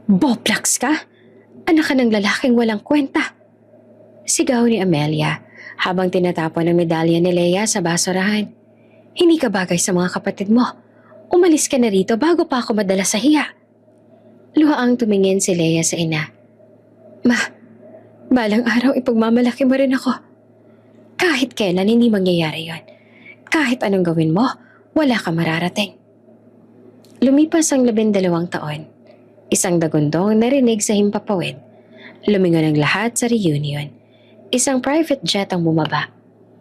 Boplax ka? Anak ka ng lalaking walang kwenta. Sigaw ni Amelia habang tinatapon ang medalya ni Leia sa basurahan. Hindi ka bagay sa mga kapatid mo. Umalis ka na rito bago pa ako madala sa hiya. Luhaang tumingin si Leia sa ina. Ma, balang araw ipagmamalaki mo rin ako. Kahit kailan hindi mangyayari yon. Kahit anong gawin mo, wala ka mararating. Lumipas ang 12 taon. Isang dagundong narinig sa himpapawid. Lumingon ang lahat sa reunion. Isang private jet ang bumaba.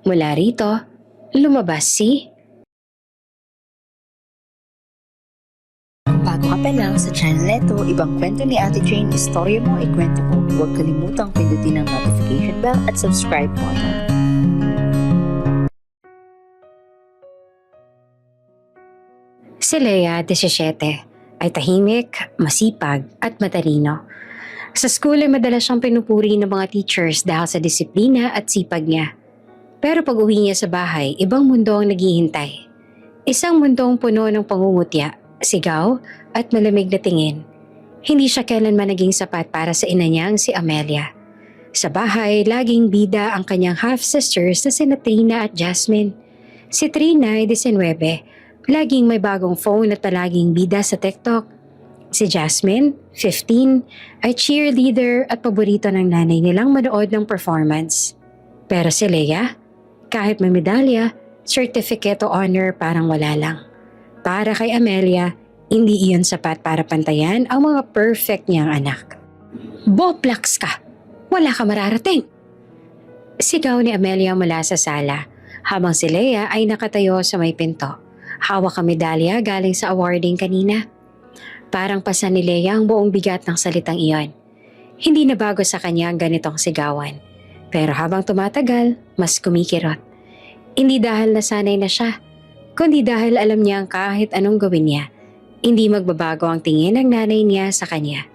Mula rito, lumabas si... Kung bago ka pa lang sa channel neto, ibang kwento ni Ate Jane, istorya mo, ikwento ko. Huwag kalimutang pindutin ang notification bell at subscribe button. Si Leia, 17, ay tahimik, masipag at matalino. Sa school ay madalas siyang pinupuri ng mga teachers dahil sa disiplina at sipag niya. Pero pag uwi niya sa bahay, ibang mundo ang naghihintay. Isang mundong puno ng pangungutya, sigaw at malamig na tingin. Hindi siya kailanman naging sapat para sa ina niyang si Amelia. Sa bahay, laging bida ang kanyang half-sisters na sina Trina at Jasmine. Si Trina ay 19, laging may bagong phone at palaging bida sa TikTok. Si Jasmine, 15, ay cheerleader at paborito ng nanay nilang manood ng performance. Pero si Leia, kahit may medalya, certificate o honor parang wala lang. Para kay Amelia, hindi iyon sapat para pantayan ang mga perfect niyang anak. Boplax ka! Wala ka mararating! Sigaw ni Amelia mula sa sala, habang si Leia ay nakatayo sa may pinto. Hawak ang medalya galing sa awarding kanina. Parang pasan ni Leia ang buong bigat ng salitang iyon. Hindi na bago sa kanya ang ganitong sigawan. Pero habang tumatagal, mas kumikirot. Hindi dahil nasanay na siya, kundi dahil alam niyang kahit anong gawin niya, hindi magbabago ang tingin ng nanay niya sa kanya.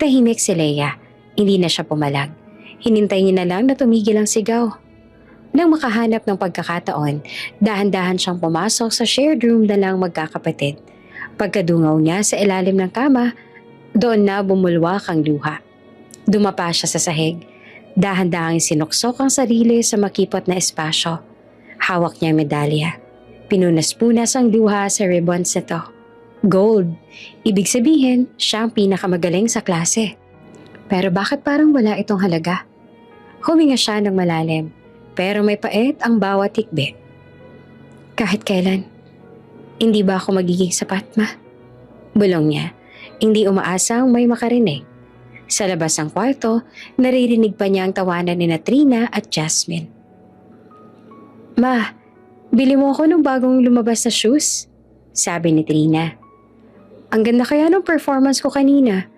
Tahimik si Leia, hindi na siya pumalag. Hinintay niya na lang na tumigil ang sigaw. Nang makahanap ng pagkakataon, dahan-dahan siyang pumasok sa shared room na lang magkakapatid. Pagkadungaw niya sa ilalim ng kama, doon na bumulwak ang luha. Dumapa siya sa sahig. Dahan-dahang sinuksok ang sarili sa makipot na espasyo. Hawak niya ang medalya. Pinunas-punas ang luha sa ribbons nito. Gold. Ibig sabihin, siya ang pinakamagaling sa klase. Pero bakit parang wala itong halaga? Huminga siya ng malalim. Pero may pait ang bawat hikbi. Kahit kailan, hindi ba ako magiging sapat, ma? Bulong niya, hindi umaasang may makarinig. Sa labas ng kwarto, naririnig pa niya ang tawanan ni Trina at Jasmine. Ma, bili mo ako ng bagong lumabas na shoes? Sabi ni Trina. Ang ganda kaya ng performance ko kanina.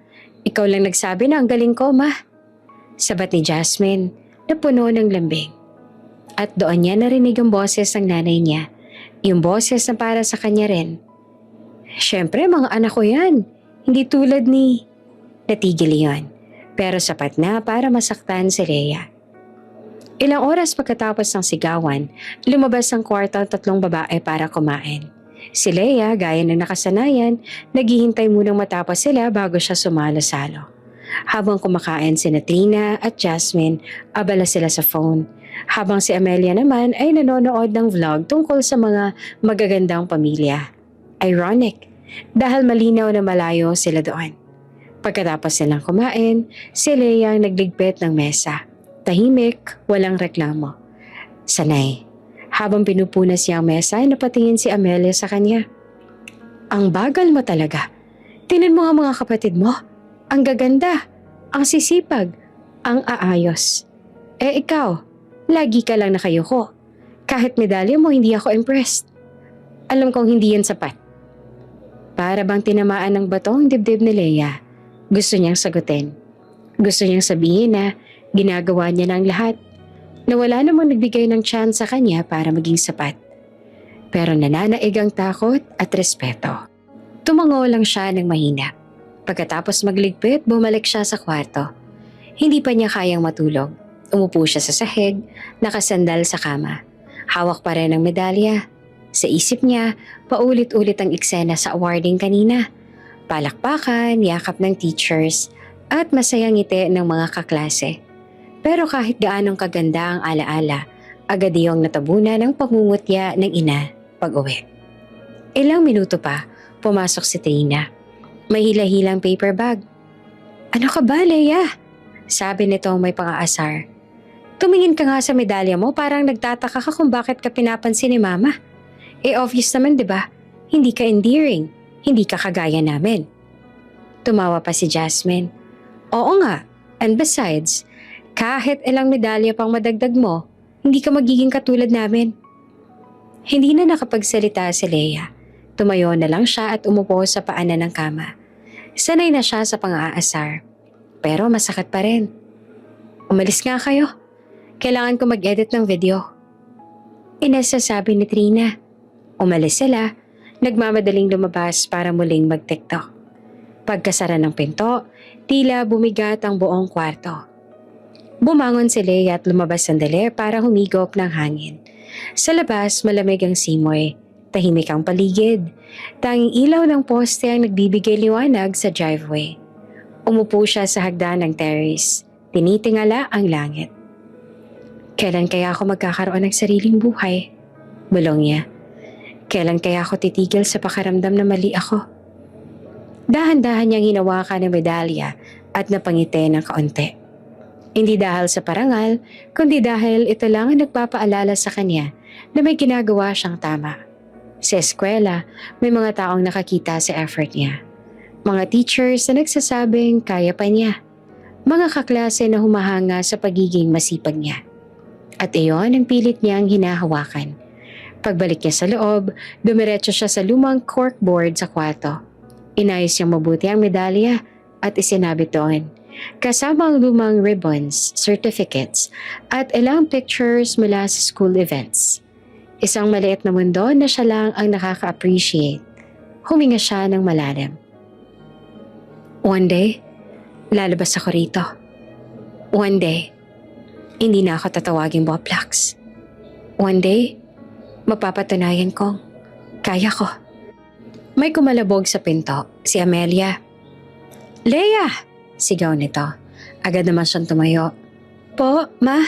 Ikaw lang nagsabi na ang galing ko, ma. Sabat ni Jasmine na puno ng lambing. At doon niya narinig ang boses ng nanay niya, yung boses na para sa kanya rin. Siyempre, mga anak ko yan, hindi tulad ni... Natigil yon, pero sapat na para masaktan si Leia. Ilang oras pagkatapos ng sigawan, lumabas ang kwarto ang 3 babae para kumain. Si Leia, gaya ng nakasanayan, naghihintay munang matapos sila bago siya sumalo-salo. Habang kumakain si Trina at Jasmine, abala sila sa phone. Habang si Amelia naman ay nanonood ng vlog tungkol sa mga magagandang pamilya. Ironic, dahil malinaw na malayo sila doon. Pagkatapos silang kumain, si Leia ang nagligpit ng mesa. Tahimik, walang reklamo. Sanay. Habang pinupunas niya ang mesa, ay napatingin si Amelia sa kanya. Ang bagal mo talaga. Tingnan mo nga mga kapatid mo. Ang gaganda, ang sisipag, ang aayos. Ikaw, lagi ka lang nakayuko. Kahit medalya mo, hindi ako impressed. Alam kong hindi yan sapat. Para bang tinamaan ng bato ang dibdib ni Leia. Gusto niyang sagutin. Gusto niyang sabihin na ginagawa niya ng lahat. Na wala namang nagbigay ng chance sa kanya para maging sapat. Pero nananaig ang takot at respeto. Tumango lang siya ng mahina. Pagkatapos magligpit, bumalik siya sa kwarto. Hindi pa niya kayang matulog. Umupo siya sa sahig, nakasandal sa kama. Hawak pa rin ang medalya. Sa isip niya, paulit-ulit ang eksena sa awarding kanina. Palakpakan, yakap ng teachers, at masayang ngiti ng mga kaklase. Pero kahit gaanong kaganda ang alaala, agad iyong natabunan ng pangungutya ng ina pag-uwi. Ilang minuto pa, pumasok si Trina. May hila-hilang paper bag. "Ano ka ba, Leia?" Sabi nitong may pang-aasar. "Tumingin ka nga sa medalya mo, parang nagtataka ka kung bakit ka pinapansin ni Mama. Obvious naman, di ba? Hindi ka endearing. Hindi ka kagaya namin." Tumawa pa si Jasmine. "Oo nga. And besides, kahit ilang medalya pang madagdag mo, hindi ka magiging katulad namin." Hindi na nakapagsalita si Leia. Tumayo na lang siya at umupo sa paanan ng kama. Sanay na siya sa pang-aasar. Pero masakit pa rin. "Umalis nga kayo. Kailangan ko mag-edit ng video." Inasasabi ni Trina. Umalis sila, nagmamadaling lumabas para muling mag-TikTok. Pagkasara ng pinto, tila bumigat ang buong kwarto. Bumangon si Leia at lumabas sandali para humigop ng hangin. Sa labas, malamig ang simoy. Tahimik ang paligid. Tanging ilaw ng poste ang nagbibigay liwanag sa driveway. Umupo siya sa hagdan ng terrace. Tinitingala ang langit. "Kailan kaya ako magkakaroon ng sariling buhay?" bulong niya. "Kailan kaya ako titigil sa pakaramdam na mali ako?" Dahan-dahan niyang hinawakan ang medalya at napangiti ng kaunti. Hindi dahil sa parangal, kundi dahil ito lang ang nagpapaalala sa kanya na may ginagawa siyang tama. Sa eskwela, may mga taong nakakita sa effort niya. Mga teachers na nagsasabing kaya pa niya. Mga kaklase na humahanga sa pagiging masipag niya. At iyon ang pilit niyang hinahawakan. Pagbalik niya sa loob, dumiretso siya sa lumang corkboard sa kwarto. Inayos niyang mabuti ang medalya at isinabit doon. Kasama ang lumang ribbons, certificates, at ilang pictures mula sa school events. Isang maliit na mundo na siya lang ang nakaka-appreciate. Huminga siya ng malalim. One day, lalabas ako rito. One day, hindi na ako tatawaging Boblax. One day, mapapatunayan kong kaya ko. May kumalabog sa pinto, si Amelia. "Leia!" sigaw nito. Agad naman siyang tumayo. "Po, Ma?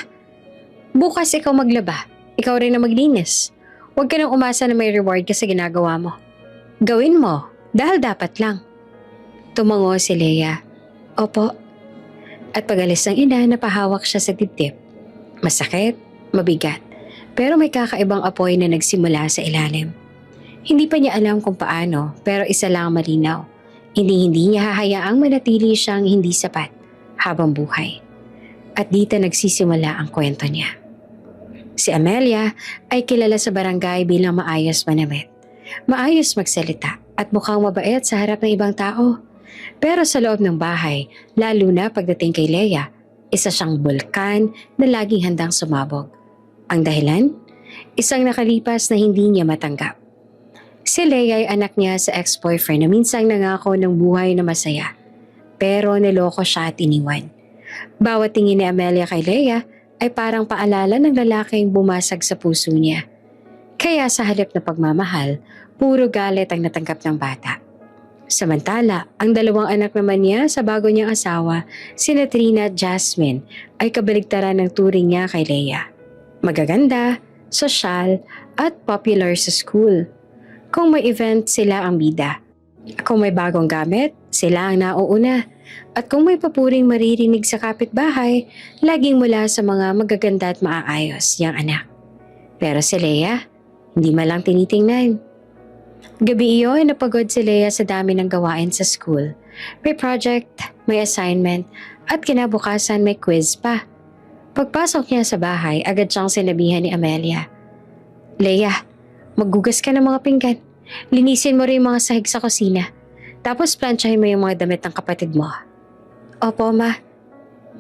Bukas ikaw maglaba. Ikaw rin na maglinis. Huwag ka nang umasa na may reward ka sa ginagawa mo. Gawin mo, dahil dapat lang." Tumango si Leia. "Opo." At pag-alis ng ina, napahawak siya sa dibdib. Masakit, mabigat, pero may kakaibang apoy na nagsimula sa ilalim. Hindi pa niya alam kung paano, pero isa lang ang malinaw. Hindi niya hahayaang manatili siyang hindi sapat habang buhay. At dito nagsisimula ang kwento niya. Si Amelia ay kilala sa barangay bilang maayos manamit. Maayos magsalita at mukhang mabait sa harap ng ibang tao. Pero sa loob ng bahay, lalo na pagdating kay Leia, isa siyang bulkan na laging handang sumabog. Ang dahilan? Isang nakalipas na hindi niya matanggap. Si Leia ay anak niya sa ex-boyfriend na minsang nangako ng buhay na masaya. Pero niloko siya at iniwan. Bawat tingin ni Amelia kay Leia ay parang paalala ng lalaking bumasag sa puso niya. Kaya sa halip na pagmamahal, puro galit ang natanggap ng bata. Samantala, ang dalawang anak naman niya sa bago niyang asawa, sina Trina at Jasmine, ay kabaligtaran ng turing niya kay Leia. Magaganda, sosyal, at popular sa school. Kung may event, sila ang bida. Kung may bagong gamit, sila ang nauuna. At kung may papuring maririnig sa kapitbahay, laging mula sa mga magaganda at maaayos yang anak. Pero si Leia, hindi man lang tinitingnan. Gabi iyon, napagod si Leia sa dami ng gawain sa school. May project, may assignment, at kinabukasan may quiz pa. Pagpasok niya sa bahay, agad siyang sinabihan ni Amelia. "Leia, maggugas ka ng mga pinggan. Linisin mo rin yung mga sahig sa kusina. Tapos plansyahin mo yung mga damit ng kapatid mo." "Opo, Ma."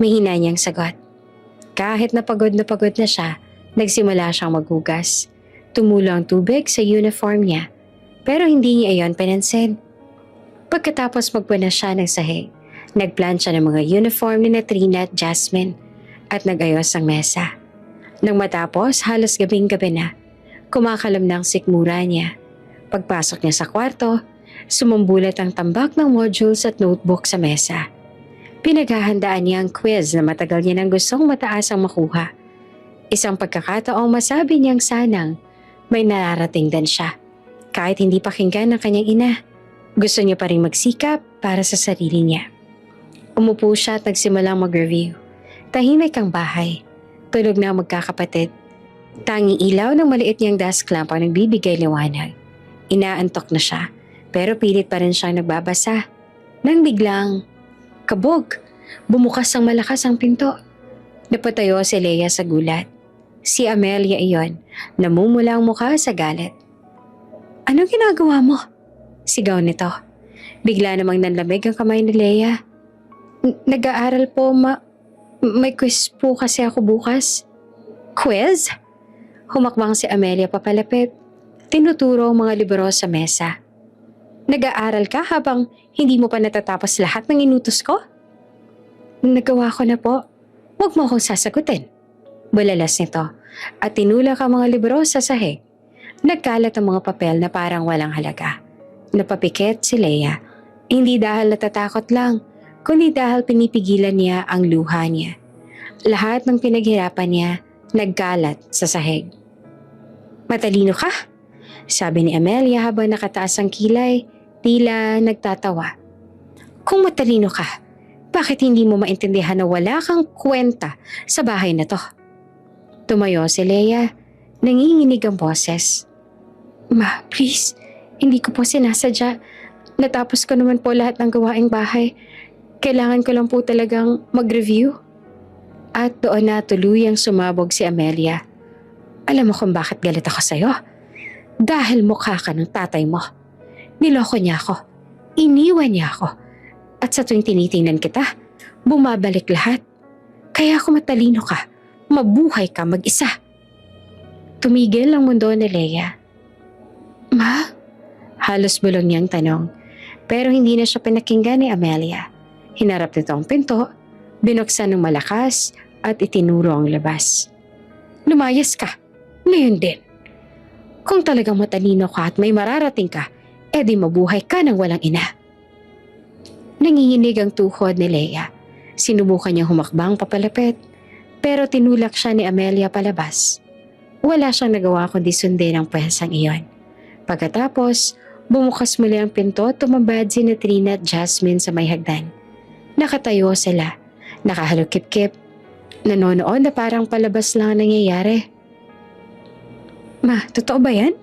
May hina niyang sagot. Kahit napagod na siya, nagsimula siyang maghugas. Tumulo ang tubig sa uniform niya, pero hindi niya iyon pinansin. Pagkatapos magpunas siya ng sahig, nagplansya ng mga uniform ni Trina at Jasmine at nagayos ang mesa. Nang matapos, halos gabing-gabi na. Kumakalam ng sikmura niya. Pagpasok niya sa kwarto, Sumumbulat ang tambak ng modules at notebook sa mesa. Pinaghahandaan niya ang quiz na matagal niya nang gustong mataas ang makuha. Isang pagkakataong masabi niyang sanang may nararating din siya. Kahit hindi pakinggan ng kanyang ina, gusto niya pa rin magsikap para sa sarili niya. Umupo siya at nagsimulang mag-review. Tahimik ang bahay. Tulog na ang magkakapatid. Tanging ilaw ng maliit niyang desk lamp ang nagbibigay liwanag. Inaantok na siya, pero pilit pa rin siyang nagbabasa. Nang biglang, kabog! Bumukas ang malakas ang pinto. Napatayo si Leia sa gulat. Si Amelia iyon, namumula ang mukha sa galit. "Anong ginagawa mo?" Sigaw nito. Bigla namang nanlamig ang kamay ni Leia. Nag-aaral po, may quiz po kasi ako bukas." "Quiz?" Humakbang si Amelia papalapit. Tinuturo ang mga libro sa mesa. "Nag-aaral ka habang hindi mo pa natatapos lahat ng inutos ko?" "Nagawa ko na po. Huwag mo akong sasagutin." Bulalas nito at tinulak ang mga libro sa sahig. Nagkalat ang mga papel na parang walang halaga. Napapikit si Leia. Hindi dahil natatakot lang, kundi dahil pinipigilan niya ang luha niya. Lahat ng pinaghirapan niya nagkalat sa sahig. "Matalino ka?" Sabi ni Amelia habang nakataas ang kilay, tila nagtatawa. "Kung matalino ka, bakit hindi mo maintindihan na wala kang kwenta sa bahay na to?" Tumayo si Leia, nanginginig ang boses. "Ma, please, hindi ko po sinasadya. Natapos ko naman po lahat ng gawaing bahay. Kailangan ko lang po talagang mag-review." At doon na tuluyang sumabog si Amelia. "Alam mo kung bakit galit ako sa'yo? Dahil mukha ka ng tatay mo. Niloko niya ako. Iniwan niya ako. At sa tuwing tinitingnan kita, bumabalik lahat. Kaya kung matalino ka, mabuhay ka mag-isa." Tumigil ang mundo ni Leia. "Ma?" Halos bulong niyang tanong. Pero hindi na siya pinakinggan ni Amelia. Hinarap nito ang pinto, binuksan ng malakas at itinuro ang labas. "Lumayas ka. Ngayon din. Kung talagang matalino ka at may mararating ka, edi mabuhay ka ng walang ina." Nanginginig ang tuhod ni Leia. Sinubukan niyang humakbang papalapit, pero tinulak siya ni Amelia palabas. Wala siyang nagawa kundi sundin ang pwensang iyon. Pagkatapos, bumukas muli ang pinto at tumambad si Trina at Jasmine sa may hagdan. Nakatayo sila, nakahalukip-kip, nanonood na parang palabas lang ang nangyayari. "Ma, totoo ba yan?"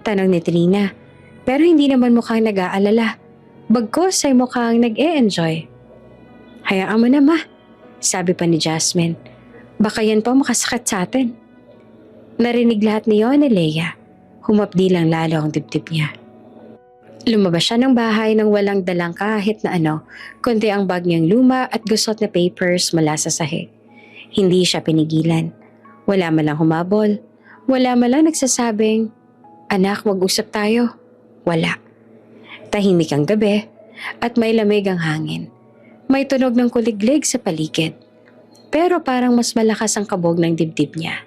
Tanong ni Trina, pero hindi naman mukhang nag-aalala. Bagkus ay mukhang nag-e-enjoy. "Hayaan mo na, Ma," sabi pa ni Jasmine. "Baka yan pa makasakit sa atin." Narinig lahat niyon ni Leia. Humapdi lang lalo ang dibdib niya. Lumabas siya ng bahay nang walang dalang kahit na ano, kundi ang bag niyang luma at gusot na papers mula sa sahig. Hindi siya pinigilan. Wala man lang humabol. Wala man lang nagsasabing, "Anak, mag-usap tayo." Wala. Tahimik ang gabi at may lamig ang hangin. May tunog ng kuliglig sa paligid. Pero parang mas malakas ang kabog ng dibdib niya.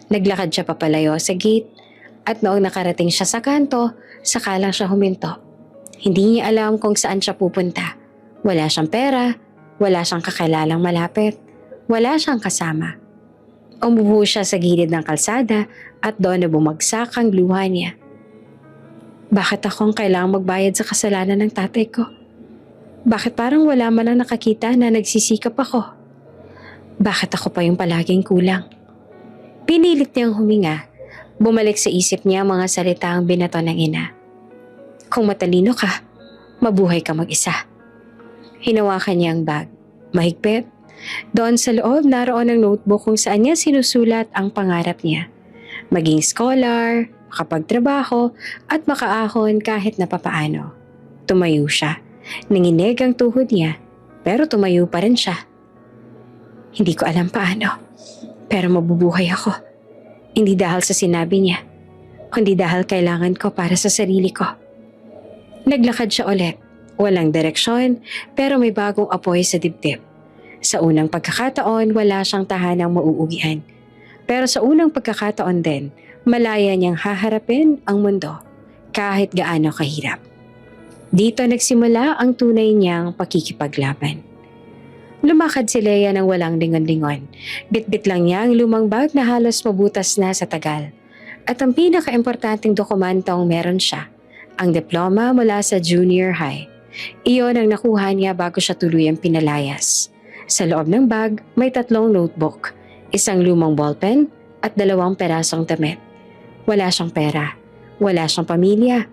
Naglakad siya papalayo sa gate at noong nakarating siya sa kanto, saka lang siya huminto. Hindi niya alam kung saan siya pupunta. Wala siyang pera, wala siyang kakilalang malapit, wala siyang kasama. Umupo siya sa gilid ng kalsada at doon na bumagsak ang luha niya. Bakit ako ang kailangang magbayad sa kasalanan ng tatay ko? Bakit parang wala man lang nakakita na nagsisikap ako? Bakit ako pa yung palaging kulang? Pinilit niyang huminga. Bumalik sa isip niya ang mga salitang binato ng ina. Kung matalino ka, mabuhay ka mag-isa. Hinawakan niya ang bag. Mahigpit. Doon sa loob naroon ang notebook kung saan niya sinusulat ang pangarap niya. Maging scholar, makapagtrabaho, at makaahon kahit na papaano. Tumayo siya. Nanginig ang tuhod niya, pero tumayo pa rin siya. Hindi ko alam paano, pero mabubuhay ako. Hindi dahil sa sinabi niya, kundi dahil kailangan ko para sa sarili ko. Naglakad siya ulit. Walang direksyon, pero may bagong apoy sa dibdib. Sa unang pagkakataon, wala siyang tahanang mauugian. Pero sa unang pagkakataon din, malaya niyang haharapin ang mundo kahit gaano kahirap. Dito nagsimula ang tunay niyang pakikipaglaban. Lumakad si Leia ng walang lingon-lingon. Bitbit lang niya ang lumang bag na halos mabutas na sa tagal. At ang pinaka-importanting dokumentong meron siya, ang diploma mula sa junior high. Iyon ang nakuha niya bago siya tuluyang pinalayas. Sa loob ng bag, may 3 notebook, 1 lumang ballpen at 2 perasong damit. Wala siyang pera, wala siyang pamilya,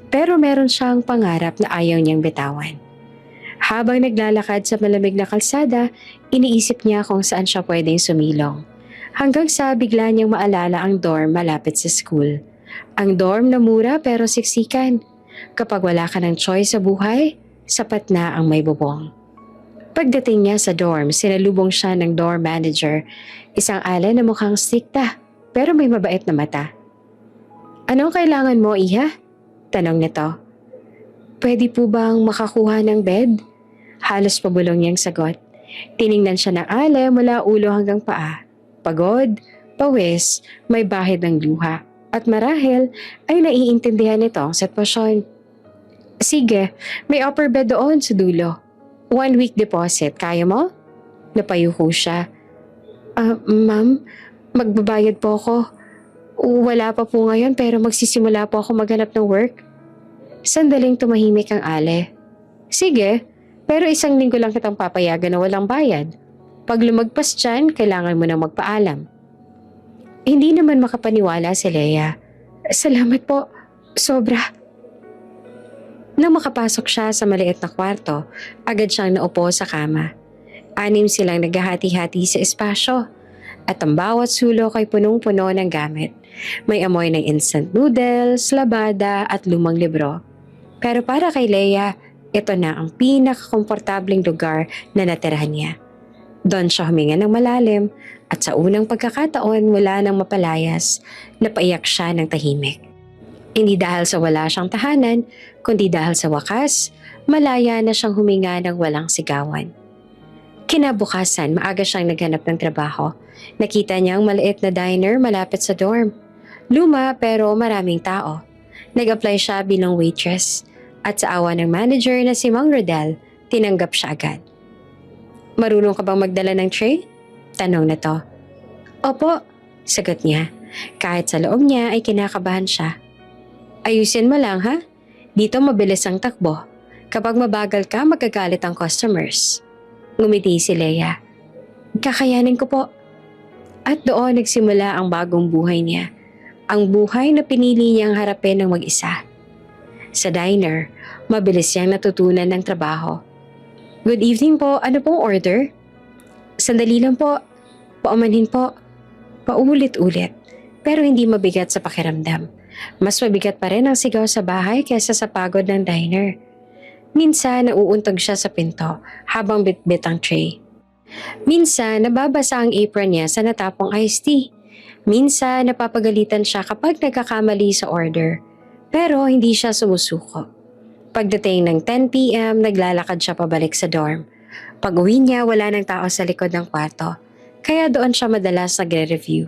pero meron siyang pangarap na ayaw niyang bitawan. Habang naglalakad sa malamig na kalsada, iniisip niya kung saan siya pwedeng sumilong. Hanggang sa bigla niyang maalala ang dorm malapit sa school. Ang dorm na mura pero siksikan. Kapag wala ka ng choice sa buhay, sapat na ang may bubong. Pagdating niya sa dorm, sinalubong siya ng dorm manager, isang allen na mukhang strikta pero may mabait na mata. "Anong kailangan mo, Iha?" tanong nito. "Pwede po bang makakuha ng bed?" Halos pabulong niyang sagot. Tiningnan siya ng ale mula ulo hanggang paa. Pagod, pawis, may bahid ng luha. At marahil ay naiintindihan nito ang sitwasyon. "Sige, may upper bed doon sa dulo. 1 week deposit, kaya mo?" Napayuko siya. Ma'am, magbabayad po ako. Wala pa po ngayon pero magsisimula po ako maghanap ng work." Sandaling tumahimik ang ale. "Sige, pero 1 linggo lang kitang papayagan na walang bayad. Pag lumagpas dyan, kailangan mo na magpaalam." Hindi naman makapaniwala si Leia. "Salamat po, sobra." Nang makapasok siya sa maliit na kwarto, agad siyang naupo sa kama. 6 silang naghahati-hati sa espasyo. At ang bawat sulok ay punong-puno ng gamit. May amoy ng instant noodles, labada at lumang libro. Pero para kay Leia, ito na ang pinakakomportableng lugar na natirahan niya. Doon siya huminga ng malalim at sa unang pagkakataon mula nang mapalayas, napaiyak siya ng tahimik. Hindi dahil sa wala siyang tahanan, kundi dahil sa wakas, malaya na siyang huminga ng walang sigawan. Kinabukasan, maaga siyang naghanap ng trabaho. Nakita niya ang maliit na diner malapit sa dorm. Luma pero maraming tao. Nag-apply siya bilang waitress at sa awa ng manager na si Mang Rodel, tinanggap siya agad. "Marunong ka bang magdala ng tray?" tanong nito. "Opo," sagot niya. Kahit sa loob niya ay kinakabahan siya. "Ayusin mo lang ha? Dito mabilis ang takbo. Kapag mabagal ka, magagalit ang customers." Ngumiti si Leia. "Kakayanin ko po." At doon nagsimula ang bagong buhay niya. Ang buhay na pinili niyang harapin ng mag-isa. Sa diner, mabilis siyang natutunan ng trabaho. "Good evening po, ano pong order?" "Sandali lang po. Paumanhin po." Paulit-ulit, pero hindi mabigat sa pakiramdam. Mas mabigat pa rin ang sigaw sa bahay kaysa sa pagod ng diner. Minsan nauuntog siya sa pinto habang bitbit ang tray. Minsan nababasa ang apron niya sa natapong iced tea. Minsan napapagalitan siya kapag nagkakamali sa order. Pero hindi siya sumusuko. Pagdating ng 10 p.m. naglalakad siya pabalik sa dorm. Pag-uwi niya wala ng tao sa likod ng kwarto. Kaya doon siya madalas nagre-review.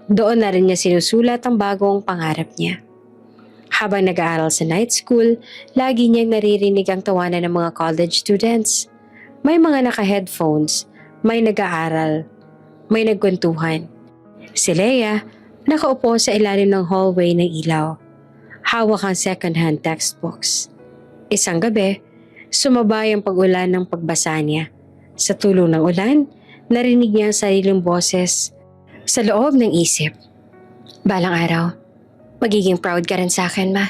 Doon na rin niya sinusulat ang bagong pangarap niya. Habang nag-aaral sa night school, lagi niyang naririnig ang tawanan ng mga college students. May mga naka-headphones, may nag-aaral, may nagkwentuhan. Si Leia, nakaupo sa ilalim ng hallway ng ilaw. Hawak ang second-hand textbooks. Isang gabi, sumabay ang pag-ulan ng pagbasa niya. Sa tulong ng ulan, narinig niya ang sariling boses sa loob ng isip. "Balang araw, magiging proud ka rin sa akin, ma."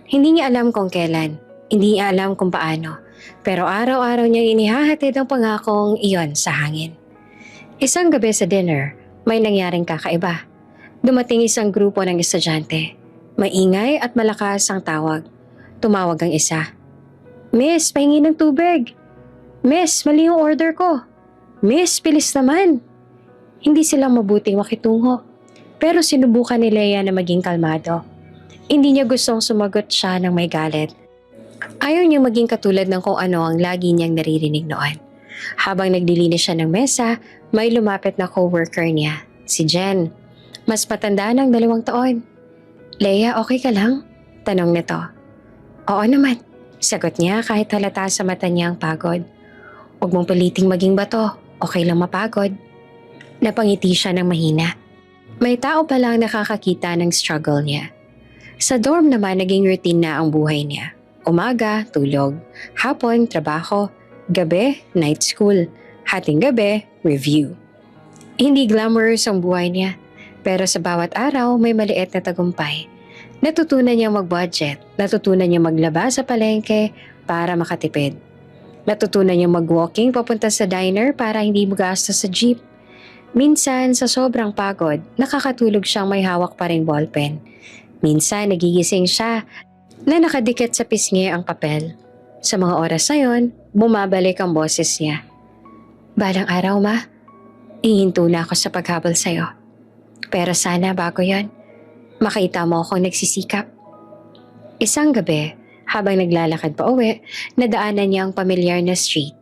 Hindi niya alam kung kailan, hindi niya alam kung paano, pero araw-araw niyang inihahatid ang pangakong iyon sa hangin. Isang gabi sa dinner, may nangyaring kakaiba. Dumating isang grupo ng estudyante. Maingay at malakas ang tawag. Tumawag ang isa. "Miss, pahingi ng tubig." "Miss, mali yung order ko." "Miss, bilis naman." Hindi sila mabuting makitungo. Pero sinubukan ni Leia na maging kalmado. Hindi niya gustong sumagot siya ng may galit. Ayaw niyang maging katulad ng kung ano ang lagi niyang naririnig noon. Habang naglilinis siya ng mesa, may lumapit na coworker niya, si Jen. Mas matanda ng 2 taon. "Leia, okay ka lang?" tanong nito. "Oo naman. Sagot niya kahit halata sa mata niya ang pagod. Huwag mong piliting maging bato, okay lang mapagod. Napangiti siya ng mahina. May tao pa lang nakakakita ng struggle niya. Sa dorm naman naging routine na ang buhay niya. Umaga, tulog. Hapon, trabaho. Gabi, night school. Hating gabi, review. Hindi glamorous ang buhay niya, pero sa bawat araw may maliit na tagumpay. Natutunan niyang mag-budget, natutunan niyang maglaba sa palengke para makatipid. Natutunan niyang mag-walking papunta sa diner para hindi magastos sa jeep. Minsan sa sobrang pagod, nakakatulog siyang may hawak pa ring ballpen. Minsan nagigising siya na nakadikit sa pisngi ang papel. Sa mga oras na yon, bumabalik ang boses niya. Balang araw ma, ihinto na ako sa paghabol sa'yo. Pero sana bago yon, makita mo akong nagsisikap. Isang gabi, habang naglalakad pa uwi, nadaanan niya ang pamilyar na street.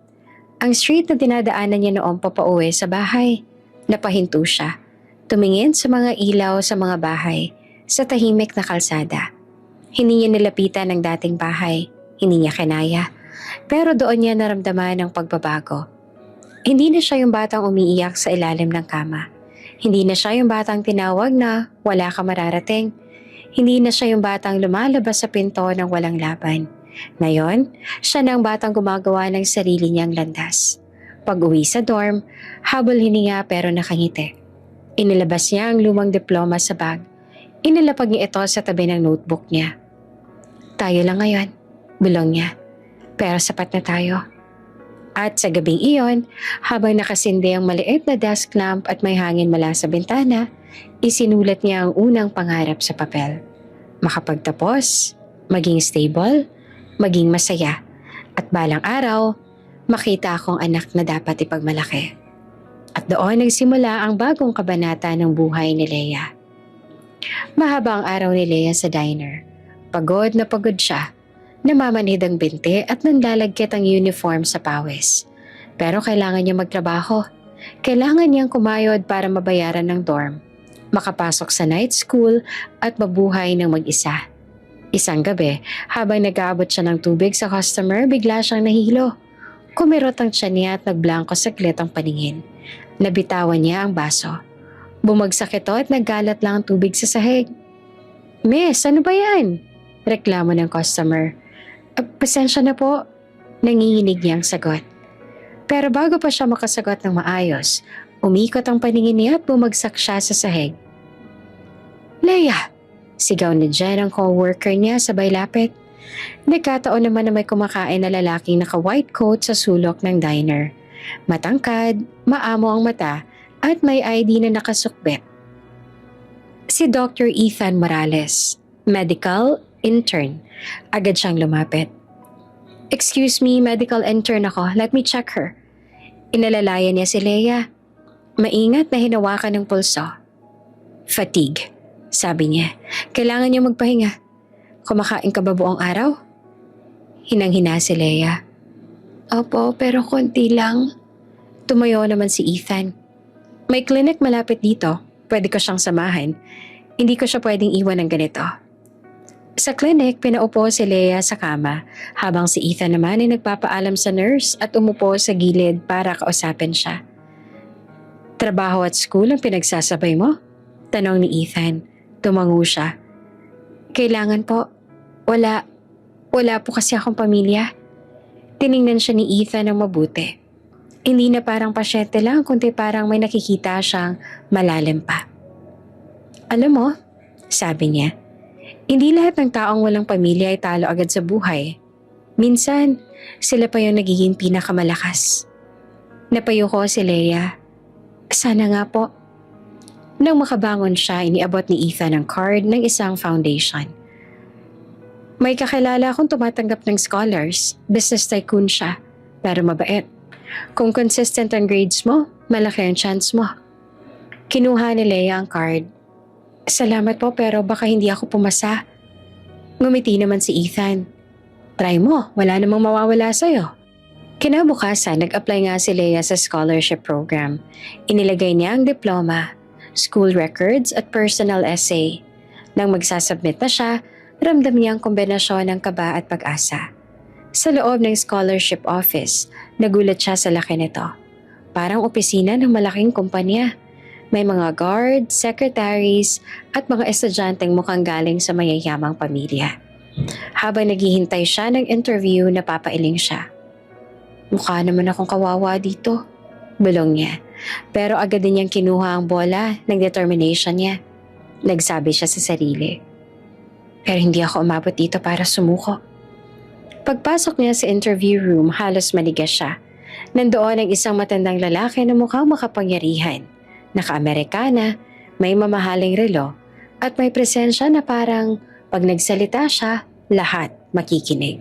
Ang street na dinadaanan niya noong papauwi sa bahay. Napahinto siya, tumingin sa mga ilaw sa mga bahay, sa tahimik na kalsada. Hindi niya nilapitan ang dating bahay, hindi niya kinaya. Pero doon niya naramdaman ang pagbabago. Hindi na siya yung batang umiiyak sa ilalim ng kama. Hindi na siya yung batang tinawag na wala ka mararating. Hindi na siya yung batang lumalabas sa pinto ng walang laban. Ngayon, siya na ang batang gumagawa ng sarili niyang landas. Pag-uwi sa dorm, habol hininga pero nakangiti. Inilabas niya ang lumang diploma sa bag. Inilapag niya ito sa tabi ng notebook niya. Tayo lang ngayon, bulong niya. Pero sapat na tayo. At sa gabing iyon, habang nakasindi ang maliit na desk lamp at may hangin mula sa bintana, isinulat niya ang unang pangarap sa papel. Makapagtapos, maging stable, maging masaya, at balang araw, makita akong anak na dapat ipagmalaki. At doon nagsimula ang bagong kabanata ng buhay ni Leia. Mahaba ang araw ni Leia sa diner. Pagod na pagod siya. Namamanhid ang binti at nanlalagkit ang uniform sa pawis. Pero kailangan niya magtrabaho. Kailangan niyang kumayod para mabayaran ng dorm, makapasok sa night school at mabuhay ng mag-isa. Isang gabi, habang nag-aabot siya ng tubig sa customer, bigla siyang nahilo. Kumirot ang tiyan niya at nagblanko saglit ang paningin. Nabitawan niya ang baso. Bumagsak ito at naggalat lang ang tubig sa sahig. Miss, ano ba yan? Reklamo ng customer. Pasensya na po, nanginginig niyang sagot. Pero bago pa siya makasagot ng maayos, umikot ang paningin niya at bumagsak siya sa sahig. Leia! Sigaw ni Jen ang co-worker niya sabay lapit. Nagkataon naman na may kumakain na lalaking naka-white coat sa sulok ng diner. Matangkad, maamo ang mata at may ID na nakasukbit. Si Dr. Ethan Morales, medical intern. Agad siyang lumapit. Excuse me, medical intern ako. Let me check her. Inalalayan niya si Leia. Maingat na hinawakan ng pulso. Fatigue, sabi niya. Kailangan niya magpahinga. Kumakain ka ba buong araw? Hinang-hina si Leia. Opo, pero konti lang. Tumayo naman si Ethan. May clinic malapit dito. Pwede ko siyang samahan. Hindi ko siya pwedeng iwan ng ganito. Sa clinic, pinaupo si Leia sa kama habang si Ethan naman ay nagpapaalam sa nurse at umupo sa gilid para kausapin siya. Trabaho at school ang pinagsasabay mo? Tanong ni Ethan. Tumango siya. Kailangan po. Wala po kasi akong pamilya. Tiningnan siya ni Ethan ng mabuti. Hindi na parang pasyente lang kundi parang may nakikita siyang malalim pa. Alam mo, sabi niya, hindi lahat ng taong walang pamilya ay talo agad sa buhay. Minsan, sila pa yung nagiging pinakamalakas. Napayo ko si Leia. Sana nga po. Nang makabangon siya, iniabot ni Ethan ang card ng isang foundation. May kakilala akong tumatanggap ng scholars. Business tycoon siya, pero mabait. Kung consistent ang grades mo, malaki ang chance mo. Kinuha ni Leia ang card. Salamat po pero baka hindi ako pumasa. Ngumiti naman si Ethan. Try mo, wala namang mawawala sa'yo. Kinabukasan, nag-apply nga si Leia sa scholarship program. Inilagay niya ang diploma, school records at personal essay. Nang magsasubmit na siya, ramdam niya ang kombinasyon ng kaba at pag-asa. Sa loob ng scholarship office, nagulat siya sa laki nito. Parang opisina ng malaking kumpanya. May mga guards, secretaries, at mga estudyanteng mukhang galing sa mayayamang pamilya. Habang naghihintay siya ng interview, napapailing siya. Mukha naman akong kawawa dito, bulong niya. Pero agad din niyang kinuha ang bola ng determination niya. Nagsabi siya sa sarili. Pero hindi ako umabot dito para sumuko. Pagpasok niya sa interview room, halos manigas siya. Nandoon ang isang matandang lalaki na mukhang makapangyarihan. Naka-Amerikana, may mamahaling relo, at may presensya na parang pag nagsalita siya, lahat makikinig.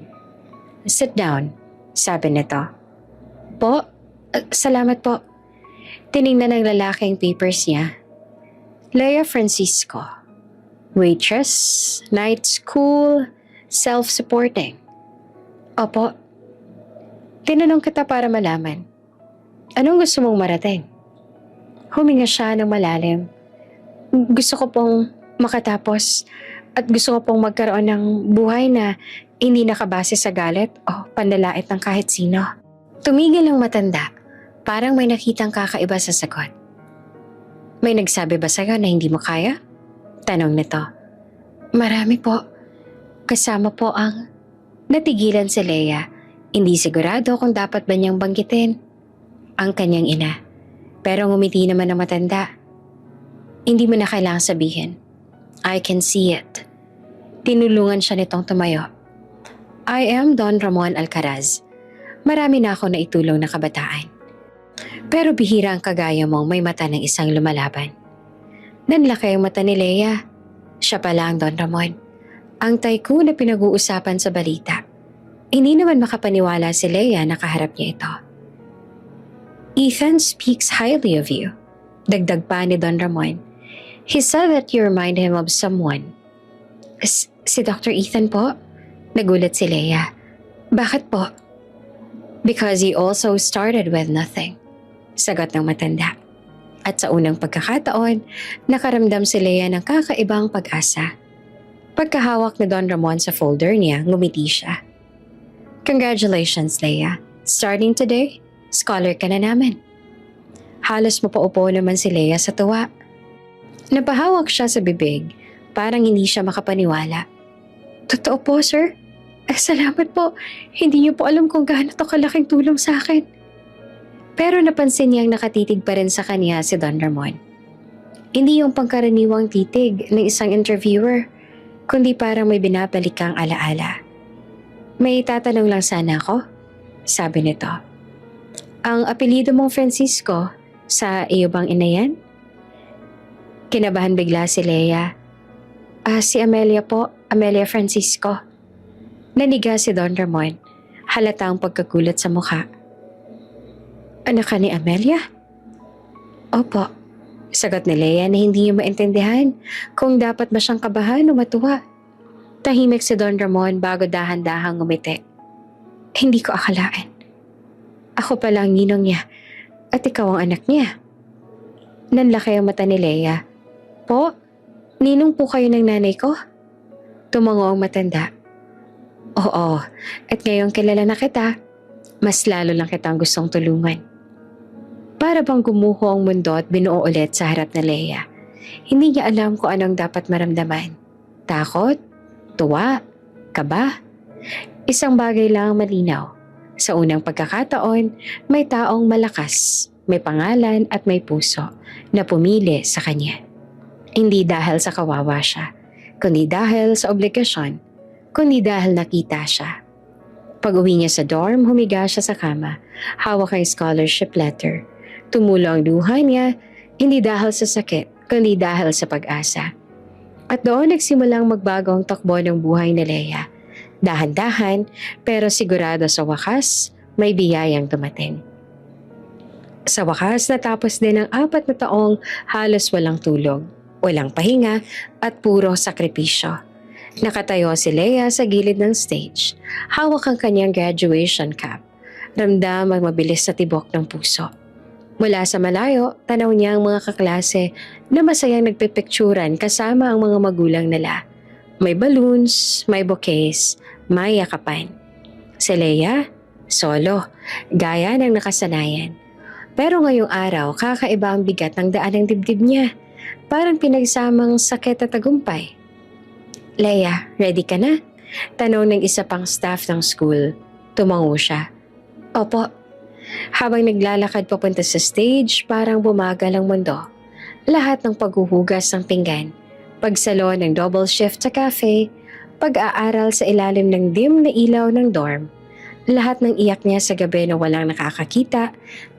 Sit down, sabi nito. Po, salamat po. Tiningnan ng lalaki ang papers niya. Leia Francisco. Waitress, night school, self-supporting. Opo. Tinanong kita para malaman. Anong gusto mong marating? Huminga siya ng malalim. Gusto ko pong makatapos at gusto ko pong magkaroon ng buhay na hindi nakabase sa galit o panlalait ng kahit sino. Tumigil ang matanda. Parang may nakitang kakaiba sa sagot. May nagsabi ba sa'yo na hindi mo kaya? Tanong nito. Marami po. Kasama po ang... Natigilan si Leia. Hindi sigurado kung dapat ba niyang banggitin ang kanyang ina. Pero ngumiti naman ang matanda. Hindi mo na kailangang sabihin. I can see it. Tinulungan siya nitong tumayo. I am Don Ramon Alcaraz. Marami na ako na itulong na kabataan. Pero bihira ang kagaya mong may mata ng isang lumalaban. Nanlaki ang mata ni Leia. Siya pala ang Don Ramon. Ang tycoon na pinag-uusapan sa balita. Hindi naman makapaniwala si Leia na kaharap niya ito. Ethan speaks highly of you. Dagdag pa ni Don Ramon. He said that you remind him of someone. Si Dr. Ethan po? Nagulat si Leia. Bakit po? Because he also started with nothing. Sagot ng matanda. At sa unang pagkakataon, nakaramdam si Leia ng kakaibang pag-asa. Pagkahawak ni Don Ramon sa folder niya, ngumiti siya. Congratulations, Leia. Starting today, scholar ka na namin. Halos mapaupo naman si Leia sa tuwa. Napahawak siya sa bibig, parang hindi siya makapaniwala. Totoo po, sir? Salamat po. Hindi niyo po alam kung gaano to kalaking tulong sa akin. Pero napansin niyang nakatitig pa rin sa kanya si Don Ramon. Hindi yung pangkaraniwang titig ng isang interviewer, kundi parang may binabalik kang alaala. May tatanong lang sana ako, sabi nito. Ang apelyido mong Francisco, sa iyo bang ina yan? Kinabahan bigla si Leia. Si Amelia po, Amelia Francisco. Naniga si Don Ramon, halata ang pagkagulat sa mukha. Anak ka ni Amelia? Opo, sagot ni Leia na hindi niya maintindihan kung dapat ba siyang kabahan o matuwa. Tahimik si Don Ramon bago dahan-dahang ngumiti. Hindi ko akalain. Ako pala ang ninong niya at ikaw ang anak niya. Nanlaki ang mata ni Leia. Po, ninong po kayo ng nanay ko? Tumango ang matanda. Oo, at ngayong kilala na kita, mas lalo lang kitang gustong tulungan. Para bang gumuho ang mundo at binuo ulit sa harap na Leia. Hindi niya alam kung anong dapat maramdaman. Takot? Tuwa? Kaba? Isang bagay lang ang malinaw. Sa unang pagkakataon, may taong malakas, may pangalan at may puso na pumili sa kanya. Hindi dahil sa kawawa siya, kundi dahil sa obligasyon, kundi dahil nakita siya. Pag-uwi niya sa dorm, humiga siya sa kama, hawak ang scholarship letter. Tumulo ang luha niya, hindi dahil sa sakit, kundi dahil sa pag-asa. At doon nagsimulang magbago ang takbo ng buhay ni Leia. Dahan-dahan, pero sigurado sa wakas, may biyayang dumating. Sa wakas, natapos din ang 4 na taong halos walang tulog, walang pahinga, at puro sakripisyo. Nakatayo si Leia sa gilid ng stage, hawak ang kanyang graduation cap. Ramdam ang mabilis na tibok ng puso. Mula sa malayo, tanaw niya ang mga kaklase na masayang nagpipikturan kasama ang mga magulang nila. May balloons, may bouquets, may yakapan. Si Leia, solo, gaya ng nakasanayan. Pero ngayong araw, kakaiba ang bigat ng daan ng dibdib niya. Parang pinagsamang sakit at tagumpay. Leia, ready ka na? Tanong ng isa pang staff ng school. Tumango siya. Opo. Habang naglalakad papunta sa stage, parang bumagal ang mundo. Lahat ng paghuhugas ng pinggan, pagsalo ng double shift sa cafe, pag-aaral sa ilalim ng dim na ilaw ng dorm. Lahat ng iyak niya sa gabi na walang nakakakita,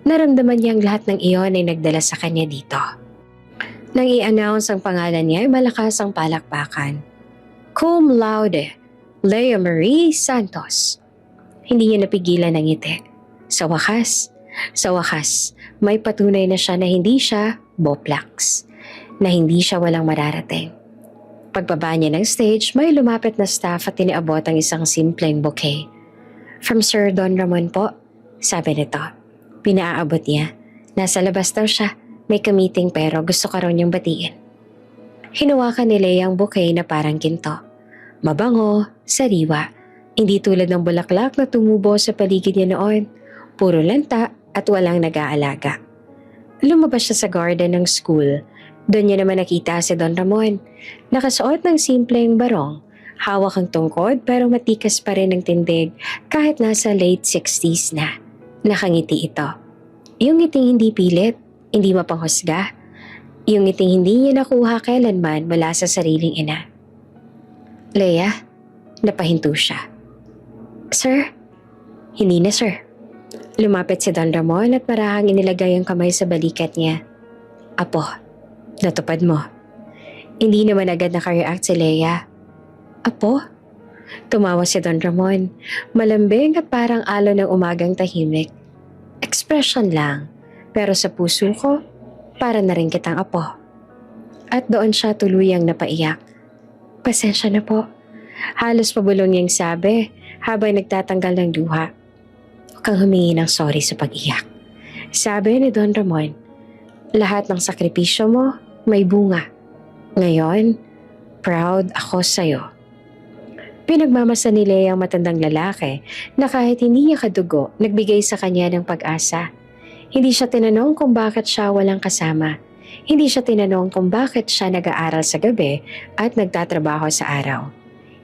naramdaman niyang lahat ng iyon ay nagdala sa kanya dito. Nang i-announce ang pangalan niya ay malakas ang palakpakan. Cum laude, Leia Marie Santos. Hindi niya napigilan ng ngiti. Sa wakas, may patunay na siya na hindi siya boplax, na hindi siya walang mararating. Pagbaba niya ng stage, may lumapit na staff at tiniabot ang isang simpleng bouquet. From Sir Don Ramon po, sabi nito. Pinaaabot niya. Nasa labas daw siya, may ka-meeting pero gusto ka raw niyang batiin. Hinawakan ni Leia ang bouquet na parang ginto. Mabango, sariwa, hindi tulad ng bulaklak na tumubo sa paligid niya noon. Puro lanta at walang nag-aalaga. Lumabas siya sa garden ng school. Doon niya naman nakita si Don Ramon. Nakasuot ng simpleng barong. Hawak ang tungkod pero matikas pa rin ang tindig kahit nasa late 60s na. Nakangiti ito. Yung ngiting hindi pilit, hindi mapanghusga. Yung ngiting hindi niya nakuha kailanman mula sa sariling ina. Leia, napahinto siya. Sir? Hindi na sir. Lumapit si Don Ramon at marahang inilagay ang kamay sa balikat niya. Apo, natupad mo. Hindi naman agad nakareact si Leia. Apo? Tumawa si Don Ramon, malambing at parang alon ng umagang tahimik. Expression lang, pero sa puso ko, para na rin kitang apo. At doon siya tuluyang napaiyak. Pasensya na po. Halos pabulong niyang sabi habang nagtatanggal ng luha. Huwag kang humingi ng sorry sa pag-iyak. Sabi ni Don Ramon, lahat ng sakripisyo mo may bunga. Ngayon, proud ako sa'yo. Pinagmamasa ni Leia ang matandang lalaki na kahit hindi niya kadugo, nagbigay sa kanya ng pag-asa. Hindi siya tinanong kung bakit siya walang kasama. Hindi siya tinanong kung bakit siya nag-aaral sa gabi at nagtatrabaho sa araw.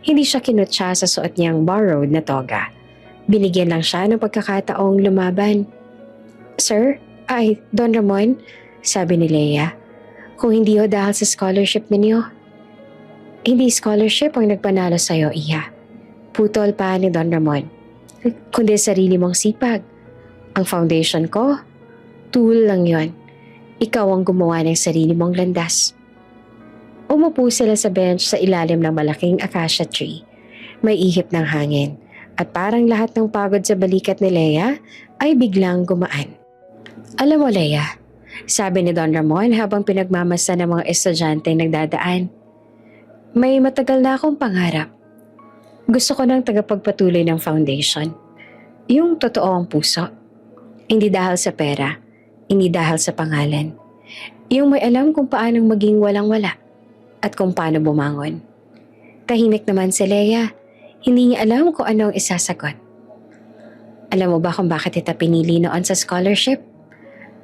Hindi siya kinutya sa suot niyang borrowed na toga. Binigyan lang siya ng pagkakataong lumaban. Sir? Ay, Don Ramon? Sabi ni Leia. Kung hindi ho dahil sa scholarship ninyo. Hindi scholarship ang nagpanalo sa'yo, Iha. Putol pa ni Don Ramon. Kundi sarili mong sipag. Ang foundation ko, tool lang yon. Ikaw ang gumawa ng sarili mong landas. Umupo sila sa bench sa ilalim ng malaking acacia tree. May ihip ng hangin. At parang lahat ng pagod sa balikat ni Leia ay biglang gumaan. Alam mo Leia, sabi ni Don Ramon habang pinagmamasa ng mga estudyante nagdadaan. May matagal na akong pangarap. Gusto ko ng tagapagpatuloy ng foundation. Yung totoo ang puso. Hindi dahil sa pera, hindi dahil sa pangalan. Yung may alam kung paanong maging walang-wala at kung paano bumangon. Tahimik naman si Leia. Hindi niya alam kung ano ang isasagot. Alam mo ba kung bakit kita pinili noon sa scholarship?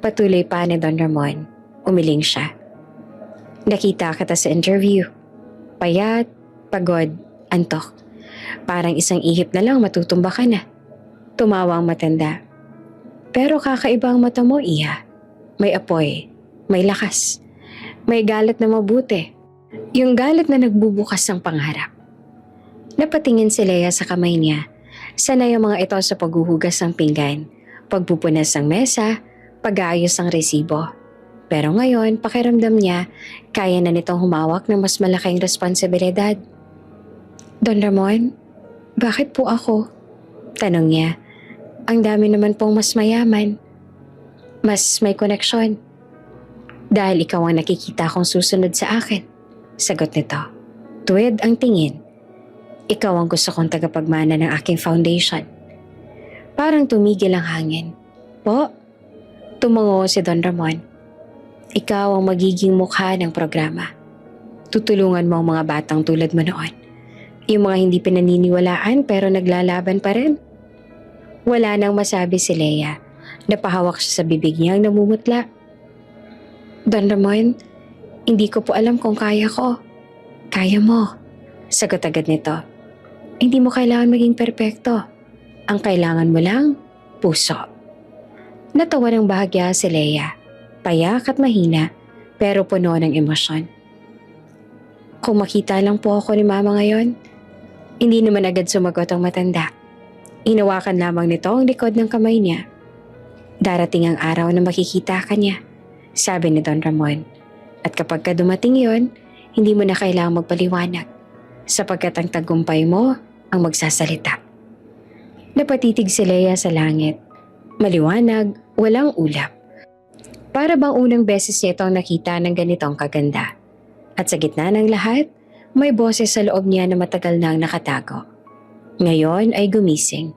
Patuloy pa ni Don Ramon. Umiling siya. Nakita kita sa interview. Payat, pagod, antok. Parang isang ihip na lang matutumba ka na. Tumawa ang matanda. Pero kakaiba ang mata mo, Iha. May apoy, may lakas, may galit na mabuti. Yung galit na nagbubukas ng pangarap. Napatingin si Leia sa kamay niya. Sanay ang mga ito sa paghuhugas ng pinggan, pagpupunas ng mesa, pag-aayos ng resibo. Pero ngayon, pakiramdam niya, kaya na nitong humawak ng mas malaking responsibilidad. Don Ramon, bakit po ako? Tanong niya. Ang dami naman pong mas mayaman. Mas may koneksyon. Dahil ikaw ang nakikita kong susunod sa akin. Sagot nito. Tuwid ang tingin. Ikaw ang gusto kong tagapagmana ng aking foundation. Parang tumigil ang hangin. Po? Tumango si Don Ramon. Ikaw ang magiging mukha ng programa. Tutulungan mo ang mga batang tulad mo noon. Yung mga hindi pinaniniwalaan pero naglalaban pa rin. Wala nang masabi si Leia. Napahawak siya sa bibig niyang namumutla. Don Ramon, hindi ko po alam kung kaya ko. Kaya mo. Sagot agad nito. Hindi mo kailangan maging perpekto. Ang kailangan mo lang, puso. Natawa ng bahagya si Leia. Payak at mahina, pero puno ng emosyon. Kung makita lang po ako ni Mama ngayon, hindi naman agad sumagot ang matanda. Hinawakan lamang nito ang likod ng kamay niya. Darating ang araw na makikita ka niya, sabi ni Don Ramon. At kapag ka dumating yon, hindi mo na kailangang magpaliwanag, sapagkat ang tagumpay mo ang magsasalita. Napatitig si Leia sa langit. Maliwanag, walang ulap. Para bang unang beses niya itong nakita ng ganitong kaganda. At sa gitna ng lahat, may boses sa loob niya na matagal nang nakatago. Ngayon ay gumising.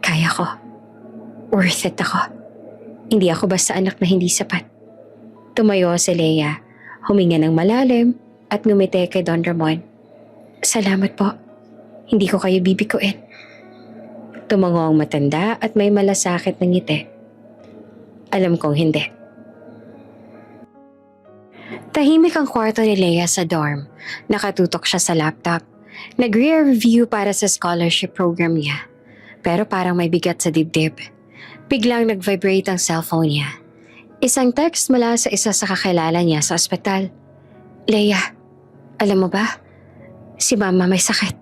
Kaya ko. Worth it ako. Hindi ako basta anak na hindi sapat. Tumayo si Leia, huminga ng malalim at ngumiti kay Don Ramon. Salamat po. Hindi ko kayo bibikuin. Tumango ang matanda at may malasakit ng ngiti. Alam kong hindi. Tahimik ang kwarto ni Leia sa dorm. Nakatutok siya sa laptop. Nag-review para sa scholarship program niya. Pero parang may bigat sa dibdib. Biglang nag-vibrate ang cellphone niya. Isang text mula sa isa sa kakilala niya sa ospital. Leia, alam mo ba? Si Mama may sakit.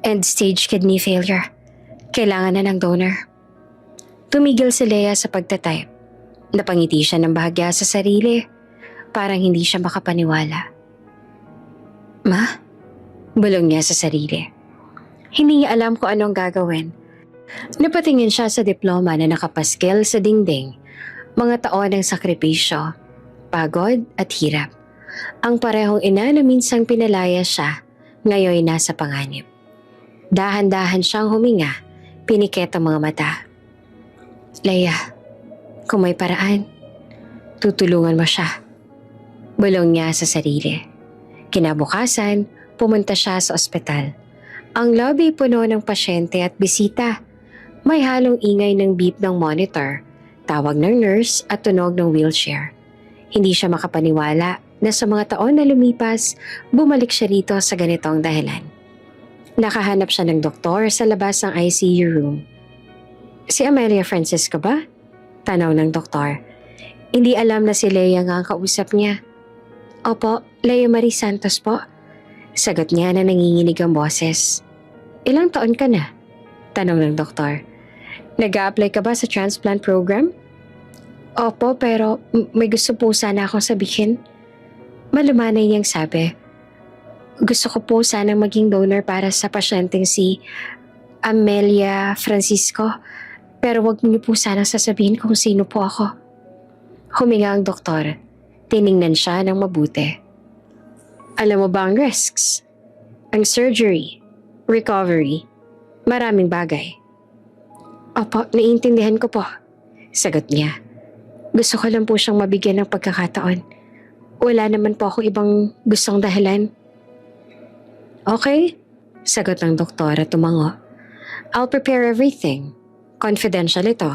End-stage kidney failure. Kailangan na ng donor. Tumigil si Leia sa pagtatype. Napangiti siya ng bahagya sa sarili. Parang hindi siya makapaniwala. Ma? Bulong niya sa sarili. Hindi niya alam kung anong gagawin. Napatingin siya sa diploma na nakapaskil sa dingding. Mga taon ng sakripisyo, pagod at hirap. Ang parehong ina na minsang pinalaya siya, ngayon nasa panganib. Dahan-dahan siyang huminga, pinikit ang mga mata. Leia, kung may paraan, tutulungan mo siya. Bulong niya sa sarili. Kinabukasan, pumunta siya sa ospital. Ang lobby puno ng pasyente at bisita. May halong ingay ng beep ng monitor, tawag ng nurse at tunog ng wheelchair. Hindi siya makapaniwala na sa mga taon na lumipas, bumalik siya rito sa ganitong dahilan. Nakahanap siya ng doktor sa labas ng ICU room. Si Amelia Francisco ba? Tanaw ng doktor. Hindi alam na si Leia nga ang kausap niya. Opo, Leia Marie Santos po. Sagot niya na nanginginig ang boses. Ilang taon ka na? Tanong ng doktor. Nag-a-apply ka ba sa transplant program? Opo, pero may gusto po sana akong sabihin. Malumanay niyang sabi. Gusto ko po sanang maging donor para sa pasyenteng si Amelia Francisco. Pero wag niyo po sanang sasabihin kung sino po ako. Huminga ang doktor. Tiningnan siya ng mabuti. Alam mo ba ang risks? Ang surgery, recovery, maraming bagay. Opo, naiintindihan ko po. Sagot niya. Gusto ko lang po siyang mabigyan ng pagkakataon. Wala naman po ako ibang gustong dahilan. Okay, sagot ng doktor at tumango. I'll prepare everything. Confidential ito.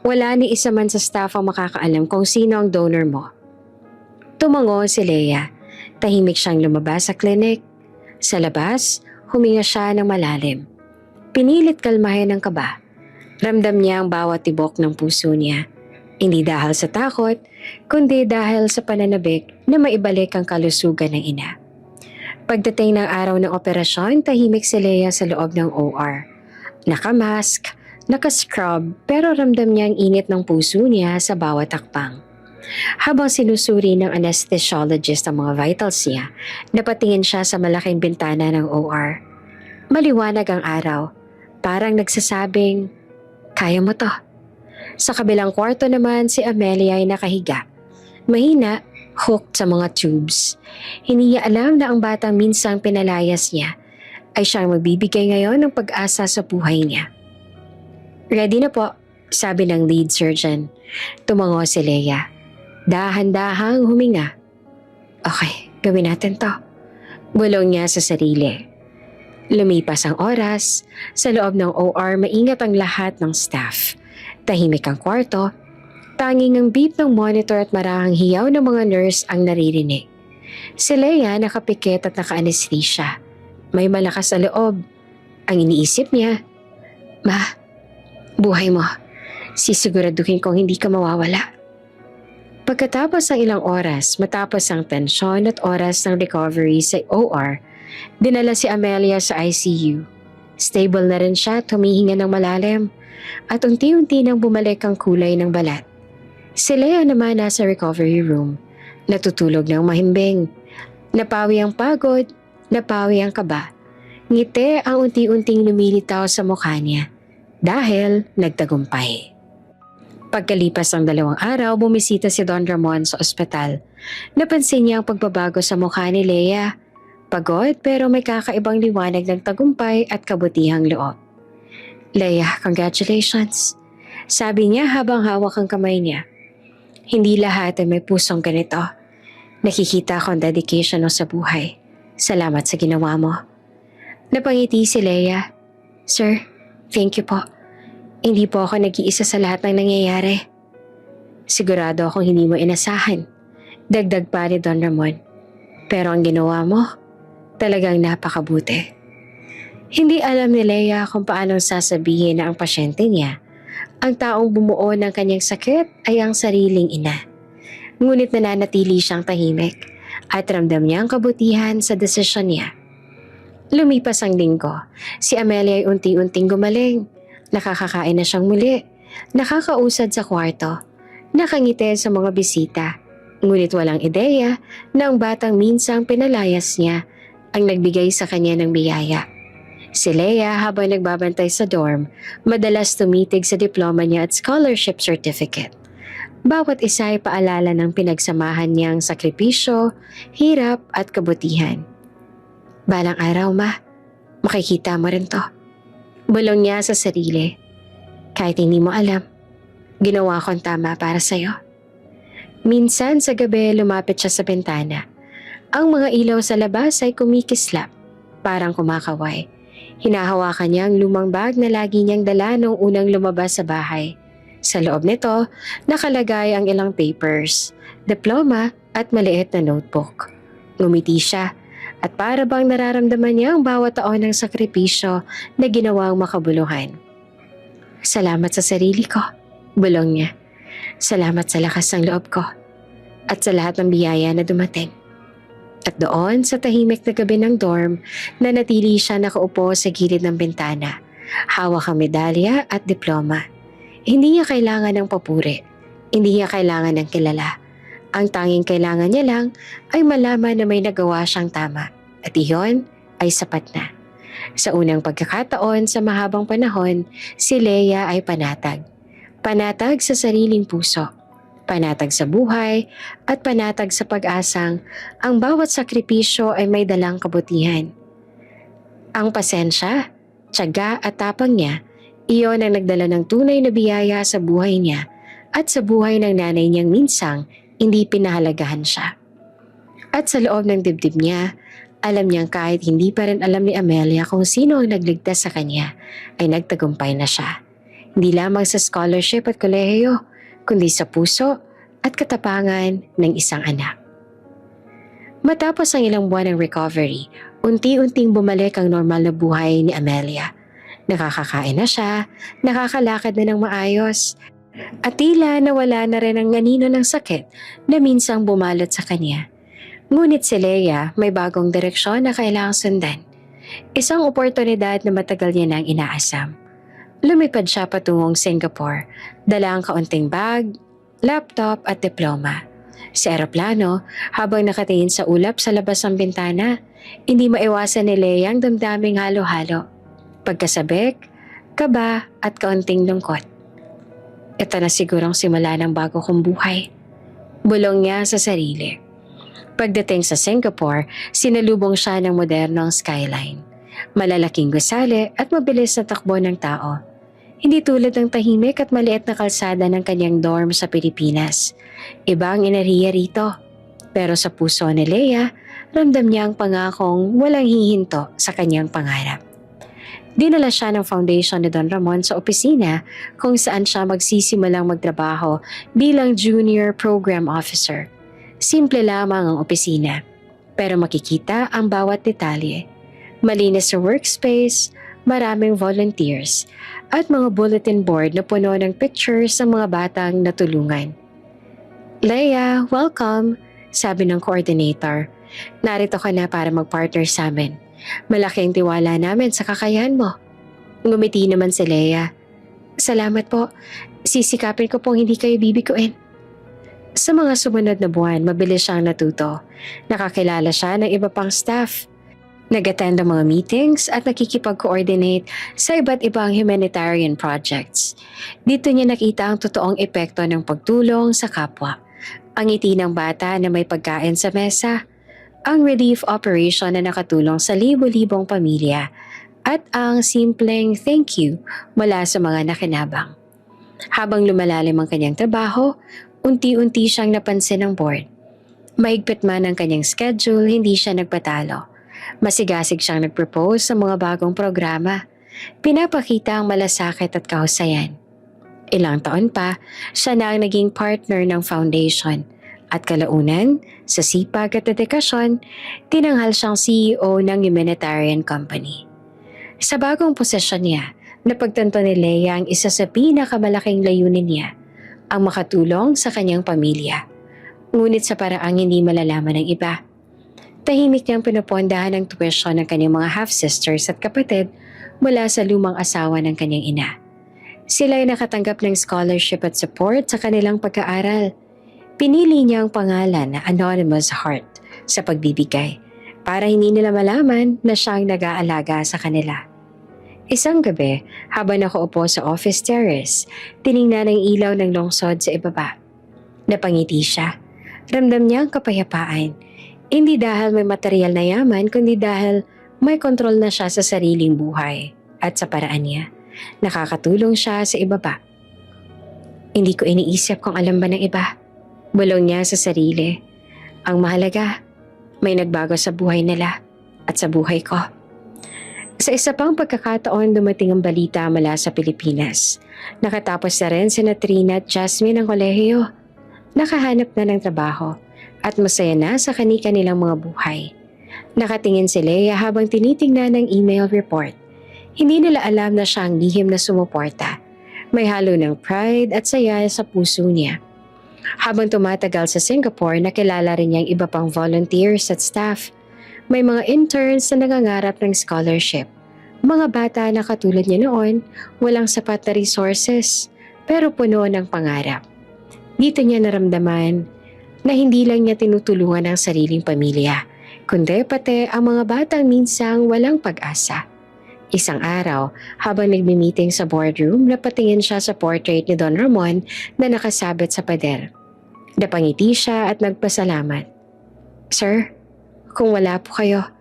Wala ni isa man sa staff ang makakaalam kung sino ang donor mo. Tumango si Leia. Tahimik siyang lumabas sa klinik. Sa labas, huminga siya ng malalim. Pinilit kalmahin ang kaba. Ramdam niya ang bawat tibok ng puso niya. Hindi dahil sa takot, kundi dahil sa pananabik na maibalik ang kalusugan ng ina. Pagdating ng araw ng operasyon, tahimik si Leia sa loob ng OR. Nakamask, nakascrub, pero ramdam niya ang init ng puso niya sa bawat takpang. Habang sinusuri ng anesthesiologist ang mga vitals niya, napatingin siya sa malaking bintana ng OR. Maliwanag ang araw, parang nagsasabing, kaya mo to. Sa kabilang kwarto naman si Amelia ay nakahiga. Mahina, hooked sa mga tubes. Hindi niya alam na ang batang minsang pinalayas niya ay siyang magbibigay ngayon ng pag-asa sa buhay niya. Ready na po, sabi ng lead surgeon. Tumango si Leia. Dahan-dahang huminga. Okay, gawin natin to. Bulong niya sa sarili. Lumipas ang oras, sa loob ng OR maingat ang lahat ng staff. Tahimik ang kwarto, tanging ang beep ng monitor at marahang hiyaw ng mga nurse ang naririnig. Si Leia nakapikit at naka-anesthesia. May malakas sa loob. Ang iniisip niya, "Ma, buhay mo. Sisiguraduhin kong hindi ka mawawala." Pagkatapos ng ilang oras, matapos ang tensyon at oras ng recovery sa OR, dinala si Amelia sa ICU. Stable na rin siya at humihinga ng malalim at unti-unti nang bumalik ang kulay ng balat. Si Leia naman nasa recovery room, natutulog ng mahimbing. Napawi ang pagod, napawi ang kaba. Ngiti ang unti-unting lumilitaw sa mukha niya dahil nagtagumpay. Pagkalipas ng 2 araw, bumisita si Don Ramon sa ospital. Napansin niya ang pagbabago sa mukha ni Leia. Pagod pero may kakaibang liwanag ng tagumpay at kabutihang loob. "Leia, congratulations," sabi niya habang hawak ang kamay niya. "Hindi lahat ay may pusong ganito. Nakikita ko ang dedication mo sa buhay. Salamat sa ginawa mo." Napangiti si Leia. "Sir, thank you po. Hindi po ako nag-iisa sa lahat ng nangyayari." "Sigurado akong hindi mo inasahan," dagdag pa ni Don Ramon. "Pero ang ginawa mo, talagang napakabuti." Hindi alam ni Leia kung paanong sasabihin na ang pasyente niya, ang taong bumuo ng kanyang sakit, ay ang sariling ina. Ngunit nananatili siyang tahimik at ramdam niya ang kabutihan sa desisyon niya. Lumipas ang linggo, si Amelia ay unti-unting gumaling. Nakakakain na siyang muli, nakakausad sa kwarto, nakangiti sa mga bisita. Ngunit walang ideya na ang batang minsang pinalayas niya ang nagbigay sa kanya ng biyaya. Si Leia, habang nagbabantay sa dorm, madalas tumitig sa diploma niya at scholarship certificate. Bawat isa ay paalala ng pinagsamahan niyang sakripisyo, hirap at kabutihan. "Balang araw, Ma, makikita mo rin to." Bulong niya sa sarili. "Kahit hindi mo alam, ginawa ko ang tama para sa'yo." Minsan sa gabi lumapit siya sa bintana. Ang mga ilaw sa labas ay kumikislap, parang kumakaway. Hinahawakan niya ang lumang bag na lagi niyang dala nung unang lumabas sa bahay. Sa loob nito, nakalagay ang ilang papers, diploma at maliit na notebook. Ngumiti siya at para bang nararamdaman niya ang bawat taon ng sakripisyo na ginawang makabuluhan. "Salamat sa sarili ko," bulong niya. "Salamat sa lakas ng loob ko at sa lahat ng biyaya na dumating." At doon sa tahimik na gabi ng dorm, nanatili siya nakaupo sa gilid ng bintana, hawak ang medalya at diploma. Hindi niya kailangan ng papuri, hindi niya kailangan ng kilala. Ang tanging kailangan niya lang ay malaman na may nagawa siyang tama at iyon ay sapat na. Sa unang pagkakataon sa mahabang panahon, si Leia ay panatag. Panatag sa sariling puso, panatag sa buhay at panatag sa pag-asang ang bawat sakripisyo ay may dalang kabutihan. Ang pasensya, tiyaga at tapang niya, iyon ang nagdala ng tunay na biyaya sa buhay niya at sa buhay ng nanay niyang minsang hindi pinahalagahan siya. At sa loob ng dibdib niya, alam niyang kahit hindi pa rin alam ni Amelia kung sino ang nagligtas sa kanya, ay nagtagumpay na siya. Hindi lamang sa scholarship at kolehiyo, kundi sa puso at katapangan ng isang anak. Matapos ang ilang buwan ng recovery, unti-unting bumalik ang normal na buhay ni Amelia. Nakakakain na siya, nakakalakad na ng maayos, at tila nawala na rin ang anino ng sakit na minsang bumalot sa kanya. Ngunit si Leia may bagong direksyon na kailangang sundan. Isang oportunidad na matagal niya nang inaasam. Lumipad siya patungong Singapore, dala ang kaunting bag, laptop at diploma. Sa eroplano, habang nakatingin sa ulap sa labas ng bintana, hindi maiwasan ni Leia ang damdaming halo-halo. Pagkasabik, kaba at kaunting lungkot. Ito na sigurong simula ng bago kong buhay. Bulong niya sa sarili. Pagdating sa Singapore, sinalubong siya ng modernong skyline. Malalaking gusali at mabilis na takbo ng tao. Hindi tulad ng tahimik at maliit na kalsada ng kanyang dorm sa Pilipinas. Iba ang enerhiya rito. Pero sa puso ni Leia, Ramdam niya ang pangakong walang hihinto sa kanyang pangarap. Dinala siya ng foundation ni Don Ramon sa opisina kung saan siya magsisimulang magtrabaho bilang Junior Program Officer. Simple lamang ang opisina, pero makikita ang bawat detalye. Malinis sa workspace, maraming volunteers, at mga bulletin board na puno ng pictures ng mga batang natulungan. "Leia, welcome," sabi ng coordinator. "Narito ka na para mag-partner sa amin. Malaking tiwala namin sa kakayahan mo." Ngumiti naman si Leia. "Salamat po. Sisikapin ko pong hindi kayo bibiguin." Sa mga sumunod na buwan, mabilis siyang natuto. Nakakilala siya ng iba pang staff. Nag-attend ng mga meetings at nakikipag-coordinate sa iba't ibang humanitarian projects. Dito niya nakita ang totoong epekto ng pagtulong sa kapwa. Ang ngiti ng bata na may pagkain sa mesa, ang relief operation na nakatulong sa libo-libong pamilya, at ang simpleng thank you mula sa mga nakinabang. Habang lumalalim ang kanyang trabaho, unti-unti siyang napansin ng board. Mahigpit man ang kanyang schedule, hindi siya nagpatalo. Masigasig siyang nag-propose sa mga bagong programa. Pinapakita ang malasakit at kahusayan. Ilang taon pa, siya na ang naging partner ng foundation. At kalaunan, sa sipag at dedikasyon, tinanghal siyang CEO ng humanitarian company. Sa bagong posisyon niya, napagtanto ni Leia ang isa sa pinakamalaking layunin niya, ang makatulong sa kanyang pamilya. Ngunit sa paraang hindi malalaman ng iba. Tahimik niyang pinupondahan ang tuition ng kanyang mga half-sisters at kapatid mula sa lumang asawa ng kanyang ina. Sila ay nakatanggap ng scholarship at support sa kanilang pag-aaral. Pinili niya ang pangalan na Anonymous Heart sa pagbibigay para hindi nila malaman na siyang nag-aalaga sa kanila. Isang gabi, habang nakaupo sa office terrace, tiningnan ang ilaw ng lungsod sa ibaba. Napangiti siya. Ramdam niya ang kapayapaan. Hindi dahil may material na yaman, kundi dahil may kontrol na siya sa sariling buhay at sa paraan niya. Nakakatulong siya sa ibaba. "Hindi ko iniisip kung alam ba ng iba." Bulong niya sa sarili. "Ang mahalaga, may nagbago sa buhay nila at sa buhay ko." Sa isa pang pagkakataon, dumating ang balita mula sa Pilipinas. Nakatapos na rin sina Trina at Jasmine ang kolehiyo. Nakahanap na ng trabaho at masaya na sa kani-kanilang mga buhay. Nakatingin si Leia habang tinitingnan ang email report. Hindi nila alam na siya ang lihim na sumuporta. May halo ng pride at saya sa puso niya. Habang tumatagal sa Singapore, nakilala rin niya ang iba pang volunteers at staff. May mga interns na nangangarap ng scholarship. Mga bata na katulad niya noon, walang sapat na resources, pero puno ng pangarap. Dito niya naramdaman na hindi lang niya tinutulungan ang sariling pamilya, kundi pati ang mga batang minsang walang pag-asa. Isang araw, habang nagmi-meeting sa boardroom, napatingin siya sa portrait ni Don Ramon na nakasabit sa pader. Napangiti siya at nagpasalamat. "Sir, kung wala po kayo,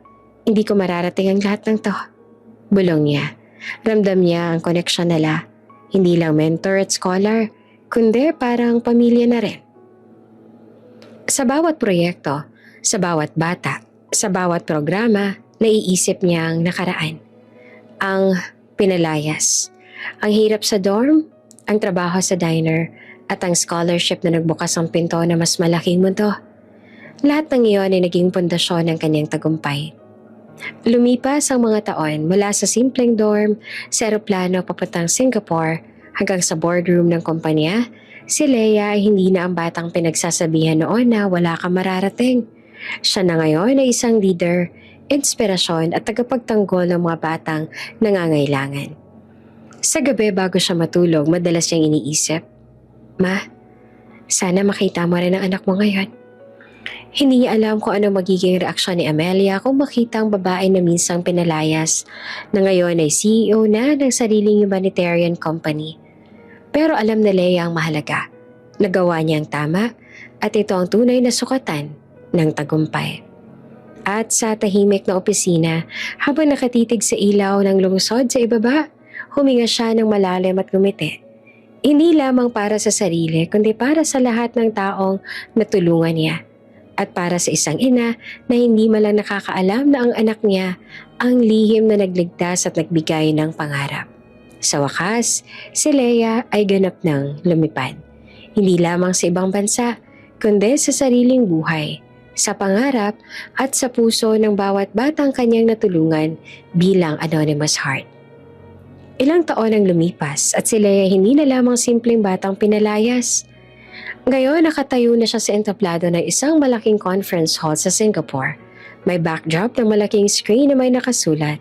hindi ko mararating ang lahat ng to." Bulong niya. Ramdam niya ang koneksyon nila. Hindi lang mentor at scholar, kundi parang pamilya na rin. Sa bawat proyekto, sa bawat bata, sa bawat programa, naiisip niya ang nakaraan. Ang pinalayas. Ang hirap sa dorm, ang trabaho sa diner, at ang scholarship na nagbukas ang pinto na mas malaking mundo. Lahat ng iyon ay naging pundasyon ng kanyang tagumpay. Lumipas ang mga taon mula sa simpleng dorm, sa eroplano papuntang Singapore, hanggang sa boardroom ng kumpanya, si Leia ay hindi na ang batang pinagsasabihan noon na wala kang mararating. Siya na ngayon ay isang leader, inspirasyon at tagapagtanggol ng mga batang nangangailangan. Sa gabi bago siya matulog, madalas niyang iniisip, "Ma, sana makita mo rin ang anak mo ngayon." Hindi niya alam kung ano magiging reaksyon ni Amelia kung makita ang babae na minsang pinalayas na ngayon ay CEO na ng sariling humanitarian company. Pero alam na Leia ang mahalaga. Nagawa niya ang tama at ito ang tunay na sukatan ng tagumpay. At sa tahimik na opisina, habang nakatitig sa ilaw ng lungsod sa ibaba, huminga siya ng malalim at ngumiti. Hindi lamang para sa sarili, kundi para sa lahat ng taong natulungan niya. At para sa isang ina na hindi malang nakakaalam na ang anak niya ang lihim na nagligtas at nagbigay ng pangarap. Sa wakas, si Leia ay ganap ng lumipad. Hindi lamang sa ibang bansa, kundi sa sariling buhay, sa pangarap at sa puso ng bawat batang kanyang natulungan bilang Anonymous Heart. Ilang taon ang lumipas at si Leia hindi na lamang simpleng batang pinalayas. Ngayon nakatayo na siya sa entablado ng isang malaking conference hall sa Singapore. May backdrop ng malaking screen na may nakasulat,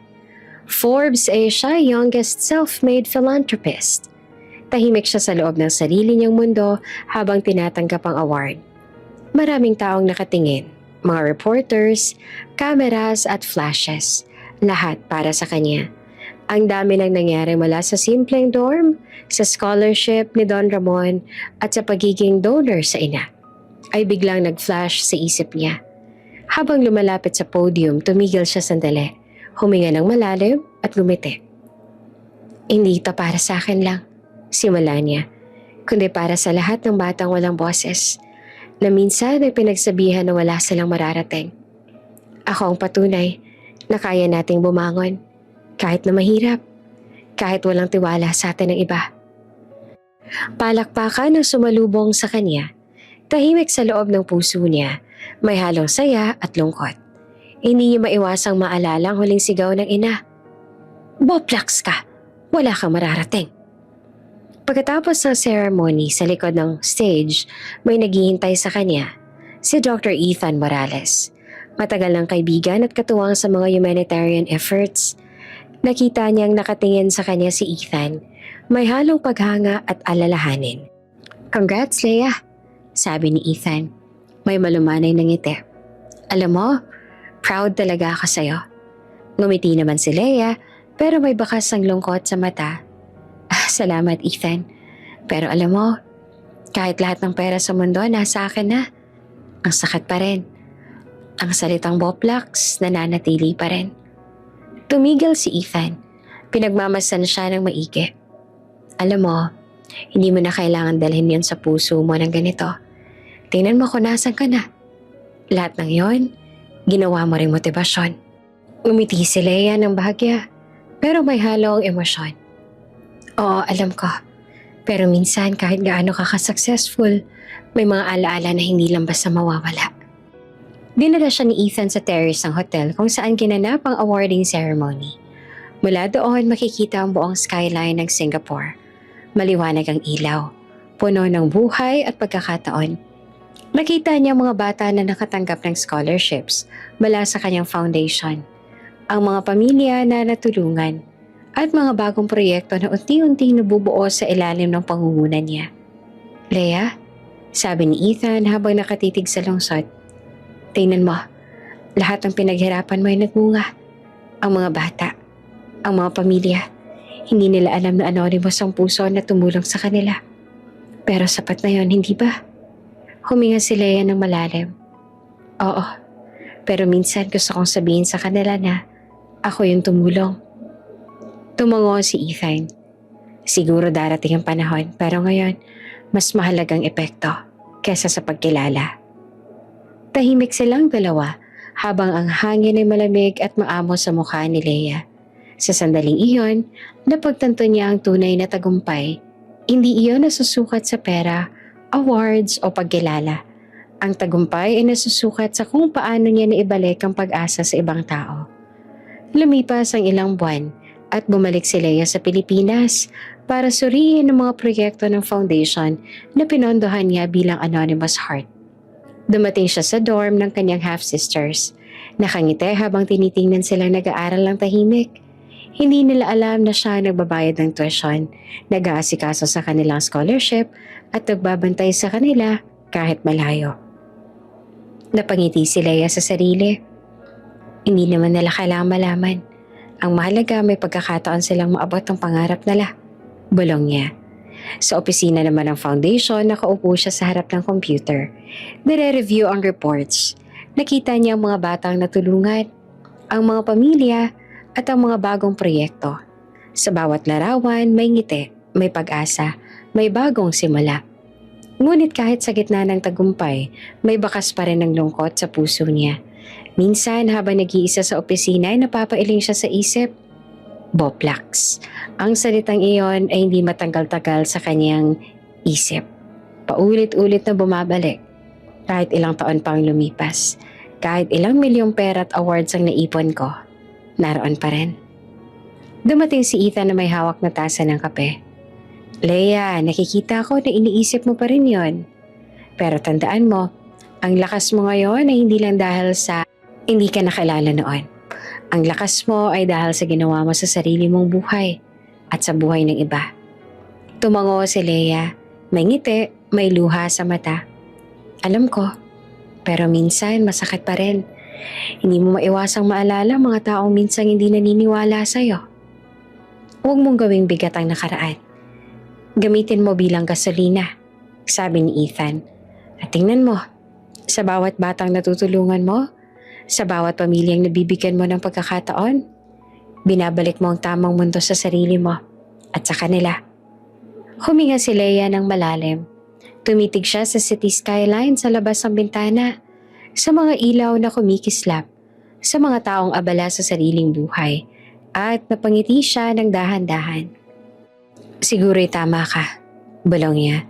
Forbes Asia Youngest Self-Made Philanthropist. Tahimik siya sa loob ng sarili niyang mundo habang tinatanggap ang award. Maraming taong nakatingin, mga reporters, cameras at flashes, lahat para sa kanya. Ang dami nang nangyari mula sa simpleng dorm, sa scholarship ni Don Ramon at sa pagiging donor sa ina, ay biglang nag-flash sa isip niya. Habang lumalapit sa podium, tumigil siya sandali, huminga ng malalim at gumiti. Hindi ito para sa akin lang, simula niya, kundi para sa lahat ng batang walang boses, na minsan ay pinagsabihan na wala silang mararating. Ako ang patunay na kaya nating bumangon, kahit na mahirap, kahit walang tiwala sa atin ng iba. Palakpakan ang sumalubong sa kanya, tahimik sa loob ng puso niya, may halong saya at lungkot. Hindi niya maiwasang maalala ang huling sigaw ng ina. Boplax ka! Wala kang mararating! Pagkatapos ng ceremony sa likod ng stage, may naghihintay sa kanya, si Dr. Ethan Morales. Matagal ng kaibigan at katuwang sa mga humanitarian efforts. Nakita niyang nakatingin sa kanya si Ethan, may halong paghanga at alalahanin. Congrats, Leia, sabi ni Ethan. May malumanay na ngiti. Alam mo, proud talaga ako sa'yo. Ngumiti naman si Leia, pero may bakas ang lungkot sa mata. Salamat, Ethan. Pero alam mo, kahit lahat ng pera sa mundo nasa akin na, ang sakit pa rin. Ang salitang Boplax nananatili pa rin. Tumigil si Ethan. Pinagmamasan siya ng maigi. Alam mo, hindi mo na kailangan dalhin yan sa puso mo ng ganito. Tingnan mo kung nasan ka na. Lahat ng yon, ginawa mo ring motibasyon. Umiti si Leia ng bahagya, pero may halo ang emosyon. Oo, alam ko. Pero minsan kahit gaano ka ka-successful, may mga alaala na hindi lang basta mawawala. Dinala siya ni Ethan sa terrace ng hotel kung saan ginanap ang awarding ceremony. Mula doon makikita ang buong skyline ng Singapore. Maliwanag ang ilaw, puno ng buhay at pagkakataon. Nakita niya mga bata na nakatanggap ng scholarships mula sa kanyang foundation, ang mga pamilya na natulungan, at mga bagong proyekto na unti-unting nabubuo sa ilalim ng pangungunan niya. Leia, sabi ni Ethan habang nakatitig sa lungsod, tingnan mo, lahat ng pinaghirapan mo ay nagbunga. Ang mga bata, ang mga pamilya, hindi nila alam na anonymous ang puso na tumulong sa kanila. Pero sapat na yon, hindi ba? Huminga si Leia ng malalim. Oo, pero minsan gusto kong sabihin sa kanila na ako yung tumulong. Tumango si Ethan. Siguro darating ang panahon, pero ngayon, mas mahalagang epekto kesa sa pagkilala. Tahimik silang dalawa habang ang hangin ay malamig at maamo sa mukha ni Leia. Sa sandaling iyon, napagtanto niya ang tunay na tagumpay. Hindi iyon nasusukat sa pera, awards o pagkilala. Ang tagumpay ay nasusukat sa kung paano niya naibalik ang pag-asa sa ibang tao. Lumipas ang ilang buwan at bumalik si Leia sa Pilipinas para suriin ang mga proyekto ng foundation na pinondohan niya bilang Anonymous Heart. Dumating siya sa dorm ng kanyang half-sisters. Nakangiti habang tinitingnan silang nag-aaral ng tahimik. Hindi nila alam na siya nagbabayad ng tuition, nag-aasikaso sa kanilang scholarship at nagbabantay sa kanila kahit malayo. Napangiti si Leia sa sarili. Hindi naman nila kailangang malaman. Ang mahalaga may pagkakataon silang maabot ang pangarap nila. Bulong niya. Sa opisina naman ng foundation, nakaupo siya sa harap ng computer. Nire-review ang reports. Nakita niya ang mga batang natulungan, ang mga pamilya at ang mga bagong proyekto. Sa bawat larawan, may ngiti, may pag-asa, may bagong simula. Ngunit kahit sa gitna ng tagumpay, may bakas pa rin ng lungkot sa puso niya. Minsan habang nag-iisa sa opisina ay napapailing siya sa isip. Boplax. Ang salitang iyon ay hindi matanggal-tagal sa kanyang isip. Paulit-ulit na bumabalik. Kahit ilang taon pang lumipas. Kahit ilang milyong pera at awards ang naipon ko. Naroon pa rin. Dumating si Ethan na may hawak na tasa ng kape. Leia, nakikita ko na iniisip mo pa rin yon. Pero tandaan mo, ang lakas mo ngayon ay hindi lang dahil sa hindi ka nakilala noon. Ang lakas mo ay dahil sa ginawa mo sa sarili mong buhay at sa buhay ng iba. Tumango si Leia, may ngiti, may luha sa mata. Alam ko, pero minsan masakit pa rin. Hindi mo maiwasang maalala mga taong minsan hindi naniniwala sa'yo. Huwag mong gawing bigat ang nakaraan. Gamitin mo bilang gasolina, sabi ni Ethan. At tingnan mo, sa bawat batang natutulungan mo, sa bawat pamilyang nabibigyan mo ng pagkakataon, binabalik mo ang tamang mundo sa sarili mo at sa kanila. Huminga si Leia ng malalim. Tumitig siya sa city skyline sa labas ng bintana, sa mga ilaw na kumikislap, sa mga taong abala sa sariling buhay, at napangiti siya ng dahan-dahan. Siguro'y tama ka, bulong niya.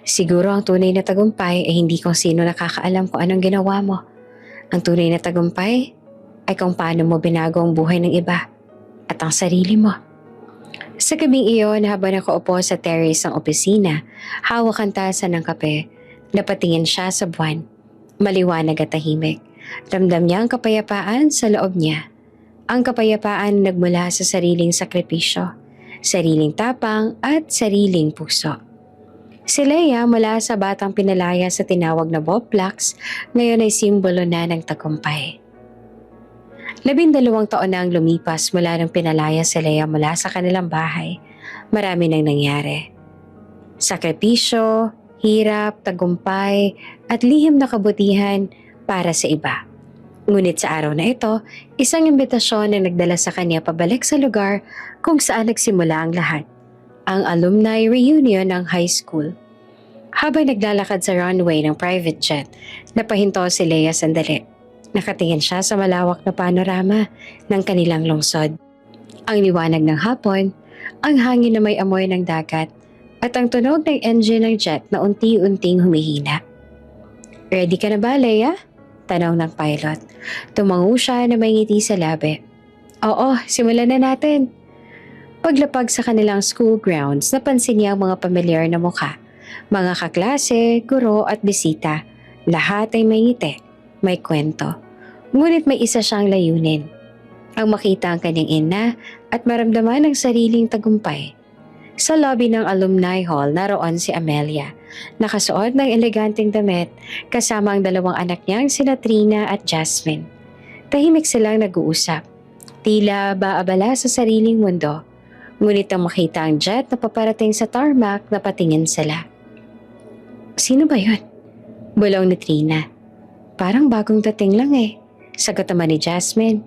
Siguro ang tunay na tagumpay ay hindi kung sino nakakaalam kung anong ginawa mo. Ang tunay na tagumpay ay kung paano mo binago ang buhay ng iba at ang sarili mo. Sa gabing iyon, habang nakaupo sa terrace ng opisina, hawak ang tasa ng kape, napatingin siya sa buwan. Maliwanag at tahimik. Ramdam niya ang kapayapaan sa loob niya. Ang kapayapaan nagmula sa sariling sakripisyo, sariling tapang at sariling puso. Si Leia mula sa batang pinalaya sa tinawag na Boplax, ngayon ay simbolo na ng tagumpay. 12 taon na ang lumipas mula nang pinalaya si Leia mula sa kanilang bahay. Marami nang nangyari. Sakripisyo, hirap, tagumpay at lihim na kabutihan para sa iba. Ngunit sa araw na ito, isang imbitasyon na nagdala sa kanya pabalik sa lugar kung saan nagsimula ang lahat. Ang alumni reunion ng high school. Habang naglalakad sa runway ng private jet, napahinto si Leia sandali. Nakatingin siya sa malawak na panorama ng kanilang lungsod. Ang liwanag ng hapon, ang hangin na may amoy ng dagat, at ang tunog ng engine ng jet na unti-unting humihina. Ready ka na ba, Leia? Tanong ng pilot. Tumango siya na may ngiti sa labi. Oo, simulan na natin. Paglapag sa kanilang school grounds, napansin niya ang mga pamilyar na mukha. Mga kaklase, guro at bisita. Lahat ay may ngiti, may kwento. Ngunit may isa siyang layunin. Ang makita ang kanyang ina at maramdaman ang sariling tagumpay. Sa lobby ng alumni hall, naroon si Amelia. Nakasuot ng eleganteng damit, kasama ang dalawang anak niyang sina Trina at Jasmine. Tahimik silang nag-uusap. Tila baabala sa sariling mundo. Ngunit nang makita ang jet na paparating sa tarmac, napatingin sila. Sino ba yun? Bulong ni Trina. Parang bagong dating lang eh. Sagot naman ni Jasmine.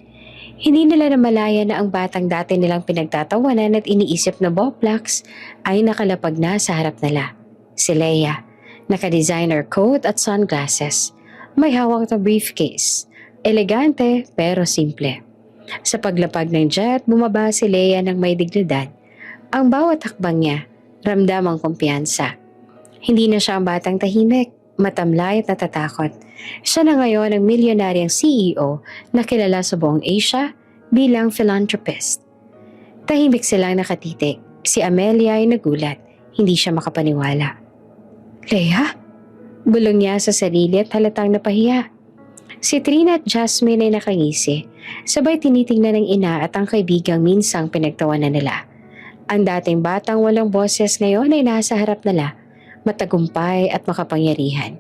Hindi nila namalaya na ang batang dati nilang pinagtatawanan at iniisip na Boplax ay nakalapag na sa harap nila. Si Leia, naka-designer coat at sunglasses. May hawak na briefcase. Elegante pero simple. Sa paglapag ng jet, bumaba si Leia ng may dignidad. Ang bawat hakbang niya, ramdam ang kumpiyansa. Hindi na siya ang batang tahimik, matamlay at natatakot. Siya na ngayon ang milyonaryang CEO na kilala sa buong Asia bilang philanthropist. Tahimik silang nakatitig. Si Amelia ay nagulat. Hindi siya makapaniwala. Leia? Bulong niya sa sarili at halatang napahiya. Si Trina at Jasmine ay nakangisi. Sabay tinitingnan ng ina at ang kaibigang minsang pinagtawanan nila. Ang dating batang walang boses ngayon ay nasa harap nila, matagumpay at makapangyarihan.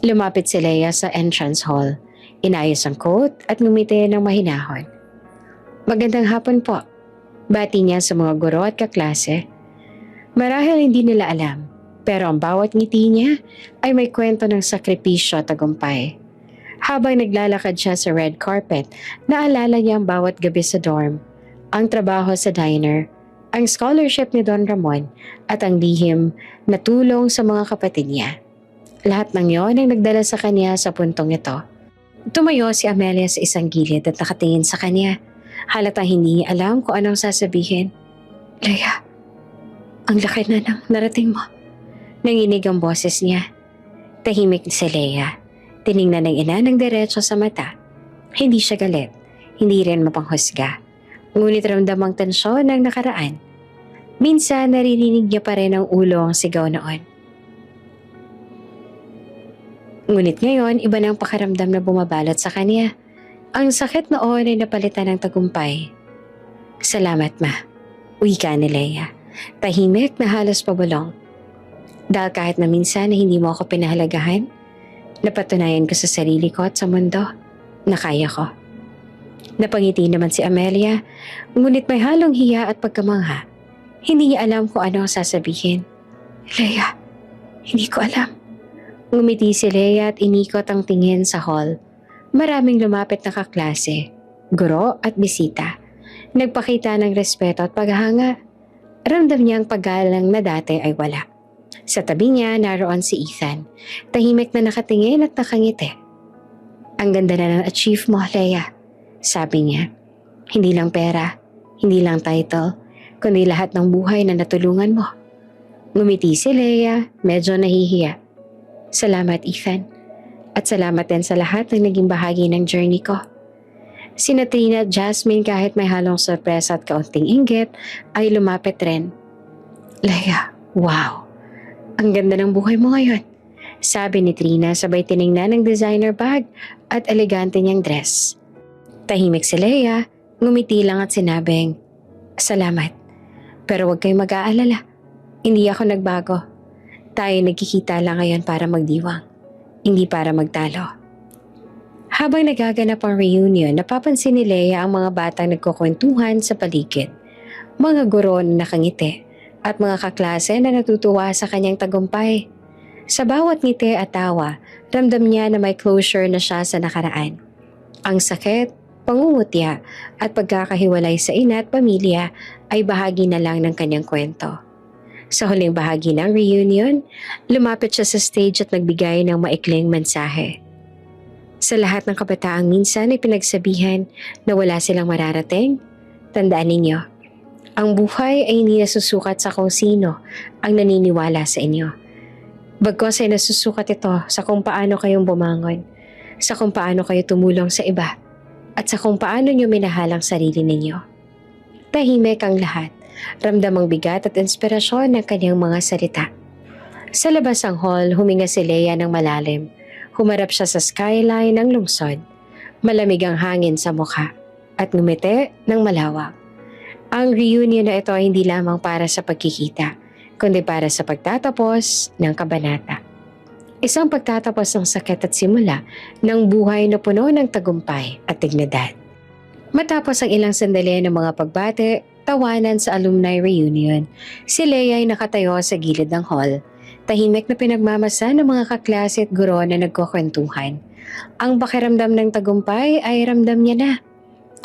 Lumapit si Leia sa entrance hall. Inayos ang coat at ngumiti ng mahinahon. Magandang hapon po. Bati niya sa mga guro at kaklase. Marahil hindi nila alam, pero ang bawat ngiti niya ay may kwento ng sakripisyo at tagumpay. Habang naglalakad siya sa red carpet, naalala niya ang bawat gabi sa dorm, ang trabaho sa diner, ang scholarship ni Don Ramon at ang lihim na tulong sa mga kapatid niya. Lahat ng yon ang nagdala sa kanya sa puntong ito. Tumayo si Amelia sa isang gilid at nakatingin sa kanya. Halatang hindi niya alam kung anong sasabihin. Leia, ang laki na ng narating mo. Nanginig ang boses niya. Tahimik si Leia. Tiningnan ng ina ng diretso sa mata. Hindi siya galit, hindi rin mapanghusga. Ngunit ramdamang tensyon ng nakaraan. Minsan naririnig niya pa rin ang ulo ang sigaw noon. Ngunit ngayon, iba na ang pakaramdam na bumabalot sa kanya. Ang sakit noon ay napalitan ng tagumpay. Salamat, ma. Wika ni Leia. Tahimik na halos pabulong. Dahil kahit na minsan na hindi mo ako pinahalagahan, napatunayan ko sa sarili ko at sa mundo na kaya ko. Napangiti naman si Amelia, ngunit may halong hiya at pagkamangha. Hindi niya alam kung ano ang sasabihin. Leia, hindi ko alam. Ngumiti si Leia at inikot ang tingin sa hall. Maraming lumapit na kaklase, guro at bisita. Nagpakita ng respeto at paghahanga. Ramdam niya ang paggalang na dati ay wala. Sa tabi niya naroon si Ethan. Tahimik na nakatingin at nakangiti. Ang ganda na ng achieve mo, Leia. Sabi niya, hindi lang pera, hindi lang title, kundi lahat ng buhay na natulungan mo. Ngumiti si Leia, medyo nahihiya. Salamat, Ethan. At salamat din sa lahat ng naging bahagi ng journey ko. Sina Trina at Jasmine kahit may halong sorpresa at kaunting inggit ay lumapit rin. Leia, wow! Ang ganda ng buhay mo ngayon. Sabi ni Trina sabay tiningnan ng designer bag at elegante niyang dress. Tahimik si Leia, ngumiti lang at sinabing, salamat. Pero huwag kayong mag-aalala. Hindi ako nagbago. Tayo nagkikita lang ngayon para magdiwang. Hindi para magtalo. Habang nagaganap ang reunion, napapansin ni Leia ang mga batang nagkukwentuhan sa paligid. Mga guro na nakangiti at mga kaklase na natutuwa sa kanyang tagumpay. Sa bawat ngiti at tawa, ramdam niya na may closure na siya sa nakaraan. Ang sakit, pangungutya at pagkakahiwalay sa ina at pamilya ay bahagi na lang ng kanyang kwento. Sa huling bahagi ng reunion, lumapit siya sa stage at nagbigay ng maikling mensahe. Sa lahat ng kabataang minsan ay pinagsabihan na wala silang mararating, tandaan ninyo, ang buhay ay hindi nasusukat sa kung sino ang naniniwala sa inyo. Bagkus ay nasusukat ito sa kung paano kayong bumangon, sa kung paano kayo tumulong sa iba, at sa kung paano nyo minahal ang sarili ninyo. Tahimik ang lahat, ramdam ang bigat at inspirasyon ng kanyang mga salita. Sa labas ng hall, huminga si Leia ng malalim. Humarap siya sa skyline ng lungsod. Malamig ang hangin sa mukha at ngumiti ng malawak. Ang reunion na ito ay hindi lamang para sa pagkikita, kundi para sa pagtatapos ng kabanata. Isang pagtatapos ng sakit at simula ng buhay na puno ng tagumpay at dignidad. Matapos ang ilang sandali ng mga pagbate, tawanan sa alumni reunion, si Leia ay nakatayo sa gilid ng hall. Tahimik na pinagmamasa ng mga kaklase at guro na nagkukwentuhan. Ang pakiramdam ng tagumpay ay ramdam niya na.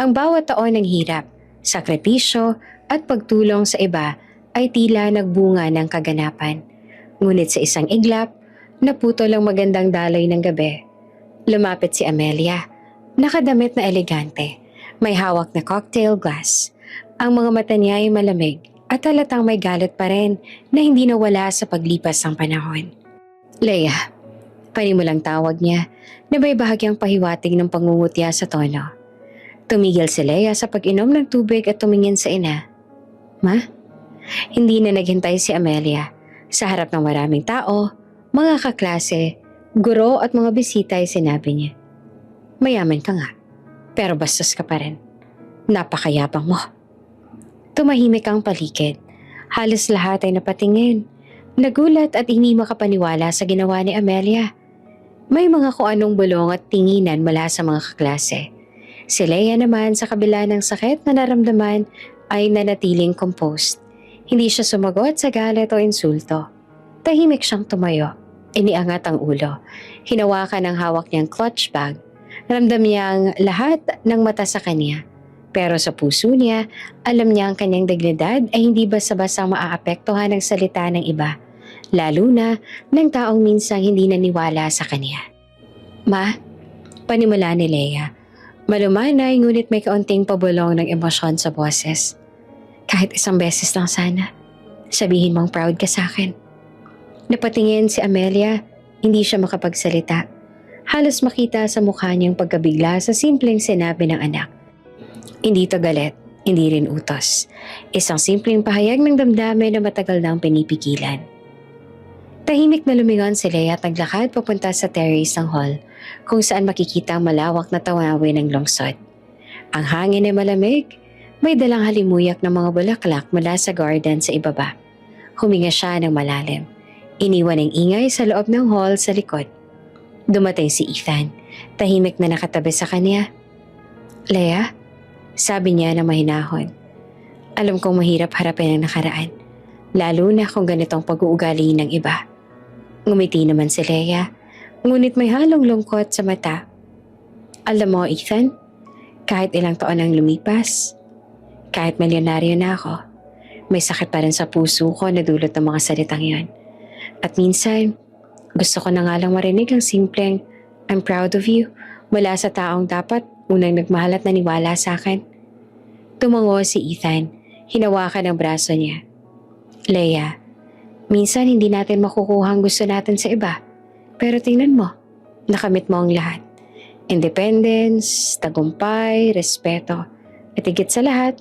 Ang bawat taon ng hirap, sakripisyo at pagtulong sa iba ay tila nagbunga ng kaganapan. Ngunit sa isang iglap, naputol ang magandang daloy ng gabi. Lumapit si Amelia, nakadamit na elegante, may hawak na cocktail glass. Ang mga mata niya ay malamig at halatang may galit pa rin na hindi nawala sa paglipas ng panahon. Leia, panimulang tawag niya na may bahagyang pahiwatig ng pangungutya sa tono. Tumigil si Leia sa pag-inom ng tubig at tumingin sa ina. Ma? Hindi na naghintay si Amelia. Sa harap ng maraming tao, mga kaklase, guro at mga bisita ay sinabi niya, mayaman ka nga, pero bastos ka pa rin. Napakayabang mo. Tumahimik ang paligid. Halos lahat ay napatingin. Nagulat at hindi makapaniwala sa ginawa ni Amelia. May mga kung anong bulong at tinginan mula sa mga kaklase. Si Leia naman sa kabila ng sakit na naramdaman ay nanatiling composed. Hindi siya sumagot sa galit o insulto. Tahimik siyang tumayo. Iniangat ang ulo. Hinawakan ang hawak niyang clutch bag. Ramdam niyang lahat ng mata sa kanya. Pero sa puso niya, alam niya ang kanyang dignidad ay hindi basta-basta maaapektuhan ng salita ng iba, lalo na ng taong minsang hindi naniwala sa kanya. Ma, panimula ni Leia. Malumanay ngunit may kaunting pabulong ng emosyon sa boses. Kahit isang beses lang sana, sabihin mong proud ka sa akin. Napatingin si Amelia, hindi siya makapagsalita. Halos makita sa mukha niyang pagkabigla sa simpleng sinabi ng anak. Hindi to galit, hindi rin utos. Isang simpleng pahayag ng damdamin na matagal nang pinipigilan. Tahimik na lumingon si Leia at naglakad papunta sa terrace ng hall kung saan makikita ang malawak na tawawin ng lungsod. Ang hangin ay malamig, may dalang halimuyak ng mga bulaklak mula sa garden sa ibaba. Huminga siya ng malalim. Iniwan ang ingay sa loob ng hall sa likod. Dumating si Ethan, tahimik na nakatabi sa kanya. Leia, sabi niya na mahinahon. Alam kong mahirap harapin ang nakaraan, lalo na kung ganitong pag-uugali ng iba. Ngumiti naman si Leia, ngunit may halong lungkot sa mata. Alam mo, Ethan, kahit ilang taon ang lumipas, kahit milyonaryo na ako, may sakit pa rin sa puso ko na dulot ng mga salitang yon. At minsan, gusto ko na nga lang marinig ang simpleng, I'm proud of you, mula sa taong dapat unang nagmahal at naniwala sa akin. Tumango si Ethan, hinawakan ang braso niya. Leia, minsan hindi natin makukuha ang gusto natin sa iba. Pero tingnan mo, nakamit mo ang lahat. Independence, tagumpay, respeto, at higit sa lahat,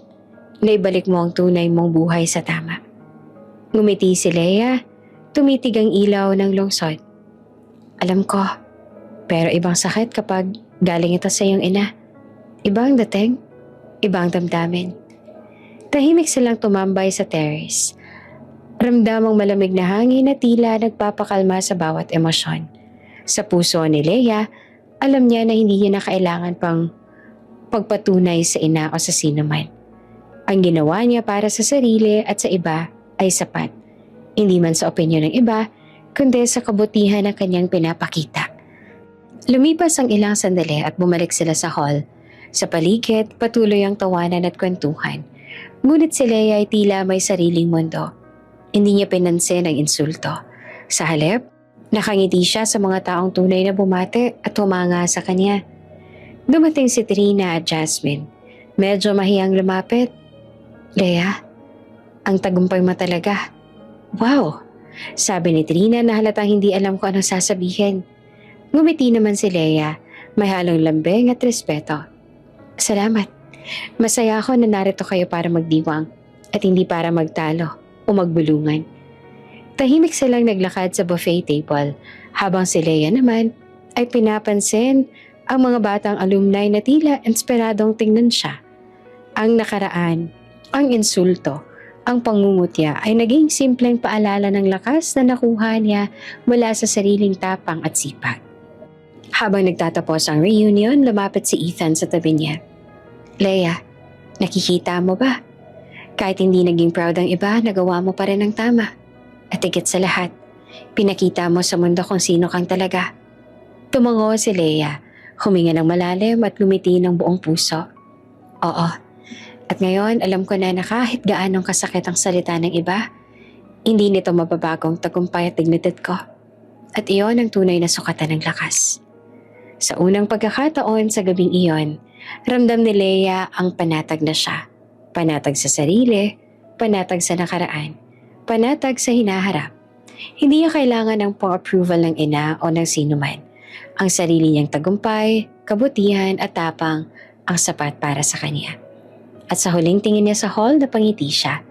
naibalik mo ang tunay mong buhay sa tama. Ngumiti si Leia, tumitig ang ilaw ng lungsod. Alam ko, pero ibang sakit kapag galing ito sa iyong ina. Ibang dating, ibang damdamin. Tahimik silang tumambay sa terrace. Ramdamang malamig na hangin na tila nagpapakalma sa bawat emosyon. Sa puso ni Leia, alam niya na hindi niya na kailangan pang pagpatunay sa ina o sa sino man. Ang ginawa niya para sa sarili at sa iba ay sapat. Hindi man sa opinyon ng iba, kundi sa kabutihan ng kanyang pinapakita. Lumipas ang ilang sandali at bumalik sila sa hall. Sa paligid, patuloy ang tawanan at kwentuhan. Ngunit si Leia ay tila may sariling mundo. Hindi niya pinansin ang insulto. Sa halip, nakangiti siya sa mga taong tunay na bumate at humanga sa kanya. Dumating si Trina at Jasmine. Medyo mahiyang lumapit. Leia, ang tagumpay mo talaga. Wow! Sabi ni Trina na halatang hindi alam kung anong sasabihin. Ngumiti naman si Leia, may halong lambing at respeto. Salamat. Masaya ako na narito kayo para magdiwang at hindi para magtalo o magbulungan. Tahimik silang naglakad sa buffet table habang si Leia naman ay pinapansin ang mga batang alumni na tila inspiradong tingnan siya. Ang nakaraan, ang insulto, ang pangungutya ay naging simpleng paalala ng lakas na nakuha niya mula sa sariling tapang at sipag. Habang nagtatapos ang reunion, lumapit si Ethan sa tabi niya. Leia, nakikita mo ba? Kahit hindi naging proud ang iba, nagawa mo pa rin ang tama. At higit sa lahat, pinakita mo sa mundo kung sino kang talaga. Tumango si Leia, huminga ng malalim at lumiti ng buong puso. Oo, at ngayon alam ko na kahit gaanong kasakit ang salita ng iba, hindi nito mababagong tagumpay at dignidad ko. At iyon ang tunay na sukatan ng lakas. Sa unang pagkakataon sa gabing iyon, ramdam ni Leia ang panatag na siya. Panatag sa sarili, panatag sa nakaraan, panatag sa hinaharap. Hindi niya kailangan ng pang-approval ng ina o ng sino man. Ang sarili niyang tagumpay, kabutihan at tapang ang sapat para sa kanya. At sa huling tingin niya sa hall, napangiti siya.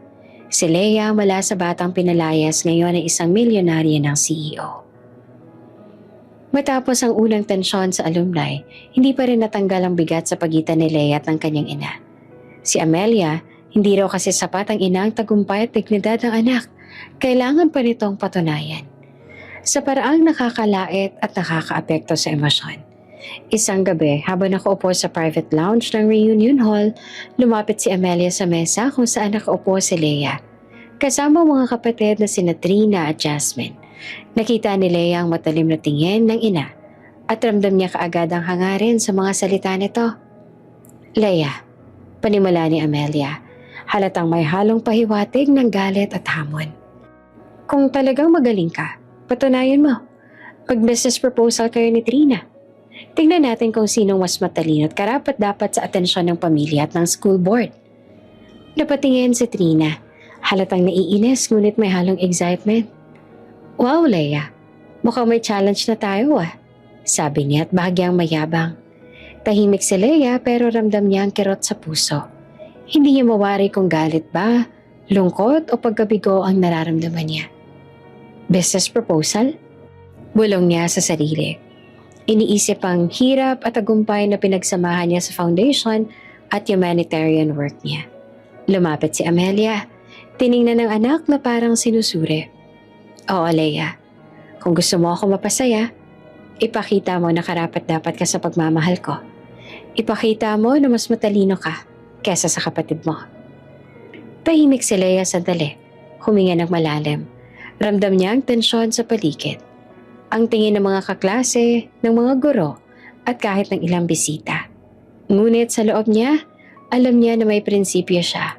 Si Leia mula sa batang pinalayas ngayon ay isang milyonarya ng CEO. Matapos ang unang tensyon sa alumni, hindi pa rin natanggal ang bigat sa pagitan ni Leia at ng kanyang ina. Si Amelia, hindi raw kasi sapat ang inang tagumpay at dignidad ng anak. Kailangan pa nitong patunayan. Sa paraang nakakalait at nakakaapekto sa emosyon. Isang gabi, habang nakaupo sa private lounge ng reunion hall, lumapit si Amelia sa mesa kung saan nakaupo si Leia. Kasama ang mga kapatid na sina Trina at Jasmine. Nakita ni Leia ang matalim na tingin ng ina at ramdam niya kaagad ang hangarin sa mga salita nito. Leia, Panimula ni Amelia. Halatang may halong pahiwatig ng galit at hamon. Kung talagang magaling ka, patunayan mo. Mag-business proposal kayo ni Trina. Tingnan natin kung sinong mas matalino at karapat-dapat sa atensyon ng pamilya at ng school board. Napatingin si Trina. Halatang naiinis ngunit may halong excitement. Wow, Leia. Mukhang may challenge na tayo sabi niya at bahagyang mayabang. Tahimik si Leia pero ramdam niya ang kirot sa puso. Hindi niya mawari kung galit ba, lungkot o pagkabigo ang nararamdaman niya. Business proposal? Bulong niya sa sarili. Iniisip ang hirap at tagumpay na pinagsamahan niya sa foundation at humanitarian work niya. Lumapit si Amelia. Tiningnan ng anak na parang sinusuri. Oo, Leia. Kung gusto mo ako mapasaya, ipakita mo na karapat-dapat ka sa pagmamahal ko. Ipakita mo na mas matalino ka kesa sa kapatid mo. Tahimik si Leia sandali. Huminga ng malalim. Ramdam niya ang tensyon sa paligid. Ang tingin ng mga kaklase, ng mga guro, at kahit ng ilang bisita. Ngunit sa loob niya, alam niya na may prinsipyo siya.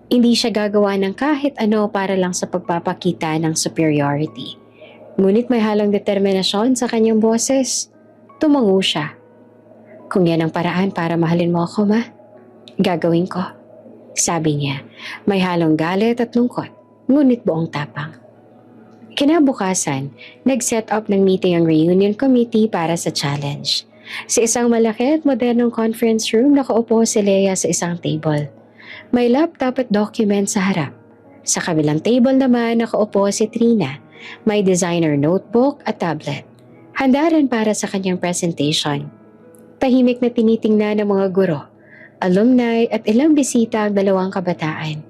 Hindi siya gagawa ng kahit ano para lang sa pagpapakita ng superiority. Ngunit may halong determinasyon sa kanyang boses. Tumango siya. Kung yan ang paraan para mahalin mo ako, ma, gagawin ko. Sabi niya, may halong galit at lungkot, ngunit buong tapang. Kinabukasan, nag-set up ng meeting ang reunion committee para sa challenge. Sa isang malaki at modernong conference room, nakaupo si Leia sa isang table. May laptop at document sa harap. Sa kabilang table naman, nakaupo si Trina. May designer notebook at tablet. Handa rin para sa kanyang presentation. Tahimik na tinitingnan ng mga guro, alumni at ilang bisita ang dalawang kabataan.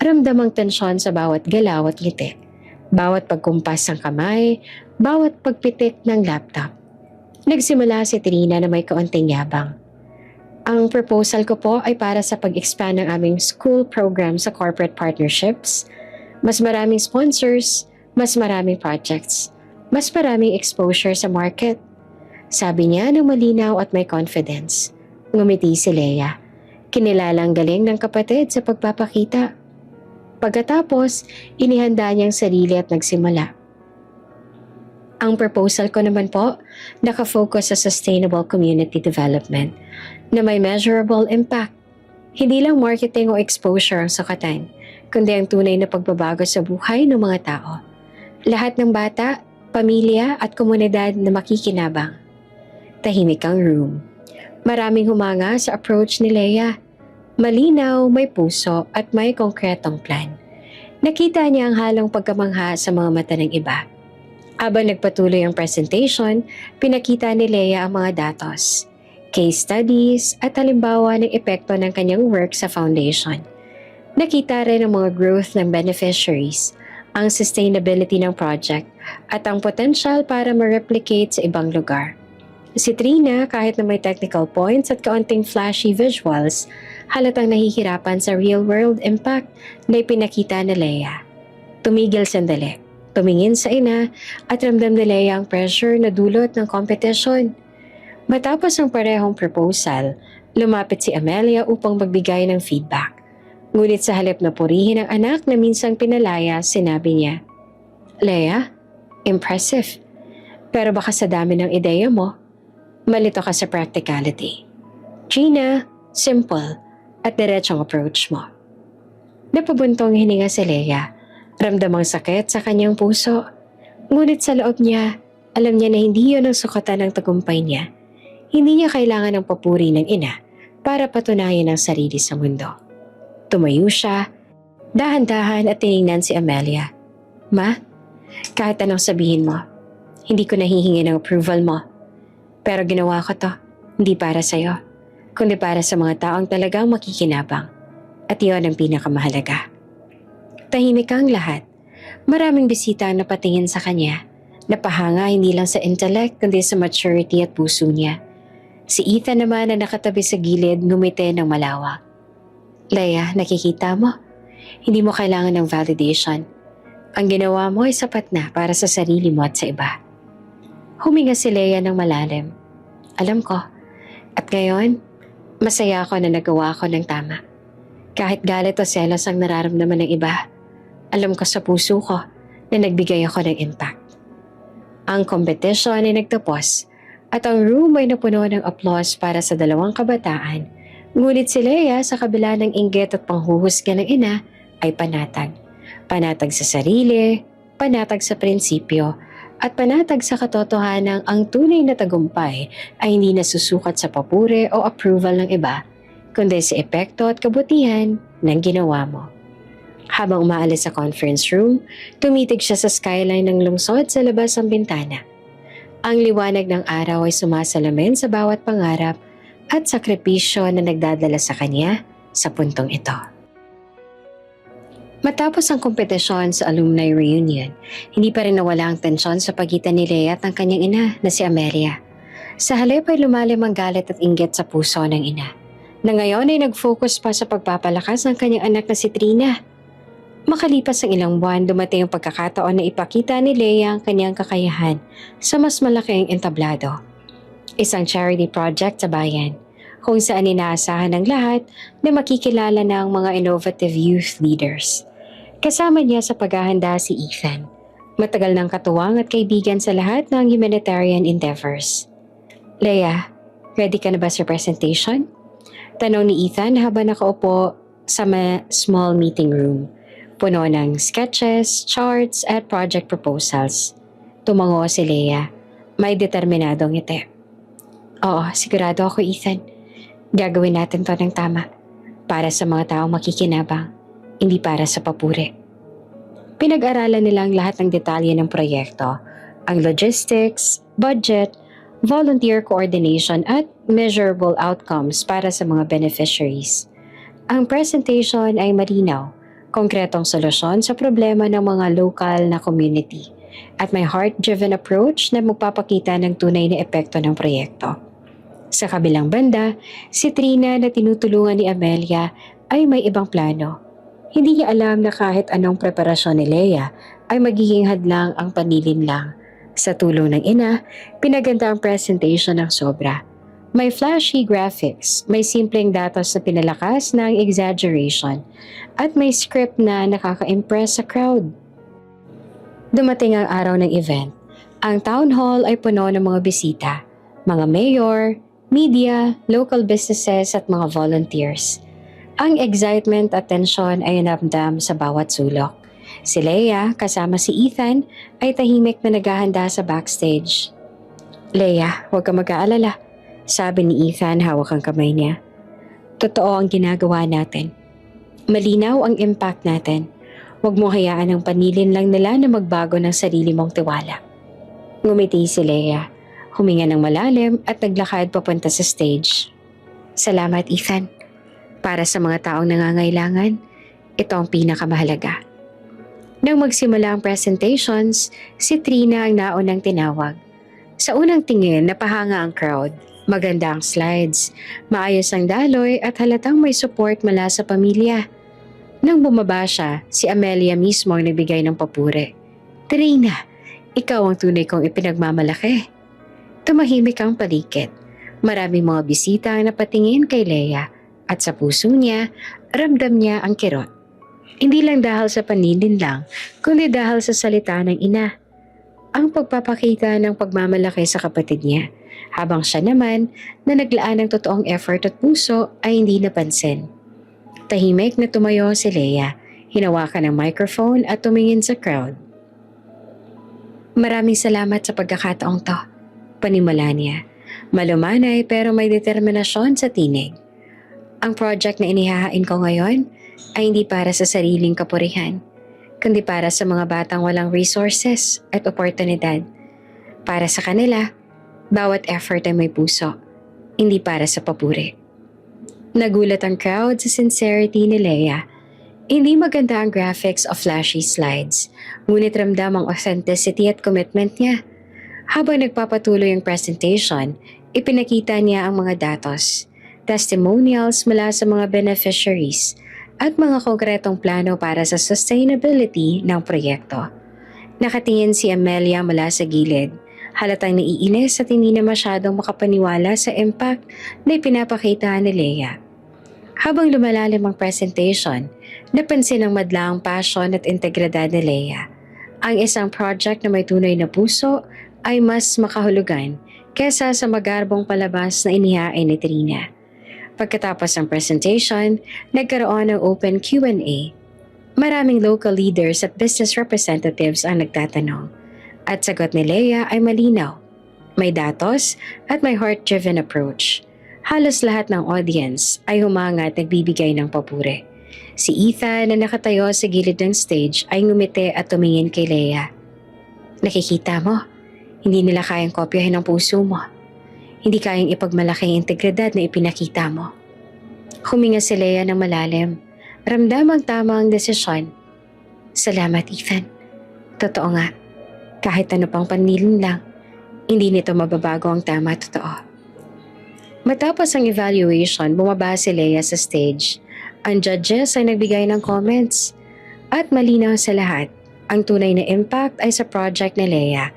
Ramdam ang tensyon sa bawat galaw at ngiti, bawat pagkumpas ng kamay, bawat pagpitik ng laptop. Nagsimula si Trina na may kaunting yabang. Ang proposal ko po ay para sa pag-expand ng aming school program sa corporate partnerships, mas maraming sponsors, mas maraming projects, mas maraming exposure sa market. Sabi niya ng malinaw at may confidence. Ngumiti si Leia. Kinilalang galing ng kapatid sa pagpapakita. Pagkatapos, inihanda niyang sarili at nagsimula. Ang proposal ko naman po, nakafocus sa sustainable community development na may measurable impact. Hindi lang marketing o exposure ang sukatan, kundi ang tunay na pagbabago sa buhay ng mga tao. Lahat ng bata, pamilya at komunidad na makikinabang. Tahimik ang room. Maraming humanga sa approach ni Leia. Malinaw, may puso at may konkretong plan. Nakita niya ang halong pagkamangha sa mga mata ng iba. Habang nagpatuloy ang presentation, pinakita ni Leia ang mga datos, case studies at halimbawa ng epekto ng kanyang work sa foundation. Nakita rin ang mga growth ng beneficiaries, ang sustainability ng project at ang potential para ma-replicate sa ibang lugar. Si Trina, kahit na may technical points at kaunting flashy visuals, halatang nahihirapan sa real-world impact na ipinakita ni Leia. Tumigil sandali, tumingin sa ina at ramdam ni Leia ang pressure na dulot ng competition. Matapos ang parehong proposal, lumapit si Amelia upang magbigay ng feedback. Ngunit sa halip na purihin ang anak na minsang pinalaya, sinabi niya, Leia, impressive. Pero baka sa dami ng ideya mo, malito ka sa practicality. Gina, simple at diretsong approach mo. Napabuntong hininga si Leia. Ramdam ang sakit sa kanyang puso. Ngunit sa loob niya, alam niya na hindi yun ang sukatan ng tagumpay niya. Hindi niya kailangan ng papuri ng ina para patunayan ang sarili sa mundo. Tumayo siya, dahan-dahan at tiningnan si Amelia. Ma, kahit anong sabihin mo, hindi ko nahihingi ng approval mo. Pero ginawa ko to, hindi para sa'yo, kundi para sa mga taong talagang makikinabang. At iyon ang pinakamahalaga. Tahimik ang lahat. Maraming bisita ang napatingin sa kanya. Napahanga hindi lang sa intellect, kundi sa maturity at puso niya. Si Ethan naman na nakatabi sa gilid, ngumiti ng malawak. Leia, nakikita mo? Hindi mo kailangan ng validation. Ang ginawa mo ay sapat na para sa sarili mo at sa iba. Huminga si Leia ng malalim. Alam ko. At ngayon, Masaya ako na nagawa ko ng tama. Kahit galit o selos ang nararamdaman ng iba, alam ko sa puso ko na nagbigay ako ng impact. Ang competition ay nagtapos at ang room ay napuno ng applause para sa dalawang kabataan. Ngunit si Leia sa kabila ng inggit at panghuhusga ng ina ay panatag. Panatag sa sarili, panatag sa prinsipyo, at panatag sa katotohanang ang tunay na tagumpay ay hindi nasusukat sa papuri o approval ng iba, kundi sa epekto at kabutihan ng ginawa mo. Habang umaalis sa conference room, tumitig siya sa skyline ng lungsod sa labas ng bintana. Ang liwanag ng araw ay sumasalamin sa bawat pangarap at sakripisyo na nagdadala sa kanya sa puntong ito. Matapos ang kompetisyon sa alumni reunion, hindi pa rin nawala ang tensyon sa pagitan ni Leia at ang kanyang ina na si Amelia. Sa halip ay lumalim ang galit at inggit sa puso ng ina, na ngayon ay nag-focus pa sa pagpapalakas ng kanyang anak na si Trina. Makalipas ang ilang buwan, dumating ang pagkakataon na ipakita ni Leia ang kanyang kakayahan sa mas malaking entablado. Isang charity project sa bayan, kung saan inaasahan ng lahat na makikilala ng mga innovative youth leaders. Kasama niya sa paghahanda si Ethan, matagal ng katuwang at kaibigan sa lahat ng humanitarian endeavors. Leia, ready ka na ba sa presentation? Tanong ni Ethan habang nakaupo sa small meeting room, puno ng sketches, charts at project proposals. Tumango si Leia, may determinadong ngiti. Oo, sigurado ako Ethan. Gagawin natin to ng tama. Para sa mga taong makikinabang, hindi para sa papuri. Pinag-aralan nila ang lahat ng detalye ng proyekto, ang logistics, budget, volunteer coordination at measurable outcomes para sa mga beneficiaries. Ang presentation ay malinaw, konkretong solusyon sa problema ng mga local na community at may heart-driven approach na magpapakita ng tunay na epekto ng proyekto. Sa kabilang banda, si Trina na tinutulungan ni Amelia ay may ibang plano. Hindi niya alam na kahit anong preparasyon ni Leia ay magiging hadlang ang panlilinlang. Sa tulong ng ina, pinaganda ang presentation ng sobra. May flashy graphics, may simpleng datos na pinalakas ng exaggeration, at may script na nakaka-impress sa crowd. Dumating ang araw ng event. Ang town hall ay puno ng mga bisita, mga mayor, media, local businesses at mga volunteers. Ang excitement at tensyon ay namdam sa bawat sulok. Si Leia, kasama si Ethan, ay tahimik na naghahanda sa backstage. Leia, huwag ka mag-aalala, sabi ni Ethan hawak ang kamay niya. Totoo ang ginagawa natin. Malinaw ang impact natin. Huwag mo hayaan ang panilin lang nila na magbago ng sarili mong tiwala. Ngumiti si Leia, huminga ng malalim at naglakad papunta sa stage. Salamat Ethan. Para sa mga taong nangangailangan, ito ang pinakamahalaga. Nang magsimula ang presentations, si Trina ang naunang tinawag. Sa unang tingin, napahanga ang crowd. Maganda ang slides, maayos ang daloy at halatang may support mula sa pamilya. Nang bumaba siya, si Amelia mismo ang nagbigay ng papuri. Trina, ikaw ang tunay kong ipinagmamalaki. Tumahimik ang paligid. Maraming mga bisita ang napatingin kay Leia. At sa puso niya, ramdam niya ang kirot. Hindi lang dahil sa panilin lang, kundi dahil sa salita ng ina. Ang pagpapakita ng pagmamalaki sa kapatid niya, habang siya naman na naglaan ng totoong effort at puso ay hindi napansin. Tahimik na tumayo si Leia, hinawakan ng microphone at tumingin sa crowd. Maraming salamat sa pagkakataong to, panimula niya. Malumanay pero may determinasyon sa tinig. Ang project na inihahain ko ngayon ay hindi para sa sariling kapurihan, kundi para sa mga batang walang resources at oportunidad. Para sa kanila, bawat effort ay may puso, hindi para sa papuri. Nagulat ang crowd sa sincerity ni Leia. Hindi maganda ang graphics o flashy slides, ngunit ramdam ang authenticity at commitment niya. Habang nagpapatuloy ang presentation, ipinakita niya ang mga datos, testimonials mula sa mga beneficiaries at mga konkretong plano para sa sustainability ng proyekto. Nakatingin si Amelia mula sa gilid Halatang naiinis at hindi na masyadong makapaniwala sa impact na ipinapakita ni Leia. Habang lumalalim ang presentation, napansin ng madlang passion at integridad ni Leia. Ang isang project na may tunay na puso ay mas makahulugan kesa sa magarbong palabas na inihain ni Trina. Pagkatapos ng presentation, nagkaroon ng open Q&A. Maraming local leaders at business representatives ang nagtatanong. At sagot ni Leia ay malinaw. May datos at may heart-driven approach. Halos lahat ng audience ay humanga at nagbibigay ng papuri. Si Ethan na nakatayo sa gilid ng stage ay ngumiti at tumingin kay Leia. Nakikita mo, hindi nila kayang kopyahin ang puso mo. Hindi kayang ipagmalaki ang integridad na ipinakita mo. Huminga si Leia ng malalim. Ramdam ang tamang desisyon. Salamat, Ethan. Totoo nga. Kahit ano pang panlilin lang, hindi nito mababago ang tama at totoo. Matapos ang evaluation, bumaba si Leia sa stage. Ang judges ay nagbigay ng comments. At malinaw sa lahat, ang tunay na impact ay sa project ni Leia.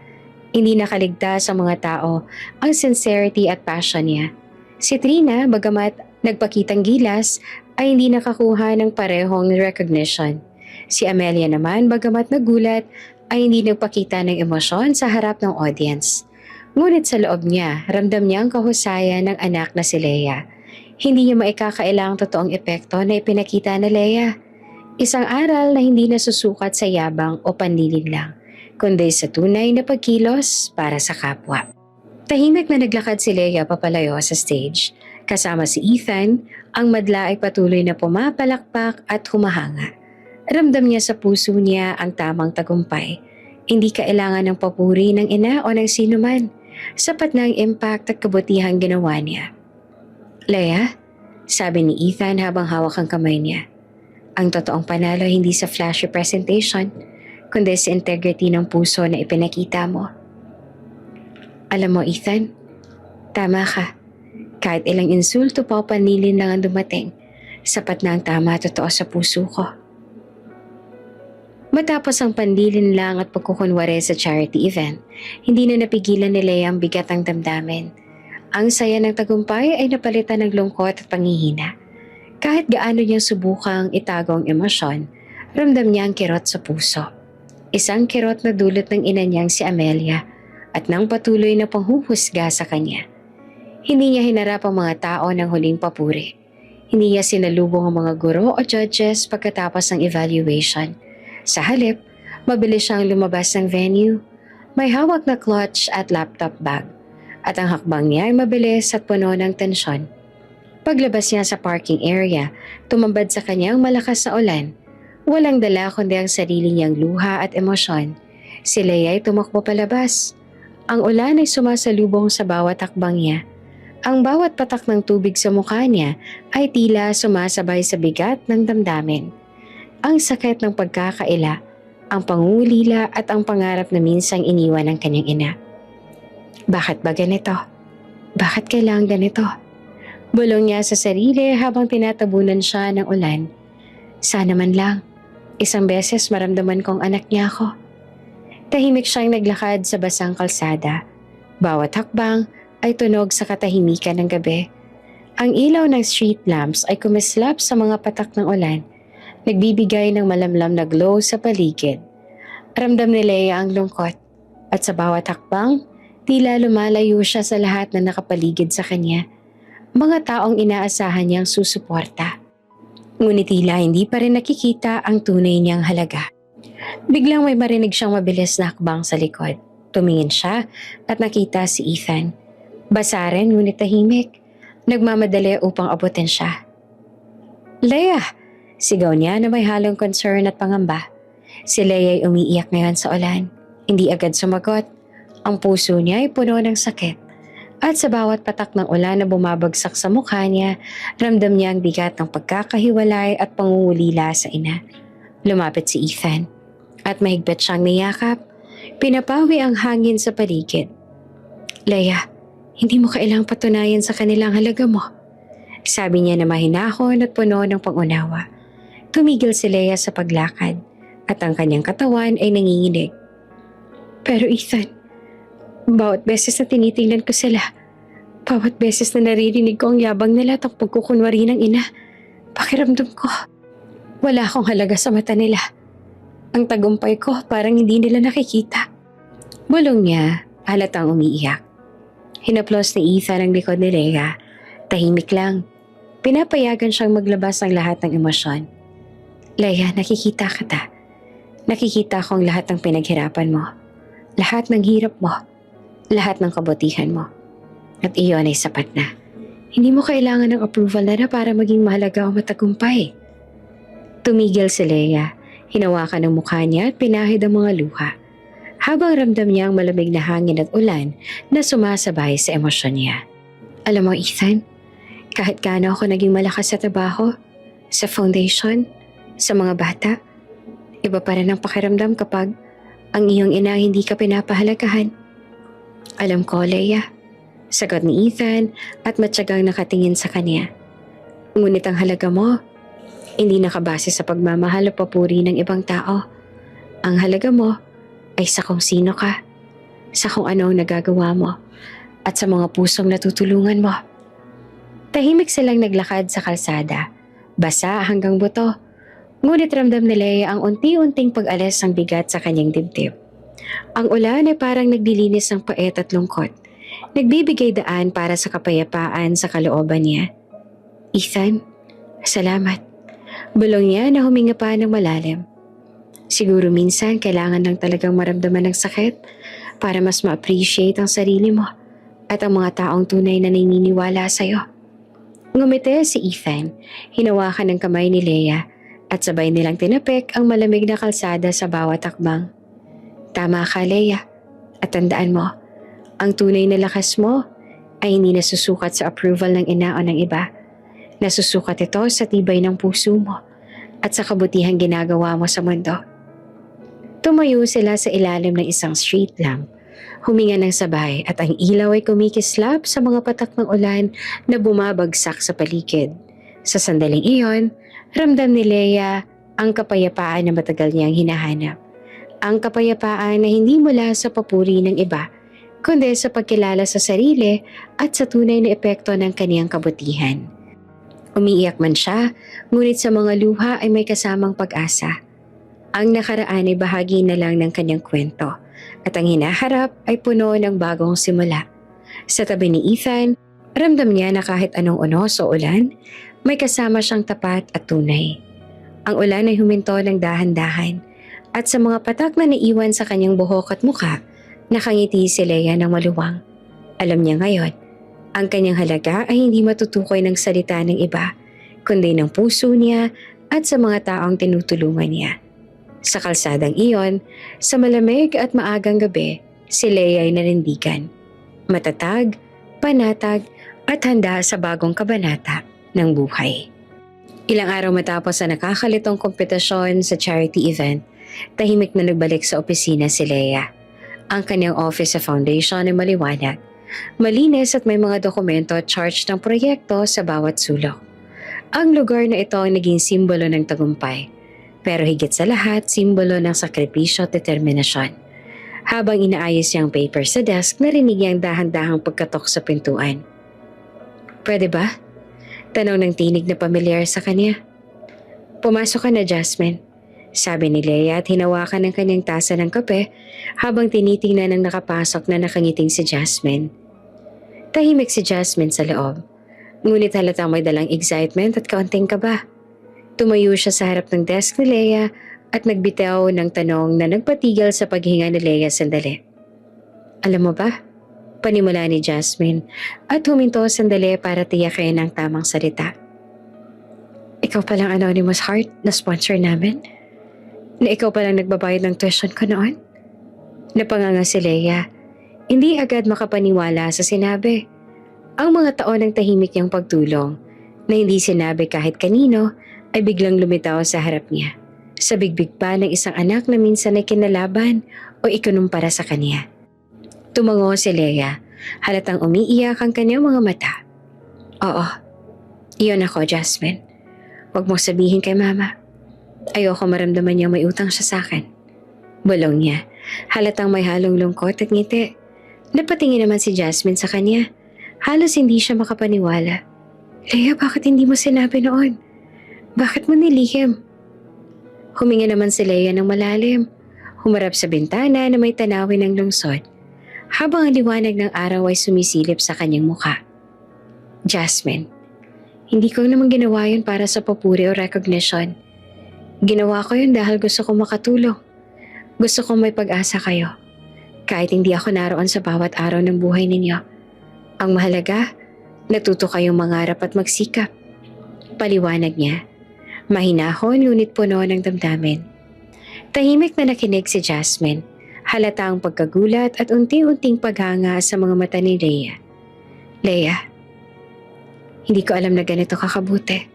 Hindi nakaligtas sa mga tao ang sincerity at passion niya. Si Trina, bagamat nagpakitang gilas, ay hindi nakakuha ng parehong recognition. Si Amelia naman, bagamat nagulat, ay hindi nagpakita ng emosyon sa harap ng audience. Ngunit sa loob niya, ramdam niya ang kahusayan ng anak na si Leia. Hindi niya maikakailangang totoong epekto na ipinakita na Leia. Isang aral na hindi nasusukat sa yabang o panlilin lang, kundi sa tunay na pagkilos para sa kapwa. Tahimik na naglakad si Leia papalayo sa stage. Kasama si Ethan, ang madla ay patuloy na pumapalakpak at humahanga. Ramdam niya sa puso niya ang tamang tagumpay. Hindi kailangan ng papuri ng ina o ng sino man. Sapat na ang impact at kabutihang ginawa niya. Leia, sabi ni Ethan habang hawak ang kamay niya. Ang totoong panalo hindi sa flashy presentation, kundi sa integrity ng puso na ipinakita mo. Alam mo, Ethan, tama ka. Kahit ilang insulto pa o panlilin lang ang dumating, sapat na ang tama at totoo sa puso ko. Matapos ang panlilin lang at pagkukunwari sa charity event, hindi na napigilan ni Leia ang bigat ng damdamin. Ang saya ng tagumpay ay napalitan ng lungkot at panghihina. Kahit gaano niyang subukang itago ang emosyon, ramdam niya ang kirot sa puso. Isang kirot na dulot ng ina niyang si Amelia at nang patuloy na panghuhusga sa kanya. Hindi niya hinarap ang mga tao ng huling papuri. Hindi niya sinalubong ang mga guro o judges pagkatapos ng evaluation. Sa halip, mabilis siyang lumabas ng venue. May hawak na clutch at laptop bag. At ang hakbang niya ay mabilis at puno ng tensyon. Paglabas niya sa parking area, tumambad sa kanyang malakas na ulan. Walang dala kundi ang sarili niyang luha at emosyon. Si Leia ay tumakbo palabas. Ang ulan ay sumasalubong sa bawat hakbang niya. Ang bawat patak ng tubig sa mukha niya ay tila sumasabay sa bigat ng damdamin. Ang sakit ng pagkakaila, ang pangulila at ang pangarap na minsang iniwan ng kanyang ina. Bakit ba ganito? Bakit kailangan ganito? Bulong niya sa sarili habang tinatabunan siya ng ulan. Sana man lang, isang beses maramdaman kong anak niya ako. Tahimik siyang naglakad sa basang kalsada. Bawat hakbang ay tunog sa katahimikan ng gabi. Ang ilaw ng street lamps ay kumislap sa mga patak ng ulan, nagbibigay ng malamlam na glow sa paligid. Ramdam ni Leia ang lungkot at sa bawat hakbang, tila lumalayo siya sa lahat na nakapaligid sa kanya. Mga taong inaasahan niyang susuporta. Ngunit tila hindi pa rin nakikita ang tunay niyang halaga. Biglang may marinig siyang mabilis na hakbang sa likod. Tumingin siya at nakita si Ethan. Basa rin ngunit tahimik. Nagmamadali upang abutin siya. Leia! Sigaw niya na may halong concern at pangamba. Si Leia ay umiiyak ngayon sa ulan. Hindi agad sumagot. Ang puso niya ay puno ng sakit. At sa bawat patak ng ulan na bumabagsak sa mukha niya, ramdam niya ang bigat ng pagkakahiwalay at pangungulila sa ina. Lumapit si Ethan at mahigpit siyang niyakap. Pinapawi ang hangin sa paligid. Leia, hindi mo kailangang patunayan sa kanilang halaga mo. Sabi niya na mahinahon at puno ng pangunawa. Tumigil si Leia sa paglakad at ang kanyang katawan ay nanginginig. Pero Ethan, Bawat beses na tinitingnan ko sila, bawat beses na naririnig ko ang yabang nila at ang pagkukunwari ng ina, pakiramdam ko, wala akong halaga sa mata nila. Ang tagumpay ko parang hindi nila nakikita. Bulong niya, halatang umiiyak. Hinaplos ni Ethan ang likod ni Leia. Tahimik lang. Pinapayagan siyang maglabas ng lahat ng emosyon. Leia, nakikita kita. Nakikita ko ang lahat ng pinaghirapan mo. Lahat ng hirap mo. Lahat ng kabutihan mo. At iyon ay sapat na. Hindi mo kailangan ng approval na para maging mahalaga o matagumpay. Tumigil si Leia. Hinawakan ang mukha niya at pinahid ang mga luha. Habang ramdam niya ang malamig na hangin at ulan na sumasabay sa emosyon niya. Alam mo, Ethan, kahit gaano ako naging malakas sa trabaho, sa foundation, sa mga bata, iba pa rin ang pakiramdam kapag ang iyong ina hindi ka pinapahalagahan. Alam ko, Leia, sagot ni Ethan at matyagang nakatingin sa kanya. Ngunit ang halaga mo, hindi nakabase sa pagmamahal o papuri ng ibang tao. Ang halaga mo ay sa kung sino ka, sa kung ano ang nagagawa mo, at sa mga pusong natutulungan mo. Tahimik silang naglakad sa kalsada, basa hanggang buto. Ngunit ramdam ni Leia ang unti-unting pag-alis ng bigat sa kanyang dibdib. Ang ulan ay parang naglilinis ng pait at lungkot. Nagbibigay daan para sa kapayapaan sa kalooban niya. Ethan, salamat. Bulong niya na huminga pa ng malalim. Siguro minsan kailangan lang talagang maramdaman ng sakit para mas ma-appreciate ang sarili mo at ang mga taong tunay na naniniwala sa'yo. Ngumiti si Ethan, hinawakan ng kamay ni Leia at sabay nilang tinapik ang malamig na kalsada sa bawat akbang. Tama ka, Leia, at tandaan mo, ang tunay na lakas mo ay hindi nasusukat sa approval ng ina o ng iba. Nasusukat ito sa tibay ng puso mo at sa kabutihang ginagawa mo sa mundo. Tumayo sila sa ilalim ng isang street lamp. Huminga ng sabay at ang ilaw ay kumikislap sa mga patak ng ulan na bumabagsak sa paligid. Sa sandaling iyon, ramdam ni Leia ang kapayapaan na matagal niyang hinahanap. Ang kapayapaan na hindi mula sa papuri ng iba, kundi sa pagkilala sa sarili at sa tunay na epekto ng kaniyang kabutihan. Umiiyak man siya, ngunit sa mga luha ay may kasamang pag-asa. Ang nakaraan ay bahagi na lang ng kanyang kwento at ang hinaharap ay puno ng bagong simula. Sa tabi ni Ethan, ramdam niya na kahit anong unos o ulan, may kasama siyang tapat at tunay. Ang ulan ay huminto ng dahan-dahan at sa mga patak na naiwan sa kanyang buhok at mukha, nakangiti si Leia ng maluwang. Alam niya ngayon, ang kanyang halaga ay hindi matutukoy ng salita ng iba, kundi ng puso niya at sa mga taong tinutulungan niya. Sa kalsadang iyon, sa malamig at maagang gabi, si Leia ay nanindigan. Matatag, panatag at handa sa bagong kabanata ng buhay. Ilang araw matapos ang nakakalitong kompetisyon sa charity event, tahimik na nagbalik sa opisina si Leia. Ang kanyang office sa foundation ay maliwanag. Malinis at may mga dokumento at charge ng proyekto sa bawat sulok. Ang lugar na ito ang naging simbolo ng tagumpay. Pero higit sa lahat, simbolo ng sakripisyo at determinasyon. Habang inaayos niyang paper sa desk, narinig niyang dahan-dahang pagkatok sa pintuan. Pwede ba? Tanong ng tinig na pamilyar sa kanya. Pumasok ka na, Jasmine. Sabi ni Leia at hinawakan ng kanyang tasa ng kape habang tinitingnan ng nakapasok na nakangiting si Jasmine. Tahimik si Jasmine sa loob. Ngunit halatang may dalang excitement at kaunting kaba. Tumayo siya sa harap ng desk ni Leia at nagbitaw ng tanong na nagpatigil sa paghinga ni Leia sandali. Alam mo ba? Panimula ni Jasmine at huminto sandali para tiyakin ang tamang salita. Ikaw palang Anonymous Heart na sponsor namin? Na ikaw palang nagbabayad ng tuition ko noon? Napanganga si Leia. Hindi agad makapaniwala sa sinabi. Ang mga taon ng tahimik niyang pagtulong na hindi sinabi kahit kanino ay biglang lumitaw sa harap niya. Sa bigbig pa ng isang anak na minsan ay kinalaban o ikunumpara sa kanya. Tumango si Leia, halatang umiiyak ang kanyang mga mata. Oo, iyon ako, Jasmine. Huwag mo sabihin kay Mama. Ayoko maramdaman niyang may utang siya sa akin. Bulong niya, halatang may halong lungkot at ngiti. Napatingin naman si Jasmine sa kanya. Halos hindi siya makapaniwala. Leia, bakit hindi mo sinabi noon? Bakit mo nilihim? Huminga naman si Leia ng malalim. Humarap sa bintana na may tanawin ng lungsod, habang ang liwanag ng araw ay sumisilip sa kanyang mukha. Jasmine, hindi ko naman ginawa yun para sa papuri o recognition. Ginawa ko yun dahil gusto kong makatulong. Gusto kong may pag-asa kayo. Kahit hindi ako naroon sa bawat araw ng buhay ninyo. Ang mahalaga, natuto kayong mangarap at magsikap. Paliwanag niya. Mahinahon ngunit puno ng damdamin. Tahimik na nakinig si Jasmine. Halata ang pagkagulat at unti-unting paghanga sa mga mata ni Leia. Leia, hindi ko alam na ganito kakabuti,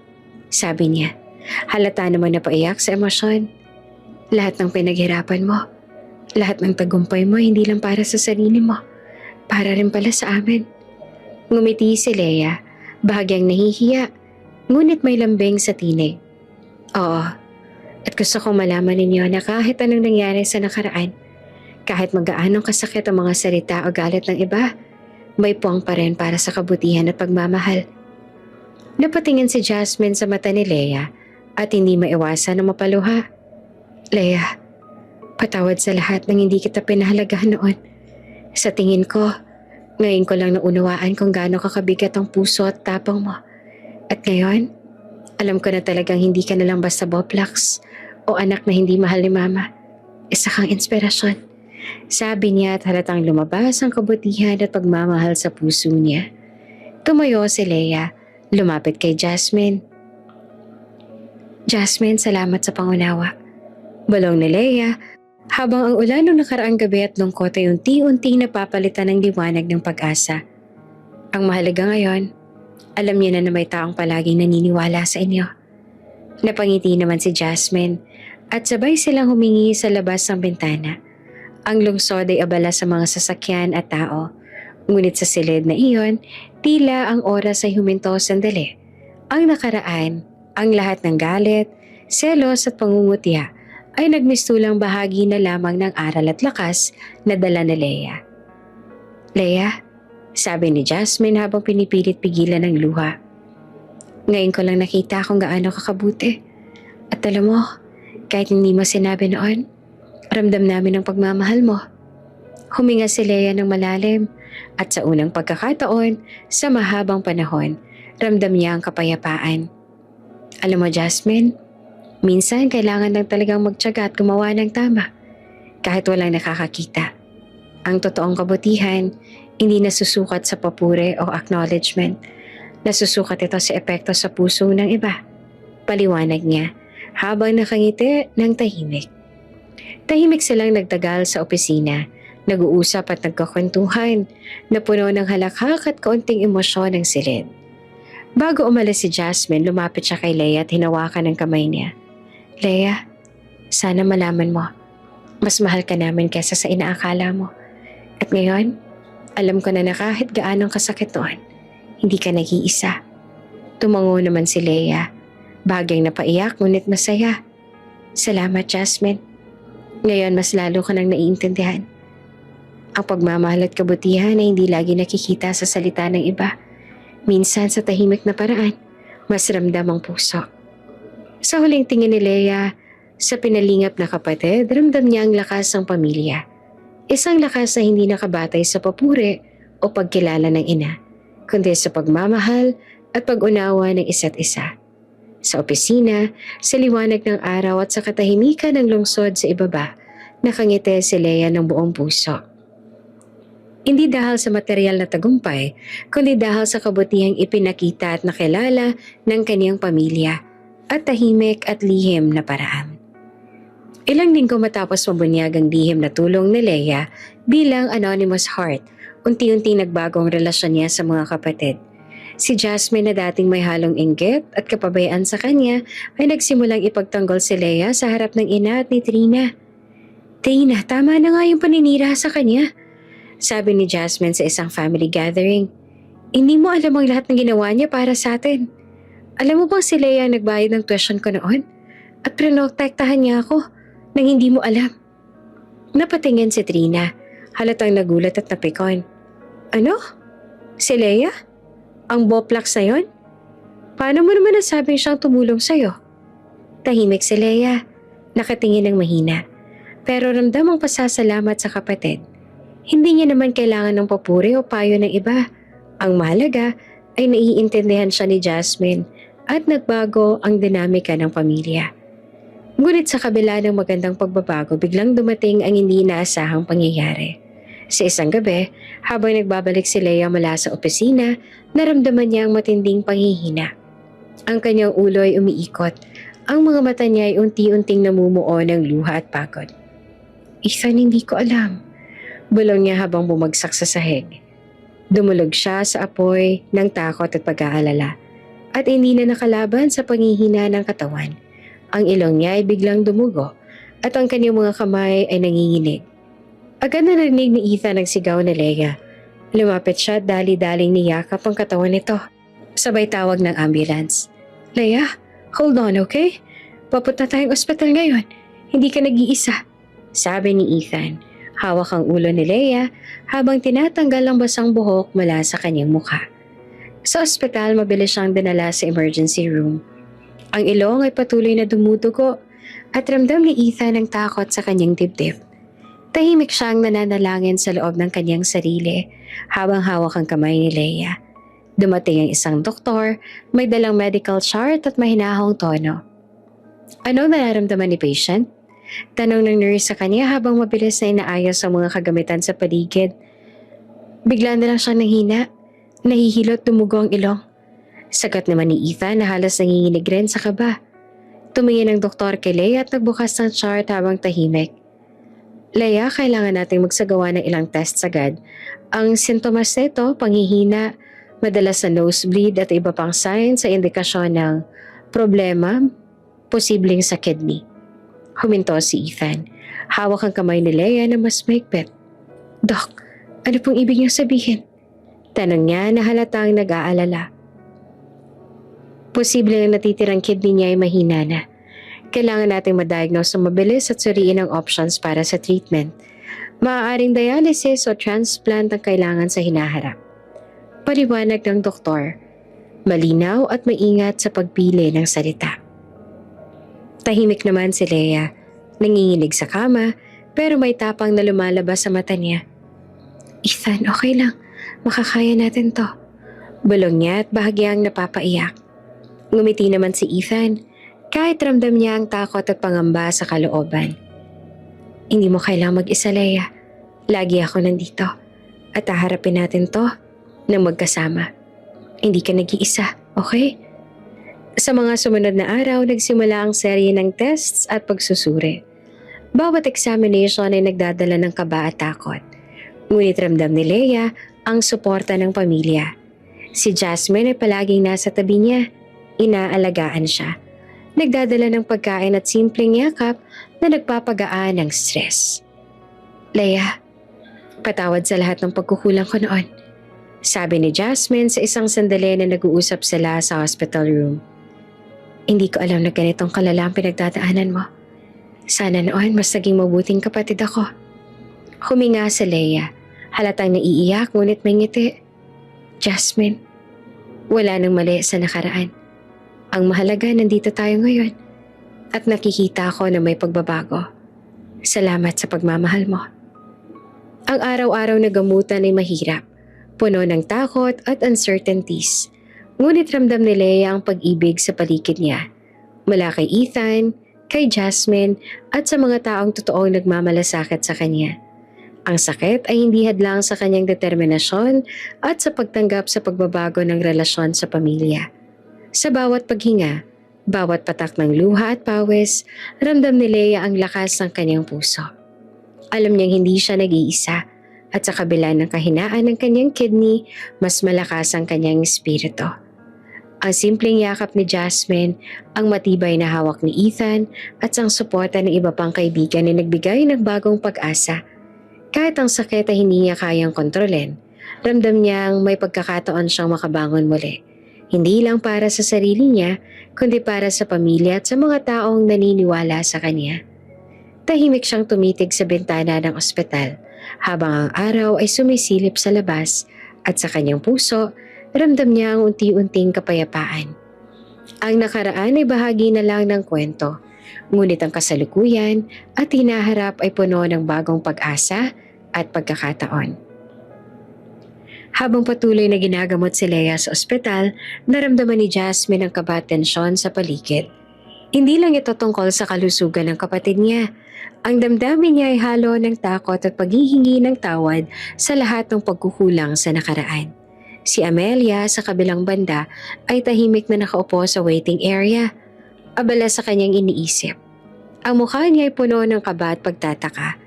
sabi niya. Halata naman na paiyak sa emosyon. Lahat ng pinaghirapan mo, lahat ng tagumpay mo hindi lang para sa sarili mo, para rin pala sa amin. Ngumiti si Leia, bahagyang nahihiya, ngunit may lambing sa tinig. Oo, at gusto kong malaman ninyo na kahit anong nangyari sa nakaraan, kahit magaanong kasakit ang mga salita o galit ng iba, may puwang pa rin para sa kabutihan at pagmamahal. Napatingin si Jasmine sa mata ni Leia at hindi maiwasan na mapaluha. Leia, patawad sa lahat ng hindi kita pinahalagahan noon. Sa tingin ko, ngayon ko lang naunawaan kung gaano kakabigat ang puso at tapang mo. At ngayon, alam ko na talagang hindi ka nalang basta Boblax o anak na hindi mahal ni Mama. Isa kang inspirasyon. Sabi niya at halatang lumabas ang kabutihan at pagmamahal sa puso niya. Tumayo si Leia, lumapit kay Jasmine. Jasmine, salamat sa pangunawa. Balong ni Leia, habang ang ulan ng nakaraang gabi at lungkot ay unti-unting napapalitan ng liwanag ng pag-asa. Ang mahalaga ngayon, alam niya na may taong palaging naniniwala sa inyo. Napangiti naman si Jasmine at sabay silang humingi sa labas ng bintana. Ang lungsod ay abala sa mga sasakyan at tao. Ngunit sa silid na iyon, tila ang oras ay huminto sandali. Ang nakaraan, ang lahat ng galit, selos at pangungutya ay nagmistulang bahagi na lamang ng aral at lakas na dala ni Leia. Leia, sabi ni Jasmine habang pinipilit pigilan ng luha. Ngayon ko lang nakita kung gaano kakabuti. At alam mo, kahit hindi mo sinabi noon, ramdam namin ang pagmamahal mo. Huminga si Leia ng malalim at sa unang pagkakataon, sa mahabang panahon, ramdam niya ang kapayapaan. Alam mo Jasmine, minsan kailangan lang talagang magtiyaga at gumawa ng tama, kahit walang nakakakita. Ang totoong kabutihan, hindi nasusukat sa papuri o acknowledgement. Nasusukat ito sa epekto sa puso ng iba. Paliwanag niya habang nakangiti ng tahimik. Tahimik silang nagtagal sa opisina, nag-uusap at nagkakwentuhan na puno ng halakhak at kaunting emosyon ng silid. Bago umalis si Jasmine, lumapit siya kay Leia at hinawakan ng kamay niya. Leia, sana malaman mo, mas mahal ka namin kesa sa inaakala mo. At ngayon, alam ko na kahit gaanong kasakit noon, hindi ka nag-iisa. Tumango naman si Leia, bagyang napaiyak ngunit masaya. Salamat Jasmine. Ngayon mas lalo ka nang naiintindihan. Ang pagmamahal at kabutihan ay hindi lagi nakikita sa salita ng iba. Minsan sa tahimik na paraan, mas ramdam ang puso. Sa huling tingin ni Leia, sa pinalingap na kapatid, ramdam niya ang lakas ng pamilya. Isang lakas na hindi nakabatay sa papuri o pagkilala ng ina, kundi sa pagmamahal at pag-unawa ng isa't isa. Sa opisina, sa liwanag ng araw at sa katahimikan ng lungsod sa ibaba, nakangiti si Leia ng buong puso. Hindi dahil sa material na tagumpay, kundi dahil sa kabutihang ipinakita at nakilala ng kaniyang pamilya at tahimik at lihim na paraan. Ilang linggo matapos mabunyag ang lihim na tulong ni Leia bilang anonymous heart, unti-unti nagbago ang relasyon niya sa mga kapatid. Si Jasmine na dating may halong inggit at kapabayaan sa kanya ay nagsimulang ipagtanggol si Leia sa harap ng ina at ni Trina. Trina, tama na nga yung paninira sa kanya, sabi ni Jasmine sa isang family gathering. Hindi mo alam ang lahat ng ginawa niya para sa atin. Alam mo bang si Leia ang nagbayad ng tuition ko noon? At prinotektahan niya ako nang hindi mo alam. Napatingin si Trina, Halatang nagulat at napikon. Ano? Si Leia? Ang Boplax na yon? Paano mo naman nasabing siyang tumulong sa'yo? Tahimik si Leia, nakatingin ng mahina. Pero ramdam ang pasasalamat sa kapatid. Hindi niya naman kailangan ng papuri o payo ng iba. Ang mahalaga ay naiintindihan siya ni Jasmine at nagbago ang dinamika ng pamilya. Ngunit sa kabila ng magandang pagbabago, biglang dumating ang hindi inaasahang pangyayari. Sa isang gabi, habang nagbabalik si Leia mula sa opisina, naramdaman niya ang matinding panghihina. Ang kanyang ulo ay umiikot. Ang mga mata niya ay unti-unting namumuo ng luha at pagod. Ethan, hindi ko alam. Bulong niya habang bumagsak sa sahig. Dumulog siya sa apoy ng takot at pag-aalala. At hindi na nakalaban sa panghihina ng katawan. Ang ilong niya ay biglang dumugo at ang kanyang mga kamay ay nanginginig. Agad na narinig ni Ethan ang sigaw ni Leia. Lumapit siya at dali-daling niyakap ang katawan nito. Sabay tawag ng ambulance. Leia, hold on, okay? Papunta tayong ospital ngayon. Hindi ka nag-iisa. Sabi ni Ethan. Hawak ang ulo ni Leia habang tinatanggal ang basang buhok mula sa kanyang mukha. Sa ospital, mabilis siyang dinala sa emergency room. Ang ilong ay patuloy na dumudugo at ramdam ni Ethan ang takot sa kanyang dibdib. Tahimik siyang nananalangin sa loob ng kanyang sarili habang hawak ang kamay ni Leia. Dumating ang isang doktor, may dalang medical chart at mahinahong tono. Ano nararamdaman ni patient? Tanong ng nurse sa kanya habang mabilis na inaayos ang mga kagamitan sa paligid. Bigla na lang siyang nanghina. Nahihilot dumugo ang ilong. Sagot naman ni Ethan na halos nanginginig rin sa kaba. Tumingin ang doktor kay Leia at nagbukas ng chart habang tahimik. Leia, kailangan nating magsagawa ng ilang tests agad. Ang sintomas nito, panghihina, madalas na nosebleed at iba pang signs sa indikasyon ng problema, posibleng sa kidney. Huminto si Ethan. Hawak ang kamay ni Leia na mas maigpit. Doc, ano pong ibig niyang sabihin? Tanong niya na halatang nag-aalala. Posible na natitirang kidney niya ay mahina na. Kailangan natin ma-diagnose ng mabilis at suriin ang options para sa treatment. Maaaring dialysis o transplant ang kailangan sa hinaharap. Paliwanag ng doktor. Malinaw at maingat sa pagpili ng salita. Tahimik naman si Leia. Nanginginig sa kama pero may tapang na lumalabas sa mata niya. Ethan, okay lang. Makakaya natin to. Bulong niya at bahagyang napapaiyak. Ngumiti naman si Ethan kahit ramdam niya ang takot at pangamba sa kalooban. Hindi mo kailangang mag-isa, Leia. Lagi ako nandito at haharapin natin to ng magkasama. Hindi ka nag-iisa, okay? Sa mga sumunod na araw, nagsimula ang serye ng tests at pagsusuri. Bawat examination ay nagdadala ng kaba at takot. Ngunit ramdam ni Leia ang suporta ng pamilya. Si Jasmine ay palaging nasa tabi niya. Inaalagaan siya. Nagdadala ng pagkain at simpleng yakap na nagpapagaan ng stress. Leia, patawad sa lahat ng pagkukulang ko noon. Sabi ni Jasmine sa isang sandali na nag-uusap sila sa hospital room. Hindi ko alam na ganitong kalala ang pinagdadaanan mo. Sana noon mas naging mabuting kapatid ako. Huminga si Leia. Halatang naiiyak ngunit may ngiti. Jasmine, wala nang mali sa nakaraan. Ang mahalaga nandito tayo ngayon at nakikita ko na may pagbabago. Salamat sa pagmamahal mo. Ang araw-araw na gamutan ay mahirap, puno ng takot at uncertainties. Ngunit ramdam ni Leia ang pag-ibig sa paligid niya. Mula kay Ethan, kay Jasmine at sa mga taong totoong nagmamalasakit sa kanya. Ang sakit ay hindi hadlang sa kanyang determinasyon at sa pagtanggap sa pagbabago ng relasyon sa pamilya. Sa bawat paghinga, bawat patak ng luha at pawis, ramdam ni Leia ang lakas ng kanyang puso. Alam niyang hindi siya nag-iisa at sa kabila ng kahinaan ng kanyang kidney, mas malakas ang kanyang espiritu. Ang simpleng yakap ni Jasmine, ang matibay na hawak ni Ethan at ang suporta ng iba pang kaibigan ay nagbigay ng bagong pag-asa. Kahit ang sakit ay hindi niya kayang kontrolin, ramdam niyang may pagkakataon siyang makabangon muli. Hindi lang para sa sarili niya, kundi para sa pamilya at sa mga taong naniniwala sa kanya. Tahimik siyang tumitig sa bintana ng ospital Habang ang araw ay sumisilip sa labas at sa kanyang puso, ramdam niya ang unti-unting kapayapaan. Ang nakaraan ay bahagi na lang ng kwento, ngunit ang kasalukuyan at hinaharap ay puno ng bagong pag-asa at pagkakataon. Habang patuloy na ginagamot si Leia sa ospital, naramdaman ni Jasmine ang kaba at tensyon sa paligid. Hindi lang ito tungkol sa kalusugan ng kapatid niya. Ang damdamin niya ay halo ng takot at paghihingi ng tawad sa lahat ng pagkukulang sa nakaraan. Si Amelia sa kabilang banda ay tahimik na nakaupo sa waiting area, abala sa kanyang iniisip. Ang mukha niya ay puno ng kaba at pagtataka.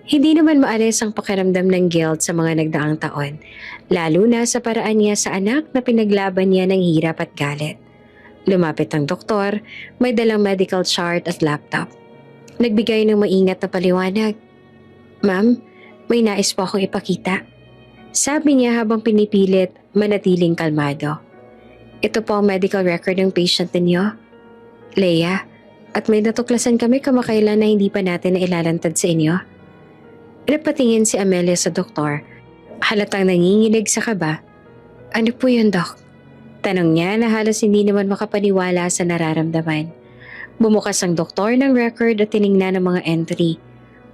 Hindi naman maalis ang pakiramdam ng guilt sa mga nagdaang taon, lalo na sa paraan niya sa anak na pinaglaban niya ng hirap at galit. Lumapit ang doktor, may dalang medical chart at laptop. Nagbigay ng maingat na paliwanag. "Ma'am, may nais po akong ipakita." Sabi niya habang pinipilit manatiling kalmado. "Ito po ang medical record ng patient ninyo, Leia, at may natuklasan kami kamakailan na hindi pa natin nailalantad sa inyo." Napatingin si Amelia sa doktor, halatang nanginginig sa kaba. "Ano po yun, Doc?" Tanong niya na halos hindi naman makapaniwala sa nararamdaman. Bumukas ang doktor ng record at tiningnan ang mga entry.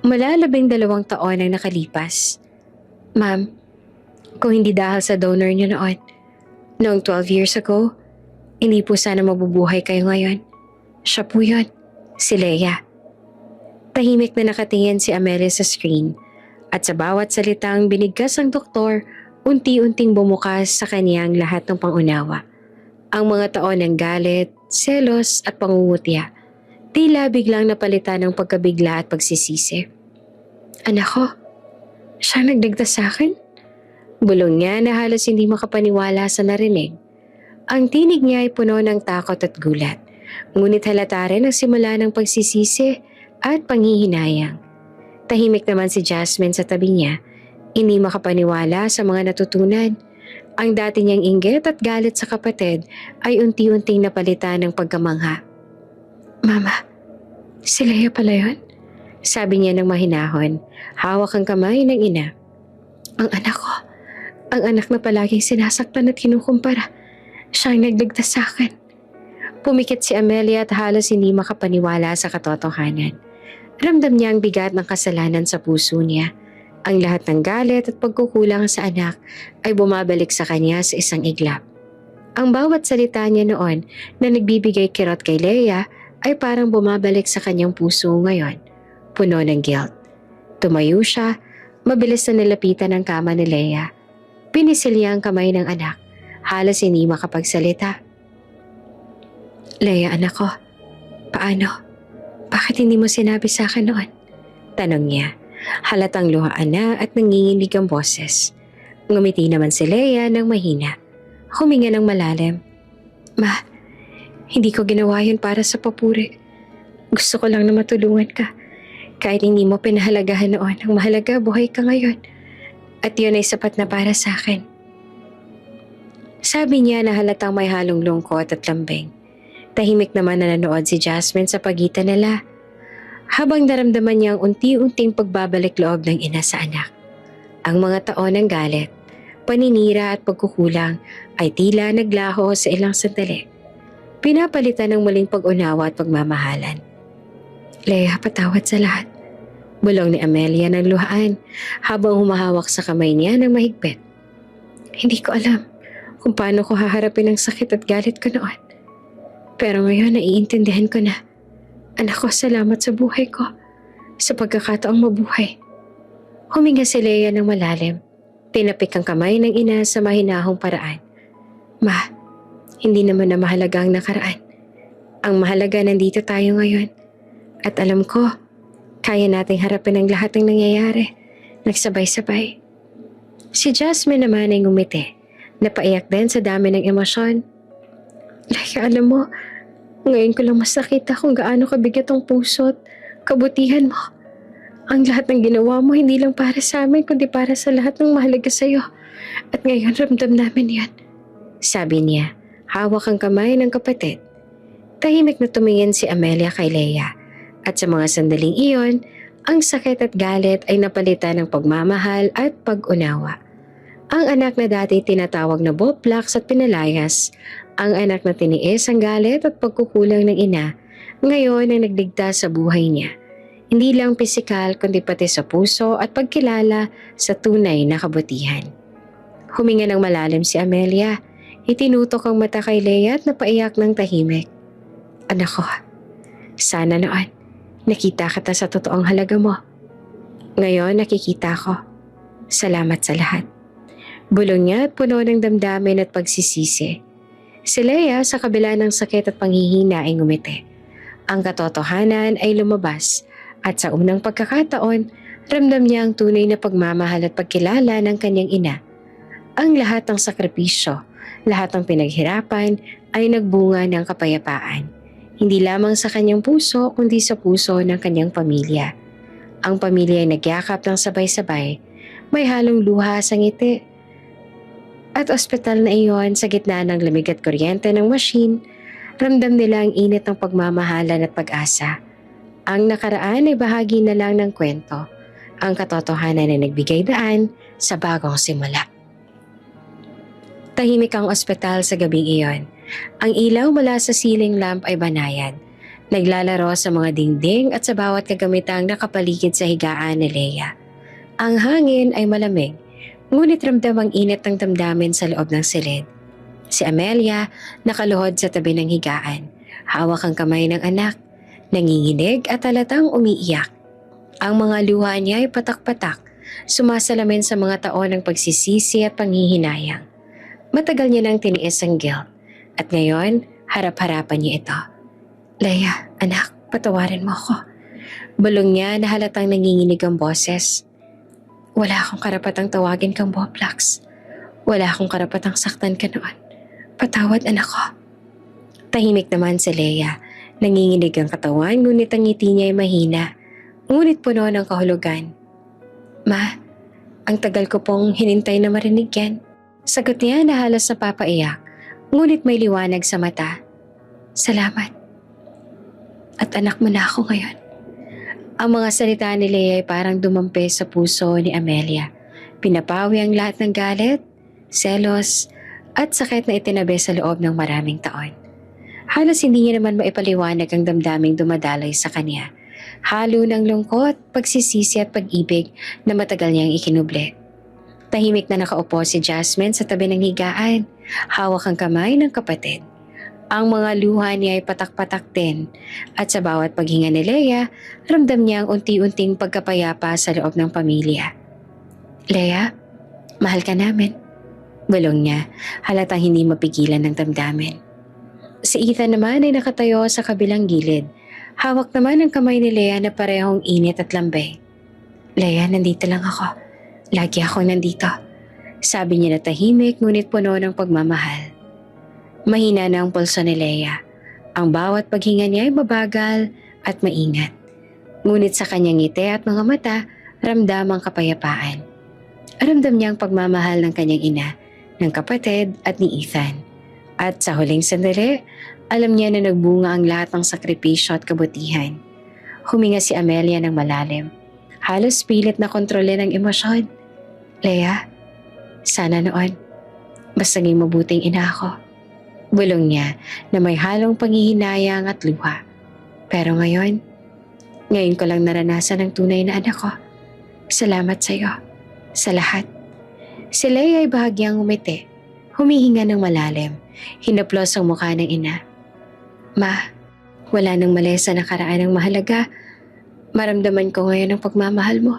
Mula 12 taon ang nakalipas. "Ma'am, kung hindi dahil sa donor niyo noong 12 years ago, hindi po sana mabubuhay kayo ngayon. Siya po yun, si Leia." Tahimik na nakatingin si Amelia sa screen at sa bawat salitang binigkas ang doktor, unti-unting bumukas sa kaniyang lahat ng pangunawa. Ang mga taon ng galit, selos at pangungutya, tila biglang napalitan ng pagkabigla at pagsisisi. "Anak ko, siya nagligtas sa akin?" Bulong niya na halos hindi makapaniwala sa narinig. Ang tinig niya ay puno ng takot at gulat, ngunit halata rin ang simula ng pagsisisi at panghihinayang. Tahimik naman si Jasmine sa tabi niya, hindi makapaniwala sa mga natutunan. Ang dati niyang inggit at galit sa kapatid ay unti-unting napalitan ng pagkamangha. "Mama, si Leia pala yun?" Sabi niya ng mahinahon, hawak ang kamay ng ina. "Ang anak ko, ang anak na palaging sinasaktan at kinukumpara. Siya ang nagligtas sa akin." Pumikit si Amelia at halos hindi makapaniwala sa katotohanan. Ramdam niya ang bigat ng kasalanan sa puso niya. Ang lahat ng galit at pagkukulang sa anak ay bumabalik sa kanya sa isang iglap. Ang bawat salita niya noon na nagbibigay kirot kay Leia ay parang bumabalik sa kanyang puso ngayon, puno ng guilt. Tumayo siya, mabilis na nilapitan ang kama ni Leia. Pinisil niya ang kamay ng anak, halos hindi makapagsalita. "Leia, anak ko, paano? Bakit hindi mo sinabi sa akin noon?" Tanong niya. Halatang luhaan na at nanginginig ang boses. Ngumiti naman si Leia ng mahina. Huminga ng malalim. "Ma, hindi ko ginawa yun para sa papuri. Gusto ko lang na matulungan ka. Kahit hindi mo pinahalagahan noon, ang mahalaga buhay ka ngayon. At yun ay sapat na para sa akin." Sabi niya na halatang may halong lungkot at lambing. Tahimik naman na nanood si Jasmine sa pagitan nila, habang naramdaman niya ang unti-unting pagbabalik loob ng ina sa anak. Ang mga taon ng galit, paninira at pagkukulang ay tila naglaho sa ilang sandali. Pinapalitan ng muling pag-unawa at pagmamahalan. "Leia, patawad sa lahat." Bulong ni Amelia ng luhaan habang humahawak sa kamay niya ng mahigpit. "Hindi ko alam kung paano ko haharapin ang sakit at galit ko noon. Pero ngayon naiintindihan ko na. Anak ko, salamat sa buhay ko, sa pagkakataong mabuhay." Huminga si Leia ng malalim. Tinapik ang kamay ng ina sa mahinahong paraan. "Ma, hindi naman na mahalaga ang nakaraan. Ang mahalaga nandito tayo ngayon. At alam ko, kaya nating harapin ang lahat ng nangyayari, nagsabay-sabay." Si Jasmine naman ay ngumiti, napaiyak din sa dami ng emosyon. "Leia, alam mo, ngayon ko lang mas nakita kung gaano kabigat ang puso at kabutihan mo. Ang lahat ng ginawa mo hindi lang para sa amin kundi para sa lahat ng mahalaga sa'yo. At ngayon ramdam namin yan." Sabi niya, hawak ang kamay ng kapatid. Tahimik na tumingin si Amelia kay Leia at sa mga sandaling iyon Ang sakit at galit ay napalitan ng pagmamahal at pag-unawa. Ang anak na dati tinatawag na boplax at pinalayas, ang anak na tiniis ang galit at pagkukulang ng ina, ngayon ay nagligtas sa buhay niya. Hindi lang pisikal kundi pati sa puso at pagkilala sa tunay na kabutihan. Huminga ng malalim si Amelia. Itinutok ang mata kay Lea at napaiyak ng tahimik. Anak ko, sana noon nakita kita sa totoong halaga mo. Ngayon nakikita ko. Salamat sa lahat. Bulong niya at puno ng damdamin at pagsisisi. Si Lea sa kabila ng sakit at panghihina ay ngumiti. Ang katotohanan ay lumabas at sa unang pagkakataon, ramdam niya ang tunay na pagmamahal at pagkilala ng kanyang ina. Ang lahat ng sakripisyo, lahat ng pinaghirapan ay nagbunga ng kapayapaan. Hindi lamang sa kanyang puso kundi sa puso ng kanyang pamilya. Ang pamilya ay nagyakap ng sabay-sabay, may halong luha sa ngiti. At ospital na iyon sa gitna ng lamig at kuryente ng machine, ramdam nila ang init ng pagmamahalan at pag-asa. Ang nakaraan ay bahagi na lang ng kwento. Ang katotohanan ay nagbigay daan sa bagong simula. Tahimik ang ospital sa gabing iyon. Ang ilaw mula sa ceiling lamp ay banayad. Naglalaro sa mga dingding at sa bawat kagamitang nakapaligid sa higaan ni Lea. Ang hangin ay malamig, ngunit ramdam ang init ng damdamin sa loob ng silid. Si Amelia nakaluhod sa tabi ng higaan. Hawak ang kamay ng anak. Nanginginig at halatang umiiyak. Ang mga luha niya ay patak-patak, sumasalamin sa mga taon ng pagsisisi at panghihinayang. Matagal niya nang tiniis ang guilt at ngayon harap-harapan niya ito. Lea, anak, patawarin mo ako. Bulong niya na halatang nanginginig ang boses. Wala akong karapatang tawagin kang boplax. Wala akong karapatang saktan ka noon. Patawad, anak ko. Tahimik naman si Lea. Nanginginig ang katawan ngunit ang ngiti niya ay mahina. Ngunit puno ng kahulugan. Ma, ang tagal ko pong hinintay na marinig yan. Sagot niya na halos napapaiyak. Ngunit may liwanag sa mata. Salamat. At anak mo na ako ngayon. Ang mga salita ni Lea ay parang dumampi sa puso ni Amelia. Pinapawi ang lahat ng galit, selos, at sakit na itinabi sa loob ng maraming taon. Halos hindi niya naman maipaliwanag ang damdaming dumadaloy sa kanya. Halo ng lungkot, pagsisisi at pag-ibig na matagal niyang ikinubli. Tahimik na nakaupo si Jasmine sa tabi ng higaan, hawak ang kamay ng kapatid. Ang mga luha niya ay patak-patak din at sa bawat paghinga ni Lea, ramdam niya ang unti-unting pagkapayapa sa loob ng pamilya. Lea, mahal ka namin. Bulong niya, halatang hindi mapigilan ng damdamin. Si Ethan naman ay nakatayo sa kabilang gilid. Hawak naman ang kamay ni Lea na parehong init at lambay. Lea, nandito lang ako. Lagi ako nandito. Sabi niya na tahimik ngunit puno ng pagmamahal. Mahina na ang pulso ni Lea. Ang bawat paghinga niya ay mabagal at maingat. Ngunit sa kanyang ngiti at mga mata, ramdam ang kapayapaan. Ramdam niya ang pagmamahal ng kanyang ina, ng kapatid at ni Ethan. At sa huling sandali, alam niya na nagbunga ang lahat ng sakripisyo at kabutihan. Huminga si Amelia ng malalim. Halos pilit na kontrolin ang emosyon. Lea, sana noon, mas naging mabuting ina ako. Bulong niya na may halong panghihinayang at luha. Pero ngayon ko lang naranasan ang tunay na anak ko. Salamat sa iyo, sa lahat. Si Lea ay bahagyang umiti, humihinga ng malalim. Hinaplos ang mukha ng ina. Ma, wala nang mali sa nakaraan ng mahalaga. Maramdaman ko ngayon ang pagmamahal mo.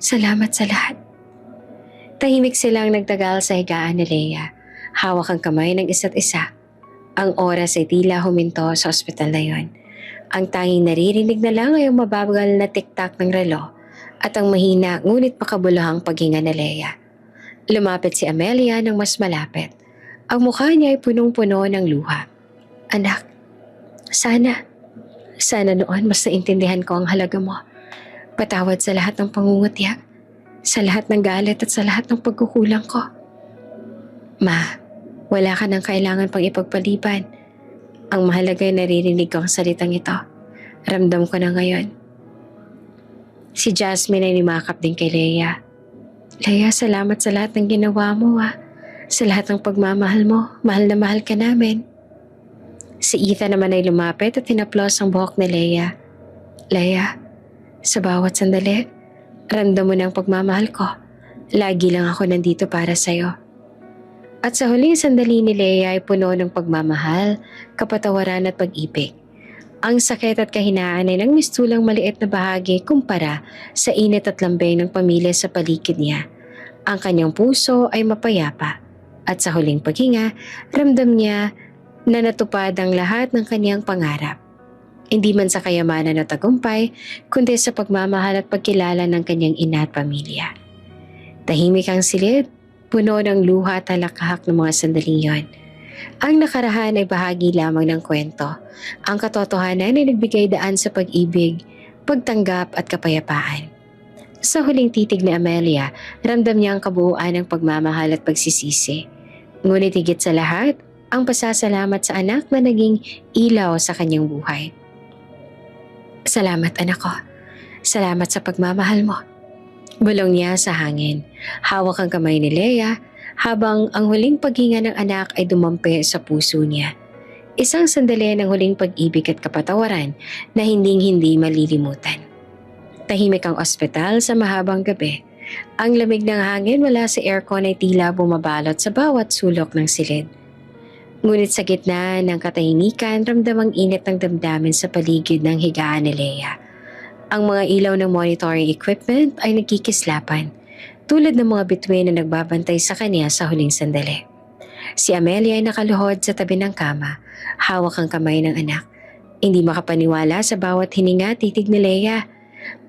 Salamat sa lahat. Tahimik silang nagtagal sa higaan ni Lea. Hawak ang kamay ng isa't isa. Ang oras ay tila huminto sa ospital na yon. Ang tanging naririnig na lang ay ang mabagal na tiktak ng relo at ang mahina ngunit makabuluhang paghinga ni Lea. Lumapit si Amelia ng mas malapit. Ang mukha niya ay punong-puno ng luha. Anak, sana noon mas naintindihan ko ang halaga mo. Patawad sa lahat ng pangungutya, sa lahat ng galit at sa lahat ng pagkukulang ko. Ma, wala ka nang kailangan pang ipagpaliban. Ang mahalaga ay naririnig ko ang salitang ito. Ramdam ko na ngayon. Si Jasmine ay nimakap din kay Leia. Leia, salamat sa lahat ng ginawa mo Sa lahat ng pagmamahal mo, mahal na mahal ka namin. Si Ethan naman ay lumapit at tinaplos ang buhok ni Leia. Leia, sa bawat sandali, ramdam mo na ang pagmamahal ko. Lagi lang ako nandito para sa'yo. At sa huling sandali ni Leia ay puno ng pagmamahal, kapatawaran at pag-ibig. Ang sakit at kahinaan ay nang mistulang maliit na bahagi kumpara sa init at lambing ng pamilya sa paligid niya. Ang kanyang puso ay mapayapa at sa huling paghinga, ramdam niya na natupad ang lahat ng kanyang pangarap. Hindi man sa kayamanan o tagumpay, kundi sa pagmamahal at pagkilala ng kanyang ina at pamilya. Tahimik ang silid, puno ng luha at halakahak ng mga sandaling yon. Ang nakarahan ay bahagi lamang ng kwento. Ang katotohanan ay nagbigay daan sa pag-ibig, pagtanggap at kapayapaan. Sa huling titig ni Amelia, ramdam niya ang kabuuan ng pagmamahal at pagsisisi. Ngunit higit sa lahat, ang pasasalamat sa anak na naging ilaw sa kanyang buhay. Salamat anak ko. Salamat sa pagmamahal mo. Bulong niya sa hangin. Hawak ang kamay ni Leia habang ang huling paghinga ng anak ay dumampi sa puso niya. Isang sandali ng huling pag-ibig at kapatawaran na hinding-hindi malilimutan. Tahimik ang ospital sa mahabang gabi. Ang lamig ng hangin mula sa aircon ay tila bumabalot sa bawat sulok ng silid. Ngunit sa gitna ng katahimikan, ramdam ang init ng damdamin sa paligid ng higaan ni Leia. Ang mga ilaw ng monitoring equipment ay nagkikislapan, tulad ng mga bituin na nagbabantay sa kanya sa huling sandali. Si Amelia ay nakaluhod sa tabi ng kama, hawak ang kamay ng anak. Hindi makapaniwala sa bawat hininga titig ni Leia.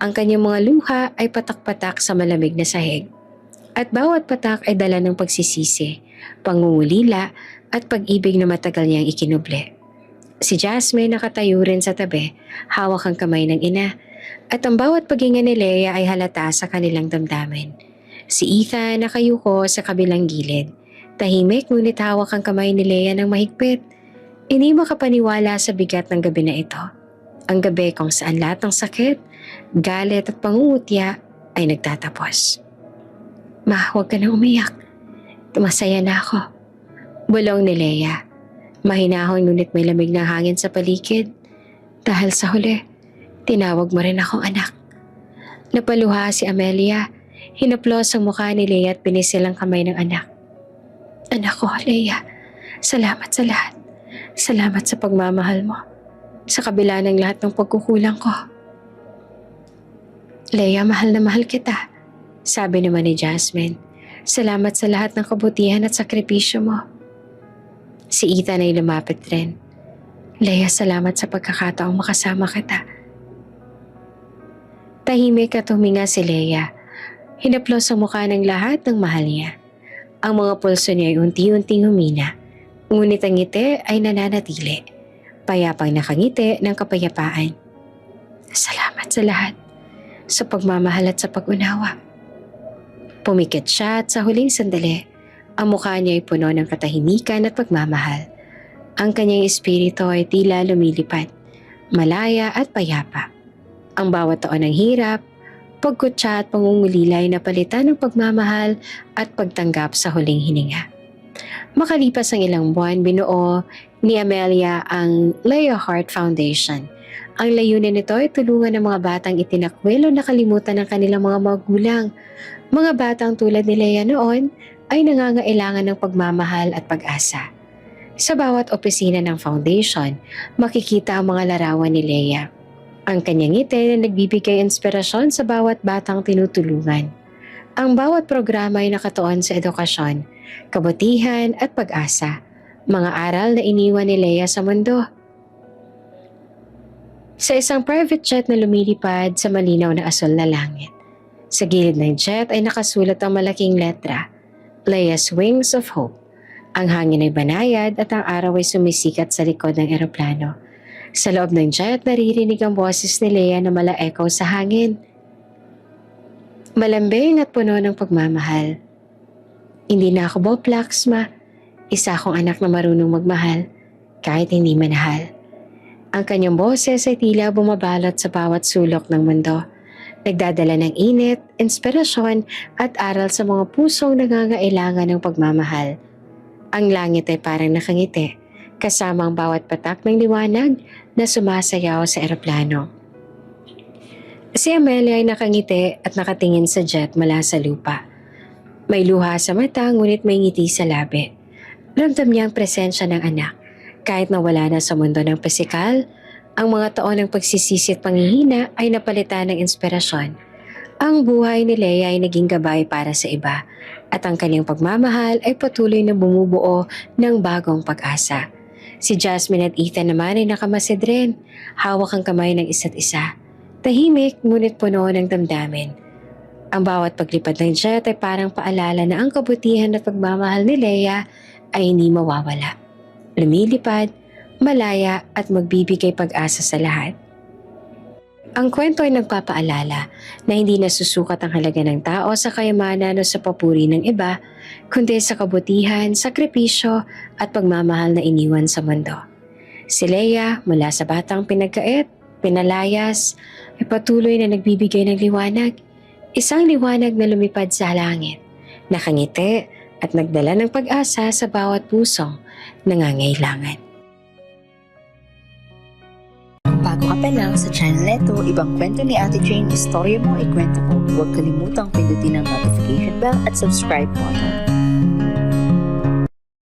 Ang kanyang mga luha ay patak-patak sa malamig na sahig. At bawat patak ay dala ng pagsisisi, pangungulila at pag-ibig na matagal niyang ikinuble. Si Jasmine nakatayo rin sa tabi, hawak ang kamay ng ina. At ang bawat paghinga ni Leia ay halata sa kanilang damdamin. Si Ethan nakayuko sa kabilang gilid. Tahimik ngunit hawak ang kamay ni Leia ng mahigpit. Hindi makapaniwala sa bigat ng gabi na ito. Ang gabi kung saan lahat ng sakit, galit at pangungutya ay nagtatapos. Ma, huwag ka na umiyak. Masaya na ako. Bulong ni Leia. Mahinahon ngunit may lamig na hangin sa paligid. Dahil sa huli, tinawag mo rin akong anak. Napaluha si Amelia. Hinaplos ang mukha ni Leia at pinisil ang kamay ng anak. Anak ko, Leia. Salamat sa lahat. Salamat sa pagmamahal mo. Sa kabila ng lahat ng pagkukulang ko. Leia, mahal na mahal kita. Sabi naman ni Jasmine. Salamat sa lahat ng kabutihan at sakripisyo mo. Si Ethan ay lumapit rin. Leia, salamat sa pagkakataong makasama kita. Tahimik at huminga si Leia. Hinaplos ang mukha ng lahat ng mahal niya. Ang mga pulso niya ay unti-unting humina. Ngunit ang ngiti ay nananatili. Payapang nakangiti ng kapayapaan. Salamat sa lahat. Sa pagmamahal at sa pag-unawa. Pumikit siya at sa huling sandali, ang mukha niya ay puno ng katahimikan at pagmamahal. Ang kanyang espiritu ay tila lumilipad, malaya at payapa. Ang bawat taon ng hirap, pagkutsa at pangungulila ay napalitan ng pagmamahal at pagtanggap sa huling hininga. Makalipas ang ilang buwan, binuo ni Amelia ang Leia Heart Foundation. Ang layunin nito ay tulungan ng mga batang itinakwil o nakalimutan ng kanilang mga magulang. Mga batang tulad ni Leia noon ay nangangailangan ng pagmamahal at pag-asa. Sa bawat opisina ng foundation, makikita ang mga larawan ni Leia. Ang kanyang ngiti na nagbibigay inspirasyon sa bawat batang tinutulungan. Ang bawat programa ay nakatuon sa edukasyon, kabutihan at pag-asa, mga aral na iniwan ni Leia sa mundo. Sa isang private jet na lumilipad sa malinaw na asul na langit. Sa gilid ng jet ay nakasulat ang malaking letra, Leia's Wings of Hope. Ang hangin ay banayad at ang araw ay sumisikat sa likod ng eroplano. Sa loob ng jet, naririnig ang boses ni Leia na mala-echo sa hangin. Malambing at puno ng pagmamahal. Hindi na ako Boplax, ma. Isa akong anak na marunong magmahal, kahit hindi manahal. Ang kanyang boses ay tila bumabalot sa bawat sulok ng mundo. Nagdadala ng init, inspirasyon at aral sa mga pusong nangangailangan ng pagmamahal. Ang langit ay parang nakangiti, kasama ang bawat patak ng liwanag na sumasayaw sa eroplano. Si Amelia ay nakangiti at nakatingin sa jet mula sa lupa. May luha sa mata ngunit may ngiti sa labi. Ramdam niya ang presensya ng anak. Kahit nawala na sa mundo ng pisikal, ang mga taon ng pagsisisi at panghihina ay napalitan ng inspirasyon. Ang buhay ni Leia ay naging gabay para sa iba at ang kanyang pagmamahal ay patuloy na bumubuo ng bagong pag-asa. Si Jasmine at Ethan naman ay nakamasid rin, hawak ang kamay ng isa't isa. Tahimik ngunit puno ng damdamin. Ang bawat paglipad ng jet ay parang paalala na ang kabutihan at pagmamahal ni Leia ay hindi mawawala. Lumilipad, malaya at magbibigay pag-asa sa lahat. Ang kwento ay nagpapaalala na hindi nasusukat ang halaga ng tao sa kayamanan o sa papuri ng iba, kundi sa kabutihan, sakripisyo at pagmamahal na iniwan sa mundo. Si Leia, mula sa batang pinagkait, pinalayas, ay patuloy na nagbibigay ng liwanag. Isang liwanag na lumipad sa langit, nakangiti at nagdala ng pag-asa sa bawat pusong nangangailangan. Bago ka pa lang sa channel neto, ibang kwento ni Ate Jane, istorya mo, ikwento ko. Huwag kalimutang pindutin ang notification bell at subscribe button.